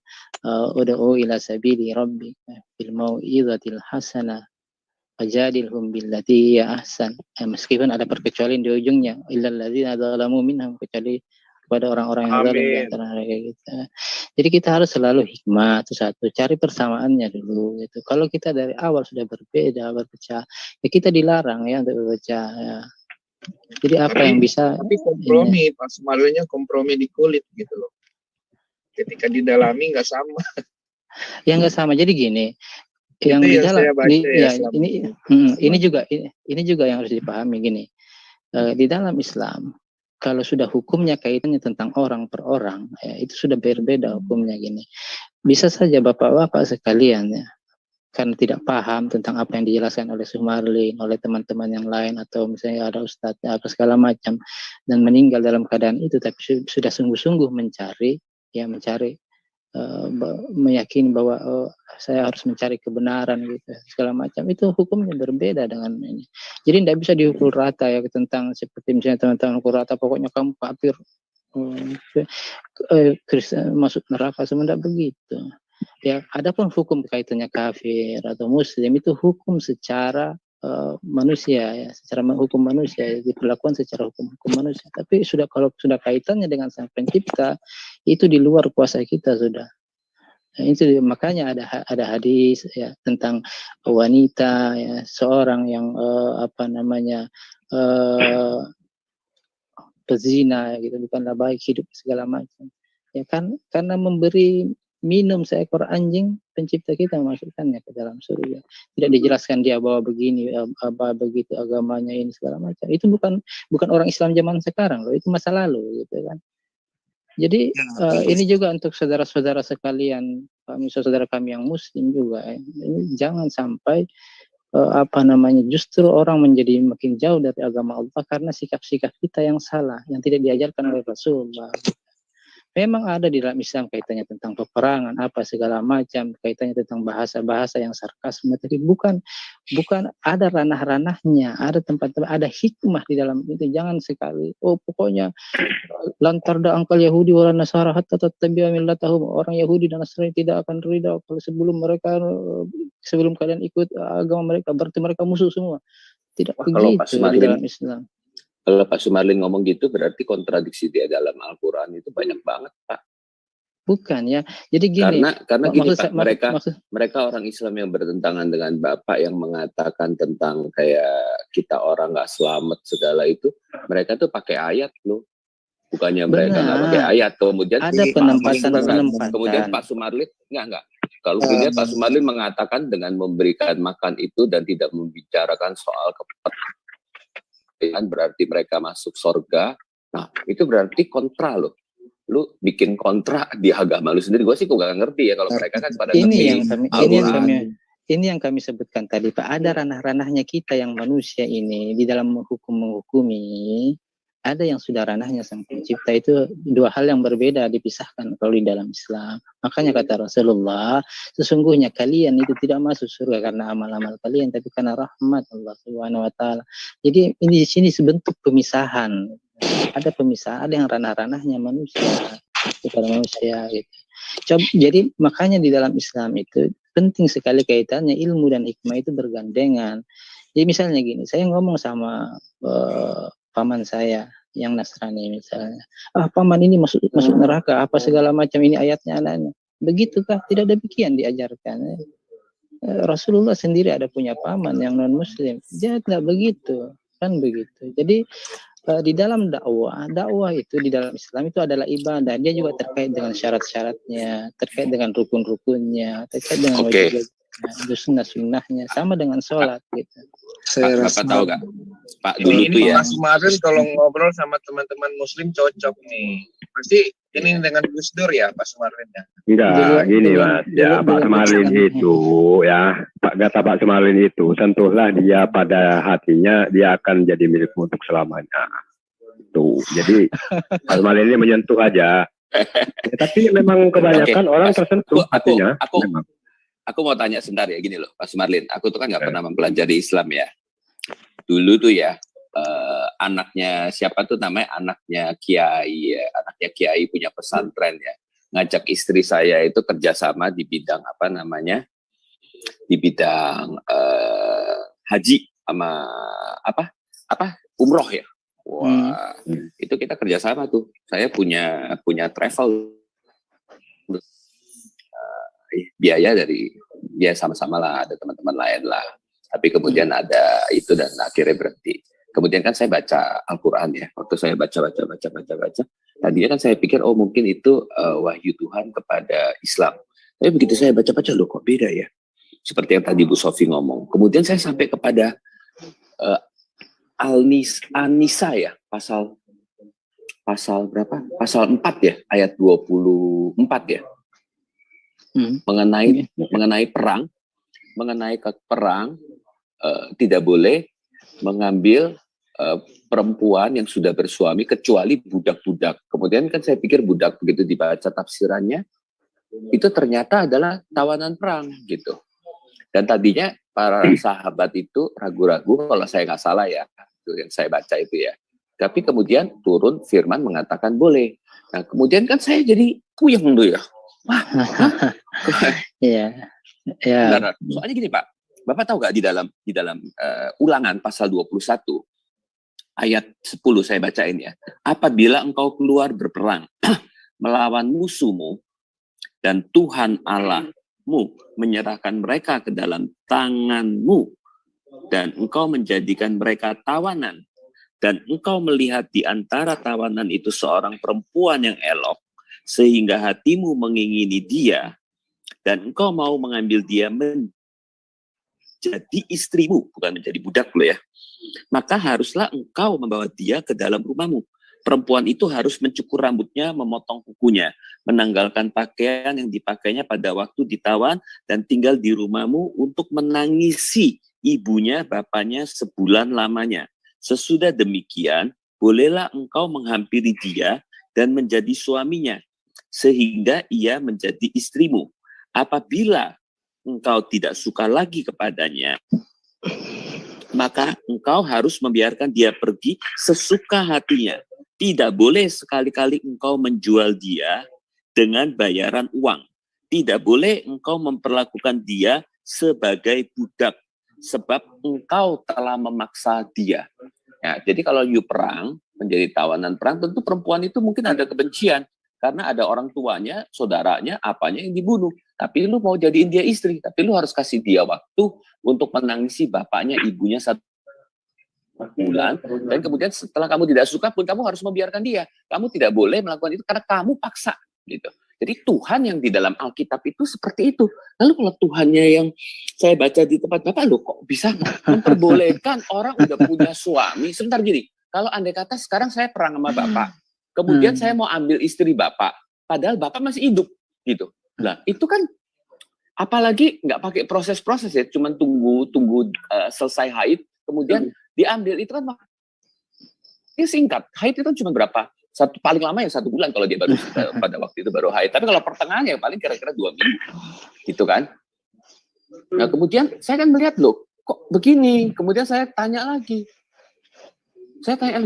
ud'u ila sabili rabbika bil mau'izatil hasanah wajadilhum billati hiya ahsan. Meskipun ada perkecualian di ujungnya, illal ladzina zalamu minhum, kecuali kepada orang-orang yang zalim di antara mereka gitu. Jadi kita harus selalu hikmah, itu satu, cari persamaannya dulu gitu. Kalau kita dari awal sudah berbeda, berpecah, ya kita dilarang ya untuk berpecah ya. Jadi apa yang bisa? Tapi kompromi, Pak Sumarlinnya kompromi di kulit gitu loh. Ketika didalami nggak sama. Ya nggak sama. Jadi gini, yang di dalam ini juga yang harus dipahami gini. Di dalam Islam, kalau sudah hukumnya kaitannya tentang orang per orang, ya, itu sudah berbeda hukumnya gini. Bisa saja bapak-bapak sekalian ya, karena tidak paham tentang apa yang dijelaskan oleh Sumarlin, oleh teman-teman yang lain, atau misalnya ada ustadznya apa segala macam, dan meninggal dalam keadaan itu, tapi sudah sungguh-sungguh mencari, meyakini bahwa saya harus mencari kebenaran gitu segala macam, itu hukumnya berbeda dengan ini. Jadi tidak bisa dipukul rata ya, tentang seperti misalnya teman-teman pukul rata pokoknya kamu kafir, Kristen masuk neraka, sebenarnya begitu. Ya, adapun hukum kaitannya kafir atau muslim itu hukum secara manusia ya, secara hukum manusia, diperlakukan secara hukum manusia. Tapi kalau sudah kaitannya dengan Sang Pencipta, itu di luar kuasa kita sudah. Nah, itu makanya ada hadis ya tentang wanita ya, seorang yang pezina gitu, bukanlah baik hidup segala macam. Ya kan, karena memberi minum seekor anjing Pencipta kita memasukkannya ke dalam surga. Tidak dijelaskan dia bahwa begini, begitu agamanya ini segala macam. Itu bukan orang Islam zaman sekarang loh, itu masa lalu gitu kan. Jadi ini juga untuk saudara-saudara sekalian, saudara kami yang muslim juga, ini jangan sampai justru orang menjadi makin jauh dari agama Allah karena sikap-sikap kita yang salah, yang tidak diajarkan oleh Rasulullah. Memang ada di dalam Islam kaitannya tentang peperangan, apa segala macam, kaitannya tentang bahasa-bahasa yang sarkasme, tapi bukan ada ranah-ranahnya, ada tempat-tempat, ada hikmah di dalam itu. Jangan sekali, pokoknya lantar da angkal Yahudi wala Nasara hatta tattabi'a millatahum, orang Yahudi dan Nasrani tidak akan ridha kalau sebelum kalian ikut agama mereka, berarti mereka musuh semua. Tidak begitu di dalam Islam. Kalau Pak Sumarlin ngomong gitu berarti kontradiksi dia dalam Al-Quran itu banyak banget, Pak. Bukan ya, jadi gini. Karena gini Pak, mereka orang Islam yang bertentangan dengan Bapak yang mengatakan tentang kayak kita orang nggak selamat segala itu, mereka tuh pakai ayat loh. Bukannya mereka nggak pakai ayat, kemudian ada penempatan. Kemudian Pak Sumarlin enggak. Kalau kemudian Pak Sumarlin mengatakan dengan memberikan makan itu dan tidak membicarakan soal berarti mereka masuk surga. Nah, itu berarti kontra loh. Lu bikin kontra di agama lu sendiri. Gue sih gak ngerti ya kalau mereka kan pada ini yang kami sebutkan tadi, Pak. Ada ranah-ranahnya kita yang manusia ini di dalam menghukumi. Ada yang sudah ranahnya Sang Pencipta, itu dua hal yang berbeda, dipisahkan kalau di dalam Islam. Makanya kata Rasulullah, sesungguhnya kalian itu tidak masuk surga karena amal-amal kalian, tapi karena rahmat Allah Subhanahu wa taala. Jadi ini di sini sebentuk pemisahan. Ada pemisahan, ada yang ranah-ranahnya manusia kepada manusia gitu. Jadi makanya di dalam Islam itu penting sekali kaitannya ilmu dan hikmah itu bergandengan. Jadi misalnya gini, saya ngomong sama paman saya yang Nasrani misalnya, paman ini masuk neraka, apa segala macam, ini ayatnya anaknya. Begitukah? Tidak demikian diajarkan. Rasulullah sendiri ada punya paman yang non Muslim, dia tidak begitu, kan begitu. Jadi di dalam dakwah itu di dalam Islam itu adalah ibadah. Dia juga terkait dengan syarat-syaratnya, terkait dengan rukun-rukunnya, terkait dengan sunnah-sunnahnya, sama dengan sholat gitu. Bapak tahu gak? Pak dulu tuh ya. Mas Sumarlin kalau ngobrol sama teman-teman Muslim cocok nih. Pasti ini dengan Gus Dur ya Pak Sumarlin ya? Enggak, gini Mas. Ya Pak Sumarlin itu ya, Pak Sumarlin itu sentuhlah dia pada hatinya, dia akan jadi milikmu untuk selamanya. Tuh, jadi Pak Sumarlin ini menyentuh aja. Ya, tapi memang kebanyakan orang tersentuh hatinya. Aku mau tanya sebentar ya, gini loh Pak Sumarlin. Aku tuh kan nggak pernah mempelajari Islam ya. Dulu tuh ya, anaknya siapa tuh namanya, anaknya Kiai ya, anaknya Kiai punya pesantren ya, ngajak istri saya itu kerjasama di bidang apa namanya, di bidang haji sama apa umroh ya. Wah, itu kita kerjasama tuh. Saya punya travel, biaya dari ya sama-sama lah, ada teman-teman lain lah. Tapi kemudian ada itu dan akhirnya berhenti. Kemudian kan saya baca Al-Quran ya. Waktu saya baca. Tadinya kan saya pikir mungkin itu wahyu Tuhan kepada Islam. Tapi begitu saya baca loh kok beda ya. Seperti yang tadi Bu Sofi ngomong. Kemudian saya sampai kepada An-Nisa ya, pasal berapa? Pasal 4 ya, ayat 24 ya. Mengenai perang. mengenai perang, tidak boleh mengambil perempuan yang sudah bersuami kecuali budak-budak. Kemudian kan saya pikir budak, begitu dibaca tafsirannya, itu ternyata adalah tawanan perang gitu. Dan tadinya para sahabat itu ragu-ragu, kalau saya nggak salah ya, itu yang saya baca itu ya. Tapi kemudian turun firman mengatakan boleh. Nah kemudian kan saya jadi puyeng tuh ya. Wah, Iya. benar. Soalnya gini Pak, Bapak tahu nggak di dalam Ulangan pasal 21 ayat 10 saya bacain ya. Apabila engkau keluar berperang melawan musuhmu dan Tuhan Allahmu menyerahkan mereka ke dalam tanganmu dan engkau menjadikan mereka tawanan dan engkau melihat di antara tawanan itu seorang perempuan yang elok sehingga hatimu mengingini dia dan engkau mau mengambil dia menjadi istrimu, bukan menjadi budak loh ya, maka haruslah engkau membawa dia ke dalam rumahmu. Perempuan itu harus mencukur rambutnya, memotong kukunya, menanggalkan pakaian yang dipakainya pada waktu ditawan dan tinggal di rumahmu untuk menangisi ibunya, bapaknya sebulan lamanya. Sesudah demikian, bolehlah engkau menghampiri dia dan menjadi suaminya, sehingga ia menjadi istrimu. Apabila engkau tidak suka lagi kepadanya, maka engkau harus membiarkan dia pergi sesuka hatinya. Tidak boleh sekali-kali engkau menjual dia dengan bayaran uang. Tidak boleh engkau memperlakukan dia sebagai budak, sebab engkau telah memaksa dia. Ya, jadi kalau you perang, menjadi tawanan perang, tentu perempuan itu mungkin ada kebencian. Karena ada orang tuanya, saudaranya, apanya yang dibunuh. Tapi lu mau jadiin dia istri, tapi lu harus kasih dia waktu untuk menangisi bapaknya, ibunya satu bulan, dan kemudian setelah kamu tidak suka pun kamu harus membiarkan dia. Kamu tidak boleh melakukan itu karena kamu paksa gitu. Jadi Tuhan yang di dalam Alkitab itu seperti itu. Lalu kalau Tuhannya yang saya baca di tempat Bapak, lo kok bisa memperbolehkan orang udah punya suami? Sebentar gini, kalau andai kata sekarang saya perang sama Bapak, kemudian saya mau ambil istri Bapak, padahal Bapak masih hidup gitu. Nah itu kan apalagi nggak pakai proses-proses ya, cuman tunggu selesai haid, kemudian diambil, itu kan ini singkat. Haid itu kan cuma berapa? Paling lama yang 1 bulan kalau dia baru pada waktu itu baru haid. Tapi kalau pertengahannya paling kira-kira 2 minggu, gitu kan? Nah kemudian saya kan melihat loh, kok begini? Kemudian saya tanya lagi,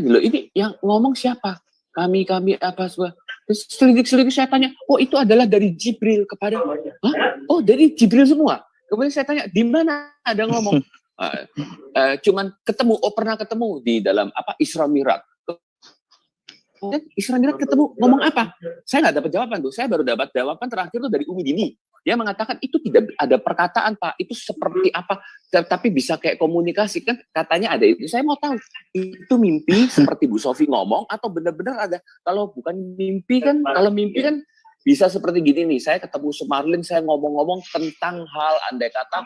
loh ini yang ngomong siapa? Kami apa semua? Selidik saya tanya, oh itu adalah dari Jibril kepada, oh dari Jibril semua. Kemudian saya tanya, di mana ada ngomong? Cuman ketemu, pernah ketemu di dalam Isra Mi'raj. Isra Mi'raj ketemu, ngomong apa? Saya nggak dapat jawaban tuh. Saya baru dapat jawaban terakhir tuh dari Umi Dini. Dia mengatakan itu tidak ada perkataan Pak, itu seperti apa? Tapi bisa kayak komunikasi kan? Katanya ada itu. Saya mau tahu itu mimpi seperti Bu Sofi ngomong atau benar-benar ada? Kalau bukan mimpi kan? Kalau mimpi kan bisa seperti gini nih, saya ketemu Sumarlin, saya ngomong-ngomong tentang hal andai kata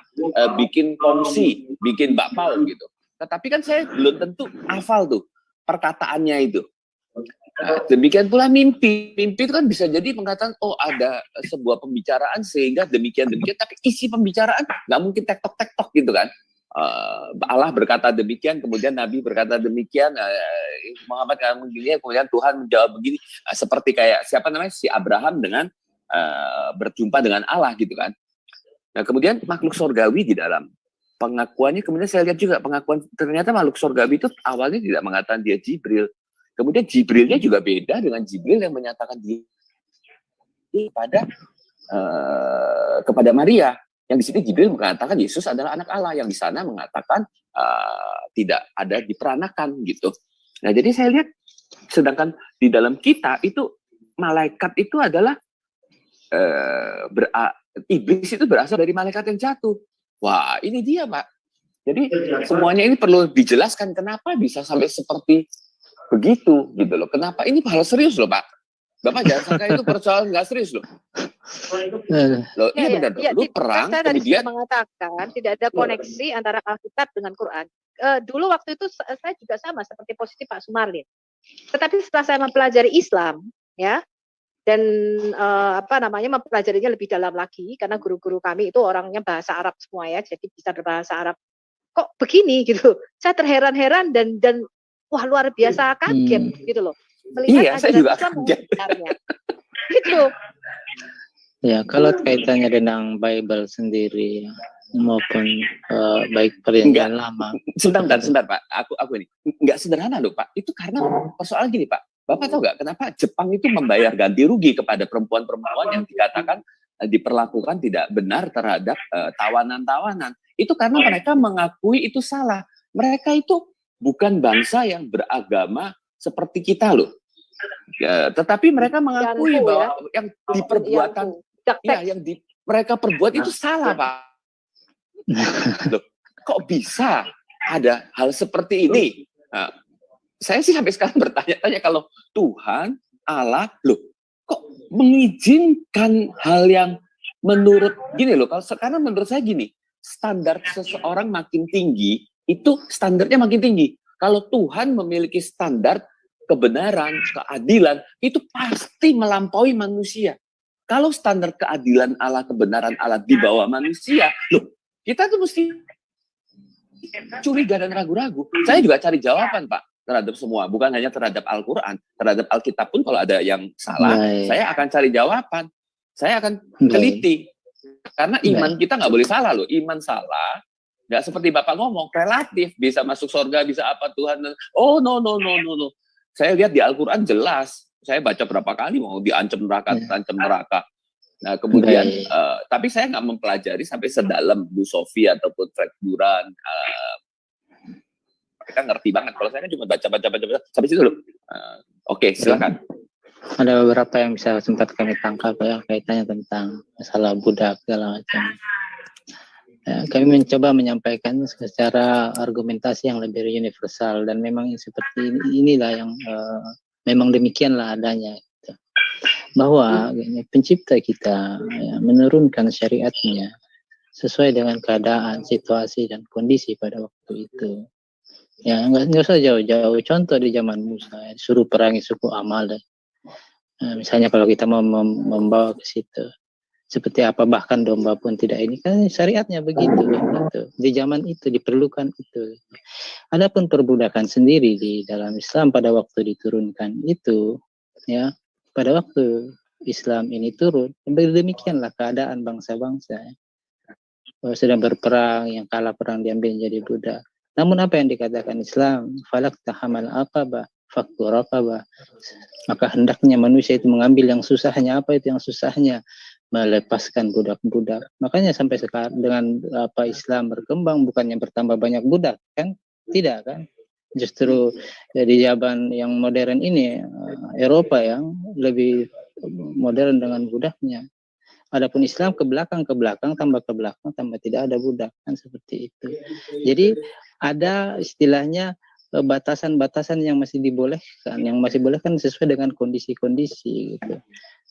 bikin kongsi, bikin bakpao gitu. Tetapi kan saya belum tentu hafal tuh perkataannya itu. Demikian pula mimpi. Mimpi itu kan bisa jadi mengatakan, oh ada sebuah pembicaraan sehingga demikian-demikian, tapi isi pembicaraan nggak mungkin tektok-tektok gitu kan. Allah berkata demikian, kemudian Nabi berkata demikian, Muhammad kata begini, kemudian Tuhan menjawab begini, seperti kayak siapa namanya si Abraham dengan berjumpa dengan Allah gitu kan. Nah kemudian makhluk surgawi di dalam pengakuannya, kemudian saya lihat juga pengakuan ternyata makhluk surgawi itu awalnya tidak mengatakan dia Jibril, kemudian Jibrilnya juga beda dengan Jibril yang menyatakan dia kepada Maria. Yang di sini Jibril mengatakan Yesus adalah anak Allah, yang di sana mengatakan tidak ada diperanakan gitu. Nah jadi saya lihat, sedangkan di dalam kita itu malaikat itu adalah iblis itu berasal dari malaikat yang jatuh. Wah ini dia Pak. Jadi semuanya ini perlu dijelaskan kenapa bisa sampai seperti begitu gitu loh. Kenapa ini hal serius loh Pak. Bapak jangan sangka itu persoalan nggak serius loh. Loh, iya benar dong. Lu perang, saya tadi kemudian mengatakan tidak ada koneksi antara Alkitab dengan Quran. Dulu waktu itu saya juga sama seperti posisi Pak Sumarlin. Tetapi setelah saya mempelajari Islam, ya, dan mempelajarinya lebih dalam lagi karena guru-guru kami itu orangnya bahasa Arab semua ya, jadi bisa berbahasa Arab. Kok begini gitu? Saya terheran-heran dan wah luar biasa kaget gitu loh. Melihat saya juga Islam kaget. Gitu. Ya, kalau kaitannya dengan Bible sendiri maupun baik perjanjian lama. Sebentar Pak, aku ini nggak sederhana loh Pak. Itu karena persoalan gini Pak. Bapak tahu nggak kenapa Jepang itu membayar ganti rugi kepada perempuan-perempuan yang dikatakan diperlakukan tidak benar terhadap tawanan-tawanan? Itu karena mereka mengakui itu salah. Mereka itu bukan bangsa yang beragama seperti kita loh. Ya, tetapi mereka mengakui bahwa yang diperbuatan, mereka perbuat itu salah Pak. Loh, kok bisa ada hal seperti ini? Nah, saya sih sampai sekarang bertanya-tanya kalau Tuhan Allah loh kok mengizinkan hal yang menurut gini loh, kalau sekarang menurut saya gini, standar seseorang makin tinggi itu standarnya makin tinggi. Kalau Tuhan memiliki standar kebenaran, keadilan itu pasti melampaui manusia. Kalau standar keadilan Allah, kebenaran Allah di bawah manusia, loh kita tuh mesti curiga dan ragu-ragu. Saya juga cari jawaban Pak terhadap semua, bukan hanya terhadap Al-Quran, terhadap Alkitab pun kalau ada yang salah, saya akan cari jawaban, saya akan teliti, karena iman kita nggak boleh salah loh, iman salah, nggak seperti Bapak ngomong, relatif, bisa masuk surga, bisa apa Tuhan, oh no, saya lihat di Al-Quran jelas, saya baca berapa kali mau diancam neraka, terancam neraka. Nah kemudian, tapi saya nggak mempelajari sampai sedalam Bu Sofi ataupun Fred Duran. Mereka ngerti banget. Kalau saya kan cuma baca sampai situ loh. Oke, silakan. Ada beberapa yang bisa sempat kami tangkap ya kaitannya tentang masalah budak segala macam. Ya, kami mencoba menyampaikan secara argumentasi yang lebih universal dan memang seperti inilah yang memang demikianlah adanya. Bahwa pencipta kita menurunkan syariatnya sesuai dengan keadaan, situasi dan kondisi pada waktu itu. Ya nggak usah jauh-jauh. Contoh di zaman Musa, suruh perangi suku Amalek. Misalnya kalau kita mau membawa ke situ, seperti apa bahkan domba pun tidak, ini kan syariatnya begitu. Gitu. Di zaman itu diperlukan itu. Adapun perbudakan sendiri di dalam Islam pada waktu diturunkan itu, ya pada waktu Islam ini turun, demikianlah keadaan bangsa-bangsa. Sedang berperang, yang kalah perang diambil jadi budak. Namun apa yang dikatakan Islam, falak tahamal aqabah, faktu raqabah. Maka hendaknya manusia itu mengambil yang susahnya. Apa itu yang susahnya? Melepaskan budak-budak. Makanya sampai sekarang dengan Islam berkembang, bukannya bertambah banyak budak, kan? Tidak, kan? Justru di zaman yang modern ini, Eropa yang lebih modern dengan budaknya. Adapun Islam ke belakang, tambah tidak ada budak, kan seperti itu. Jadi ada istilahnya batasan-batasan yang masih dibolehkan, sesuai dengan kondisi-kondisi gitu.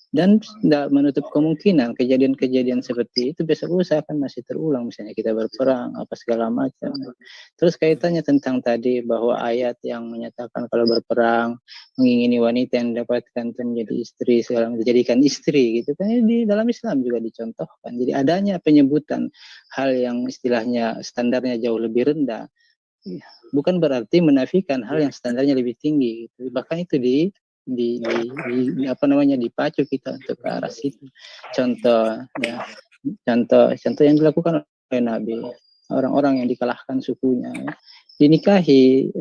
Dan tidak menutup kemungkinan kejadian-kejadian seperti itu besok lusa akan masih terulang, misalnya kita berperang apa segala macam. Terus kaitannya tentang tadi bahwa ayat yang menyatakan kalau berperang mengingini wanita yang didapatkan itu menjadi istri, segala dijadikan istri gitu kan, di dalam Islam juga dicontohkan. Jadi adanya penyebutan hal yang istilahnya standarnya jauh lebih rendah bukan berarti menafikan hal yang standarnya lebih tinggi gitu. Bahkan itu dipacu kita untuk ke arah situ. Contoh yang dilakukan oleh Nabi, orang-orang yang dikalahkan sukunya dinikahi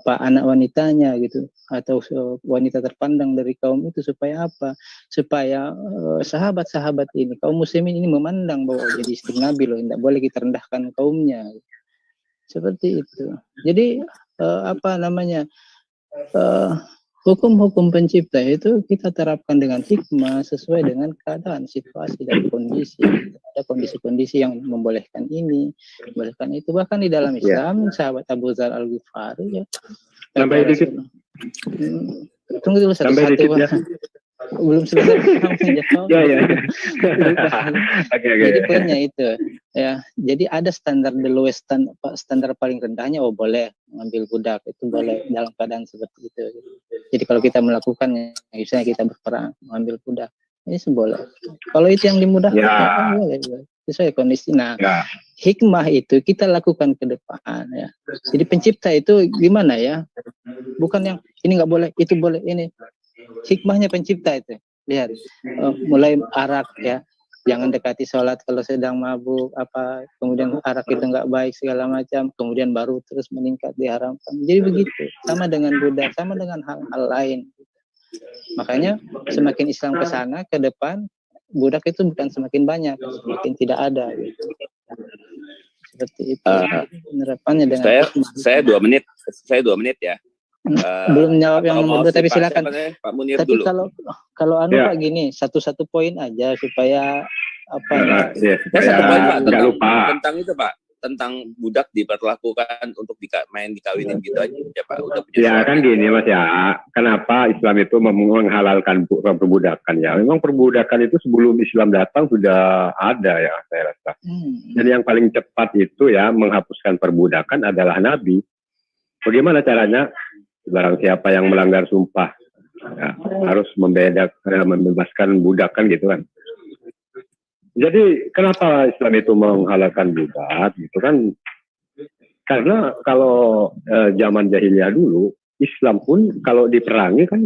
anak wanitanya gitu, atau wanita terpandang dari kaum itu supaya apa? Supaya sahabat-sahabat ini, kaum muslimin ini memandang bahwa jadi istri Nabi loh, tidak boleh kita rendahkan kaumnya. Seperti itu. Jadi hukum-hukum pencipta itu kita terapkan dengan hikmah sesuai dengan keadaan, situasi dan kondisi. Ada kondisi-kondisi yang membolehkan ini, membolehkan itu. Bahkan di dalam Islam, sahabat Abu Dzar Al-Ghifari ya. Tambah dikit. Tunggu dulu satu-satu. belum selesai menjawab. Ya. Oke. Jadi poinnya itu ya. Jadi ada standar the lowest standar paling rendahnya, boleh mengambil budak, itu boleh dalam keadaan seperti itu. Jadi kalau kita melakukannya, misalnya kita berperang mengambil budak, ini boleh. Kalau itu yang dimudahkan, boleh. Sesuai kondisi. Nah, hikmah itu kita lakukan ke depan ya. Jadi pencipta itu gimana ya? Bukan yang ini nggak boleh, itu boleh, ini. Hikmahnya pencipta itu. Lihat, mulai arak ya. Jangan dekati sholat kalau sedang mabuk, kemudian arak itu nggak baik segala macam, kemudian baru terus meningkat diharamkan. Jadi begitu. Sama dengan budak, sama dengan hal-hal lain. Makanya semakin Islam ke sana ke depan, budak itu bukan semakin banyak, semakin tidak ada. Gitu. Seperti itu. Penerapannya dengan saya 2 menit ya. Belum jawab yang nomor 2, tapi silakan. Pak Munir tapi dulu. kalau Pak gini, satu poin aja supaya Satu poin Pak tentang itu Pak, tentang budak diperlakukan untuk dikawinin gitu aja ya Pak. Udah punya ya kan gini Mas ya, kenapa Islam itu menghalalkan perbudakan ya? Memang perbudakan itu sebelum Islam datang sudah ada ya, saya rasa. Dan yang paling cepat itu ya menghapuskan perbudakan adalah Nabi. Bagaimana caranya? Barang siapa yang melanggar sumpah ya, harus membebaskan budak kan gitu kan. Jadi kenapa Islam itu menghalalkan budak gitu kan? Karena kalau zaman jahiliyah dulu, Islam pun kalau diperangi kan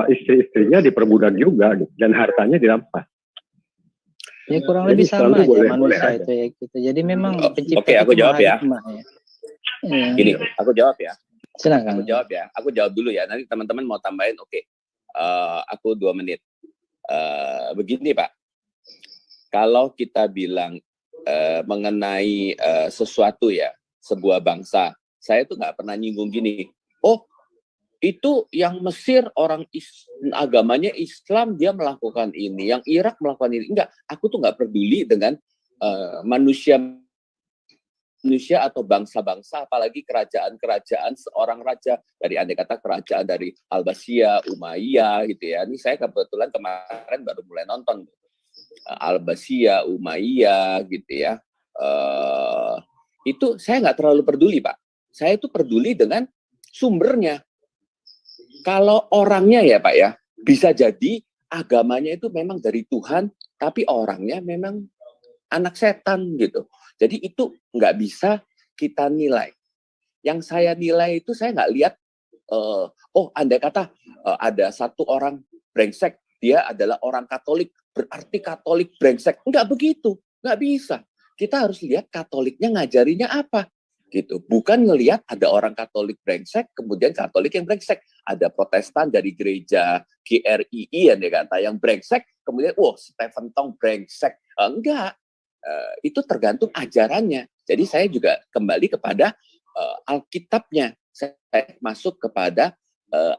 istri-istrinya diperbudak juga gitu, dan hartanya dirampas. Ya kurang lebih sama aja manusia itu ya gitu. Jadi memang pencipta. Oke, aku jawab ya. Gini, aku jawab ya. Silakan. Aku jawab dulu ya. Nanti teman-teman mau tambahin, oke. Aku 2 menit. Begini Pak, kalau kita bilang mengenai sesuatu ya, sebuah bangsa, saya tuh nggak pernah nyinggung gini. Oh, itu yang Mesir orang agamanya Islam dia melakukan ini, yang Irak melakukan ini. Enggak, aku tuh nggak peduli dengan manusia atau bangsa-bangsa, apalagi kerajaan-kerajaan seorang raja, dari andai kata kerajaan dari Al-Abbasiyah, Umayyah gitu ya. Ini saya kebetulan kemarin baru mulai nonton Al-Abbasiyah, Umayyah gitu ya. Itu saya nggak terlalu peduli Pak. Saya itu peduli dengan sumbernya. Kalau orangnya ya Pak ya, bisa jadi agamanya itu memang dari Tuhan, tapi orangnya memang anak setan gitu. Jadi itu nggak bisa kita nilai. Yang saya nilai itu saya nggak lihat, andai kata ada satu orang brengsek, dia adalah orang Katolik, berarti Katolik brengsek. Nggak begitu, nggak bisa. Kita harus lihat Katoliknya ngajarinya apa. Gitu. Bukan ngelihat ada orang Katolik brengsek, kemudian Katolik yang brengsek. Ada Protestan dari gereja GRII yang dikata yang brengsek, kemudian Stephen Tong brengsek. Enggak. Itu tergantung ajarannya. Jadi saya juga kembali kepada Alkitabnya. Saya masuk kepada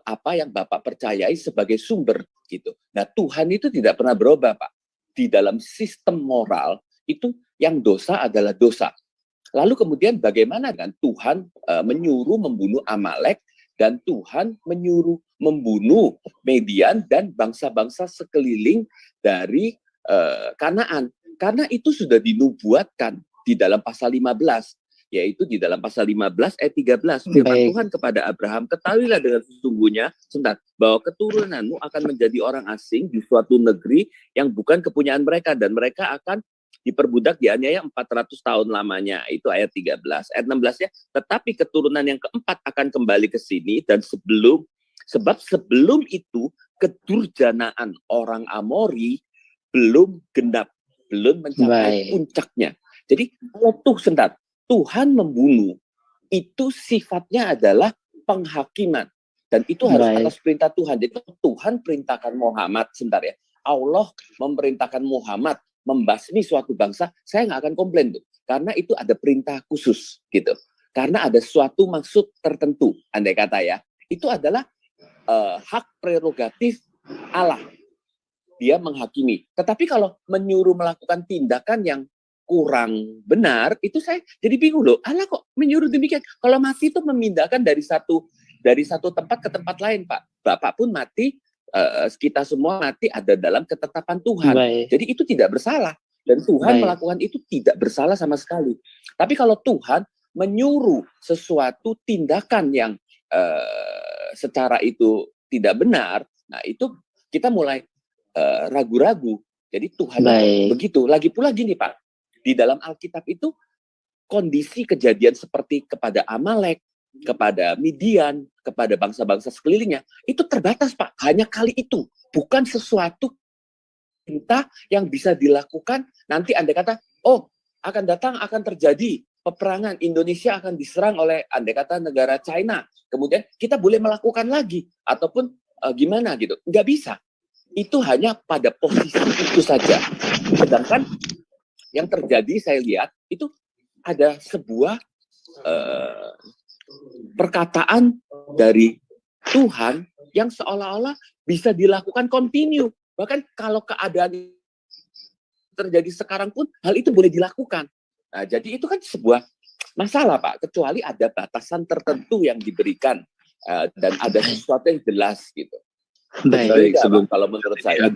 apa yang Bapak percayai sebagai sumber gitu. Nah, Tuhan itu tidak pernah berubah, Pak. Di dalam sistem moral itu yang dosa adalah dosa. Lalu kemudian bagaimana dengan Tuhan menyuruh membunuh Amalek dan Tuhan menyuruh membunuh Median dan bangsa-bangsa sekeliling dari Kanaan. Karena itu sudah dinubuatkan di dalam pasal 15, yaitu di dalam pasal 15 ayat 13. Firman Tuhan kepada Abraham, ketahuilah dengan sesungguhnya bahwa keturunanmu akan menjadi orang asing di suatu negeri yang bukan kepunyaan mereka, dan mereka akan diperbudak dianiaya 400 tahun lamanya. Itu ayat 13. Ayat 16-nya, tetapi keturunan yang keempat akan kembali ke sini, dan sebelum itu kedurjanaan orang Amori belum genap, belum mencapai puncaknya. Jadi kalau Tuhan membunuh, itu sifatnya adalah penghakiman. Dan itu harus atas perintah Tuhan. Jadi Tuhan perintahkan Muhammad, Allah memerintahkan Muhammad membasmi suatu bangsa, saya nggak akan komplain tuh. Karena itu ada perintah khusus gitu. Karena ada suatu maksud tertentu, andai kata ya. Itu adalah hak prerogatif Allah. Dia menghakimi. Tetapi kalau menyuruh melakukan tindakan yang kurang benar, itu saya jadi bingung loh. Allah kok menyuruh demikian? Kalau mati itu memindahkan dari satu tempat ke tempat lain, Pak. Bapak pun mati kita semua mati ada dalam ketetapan Tuhan. Baik. Jadi itu tidak bersalah. Dan Tuhan Baik. melakukan itu tidak bersalah sama sekali. Tapi kalau Tuhan menyuruh sesuatu tindakan yang secara itu tidak benar, nah itu kita mulai ragu-ragu. Jadi Tuhan begitu. Lagi pula gini Pak, di dalam Alkitab itu kondisi kejadian seperti kepada Amalek, kepada Midian, kepada bangsa-bangsa sekelilingnya, itu terbatas Pak. Hanya kali itu. Bukan sesuatu perintah yang bisa dilakukan nanti andai kata, oh akan datang, akan terjadi peperangan, Indonesia akan diserang oleh andai kata negara China. Kemudian kita boleh melakukan lagi. Ataupun gimana gitu. Nggak bisa. Itu hanya pada posisi itu saja. Sedangkan yang terjadi saya lihat itu ada sebuah perkataan dari Tuhan yang seolah-olah bisa dilakukan continue. Bahkan kalau keadaan terjadi sekarang pun hal itu boleh dilakukan. Nah, jadi itu kan sebuah masalah Pak. Kecuali ada batasan tertentu yang diberikan dan ada sesuatu yang jelas gitu. Baik. Sebelum kalau menurut saya.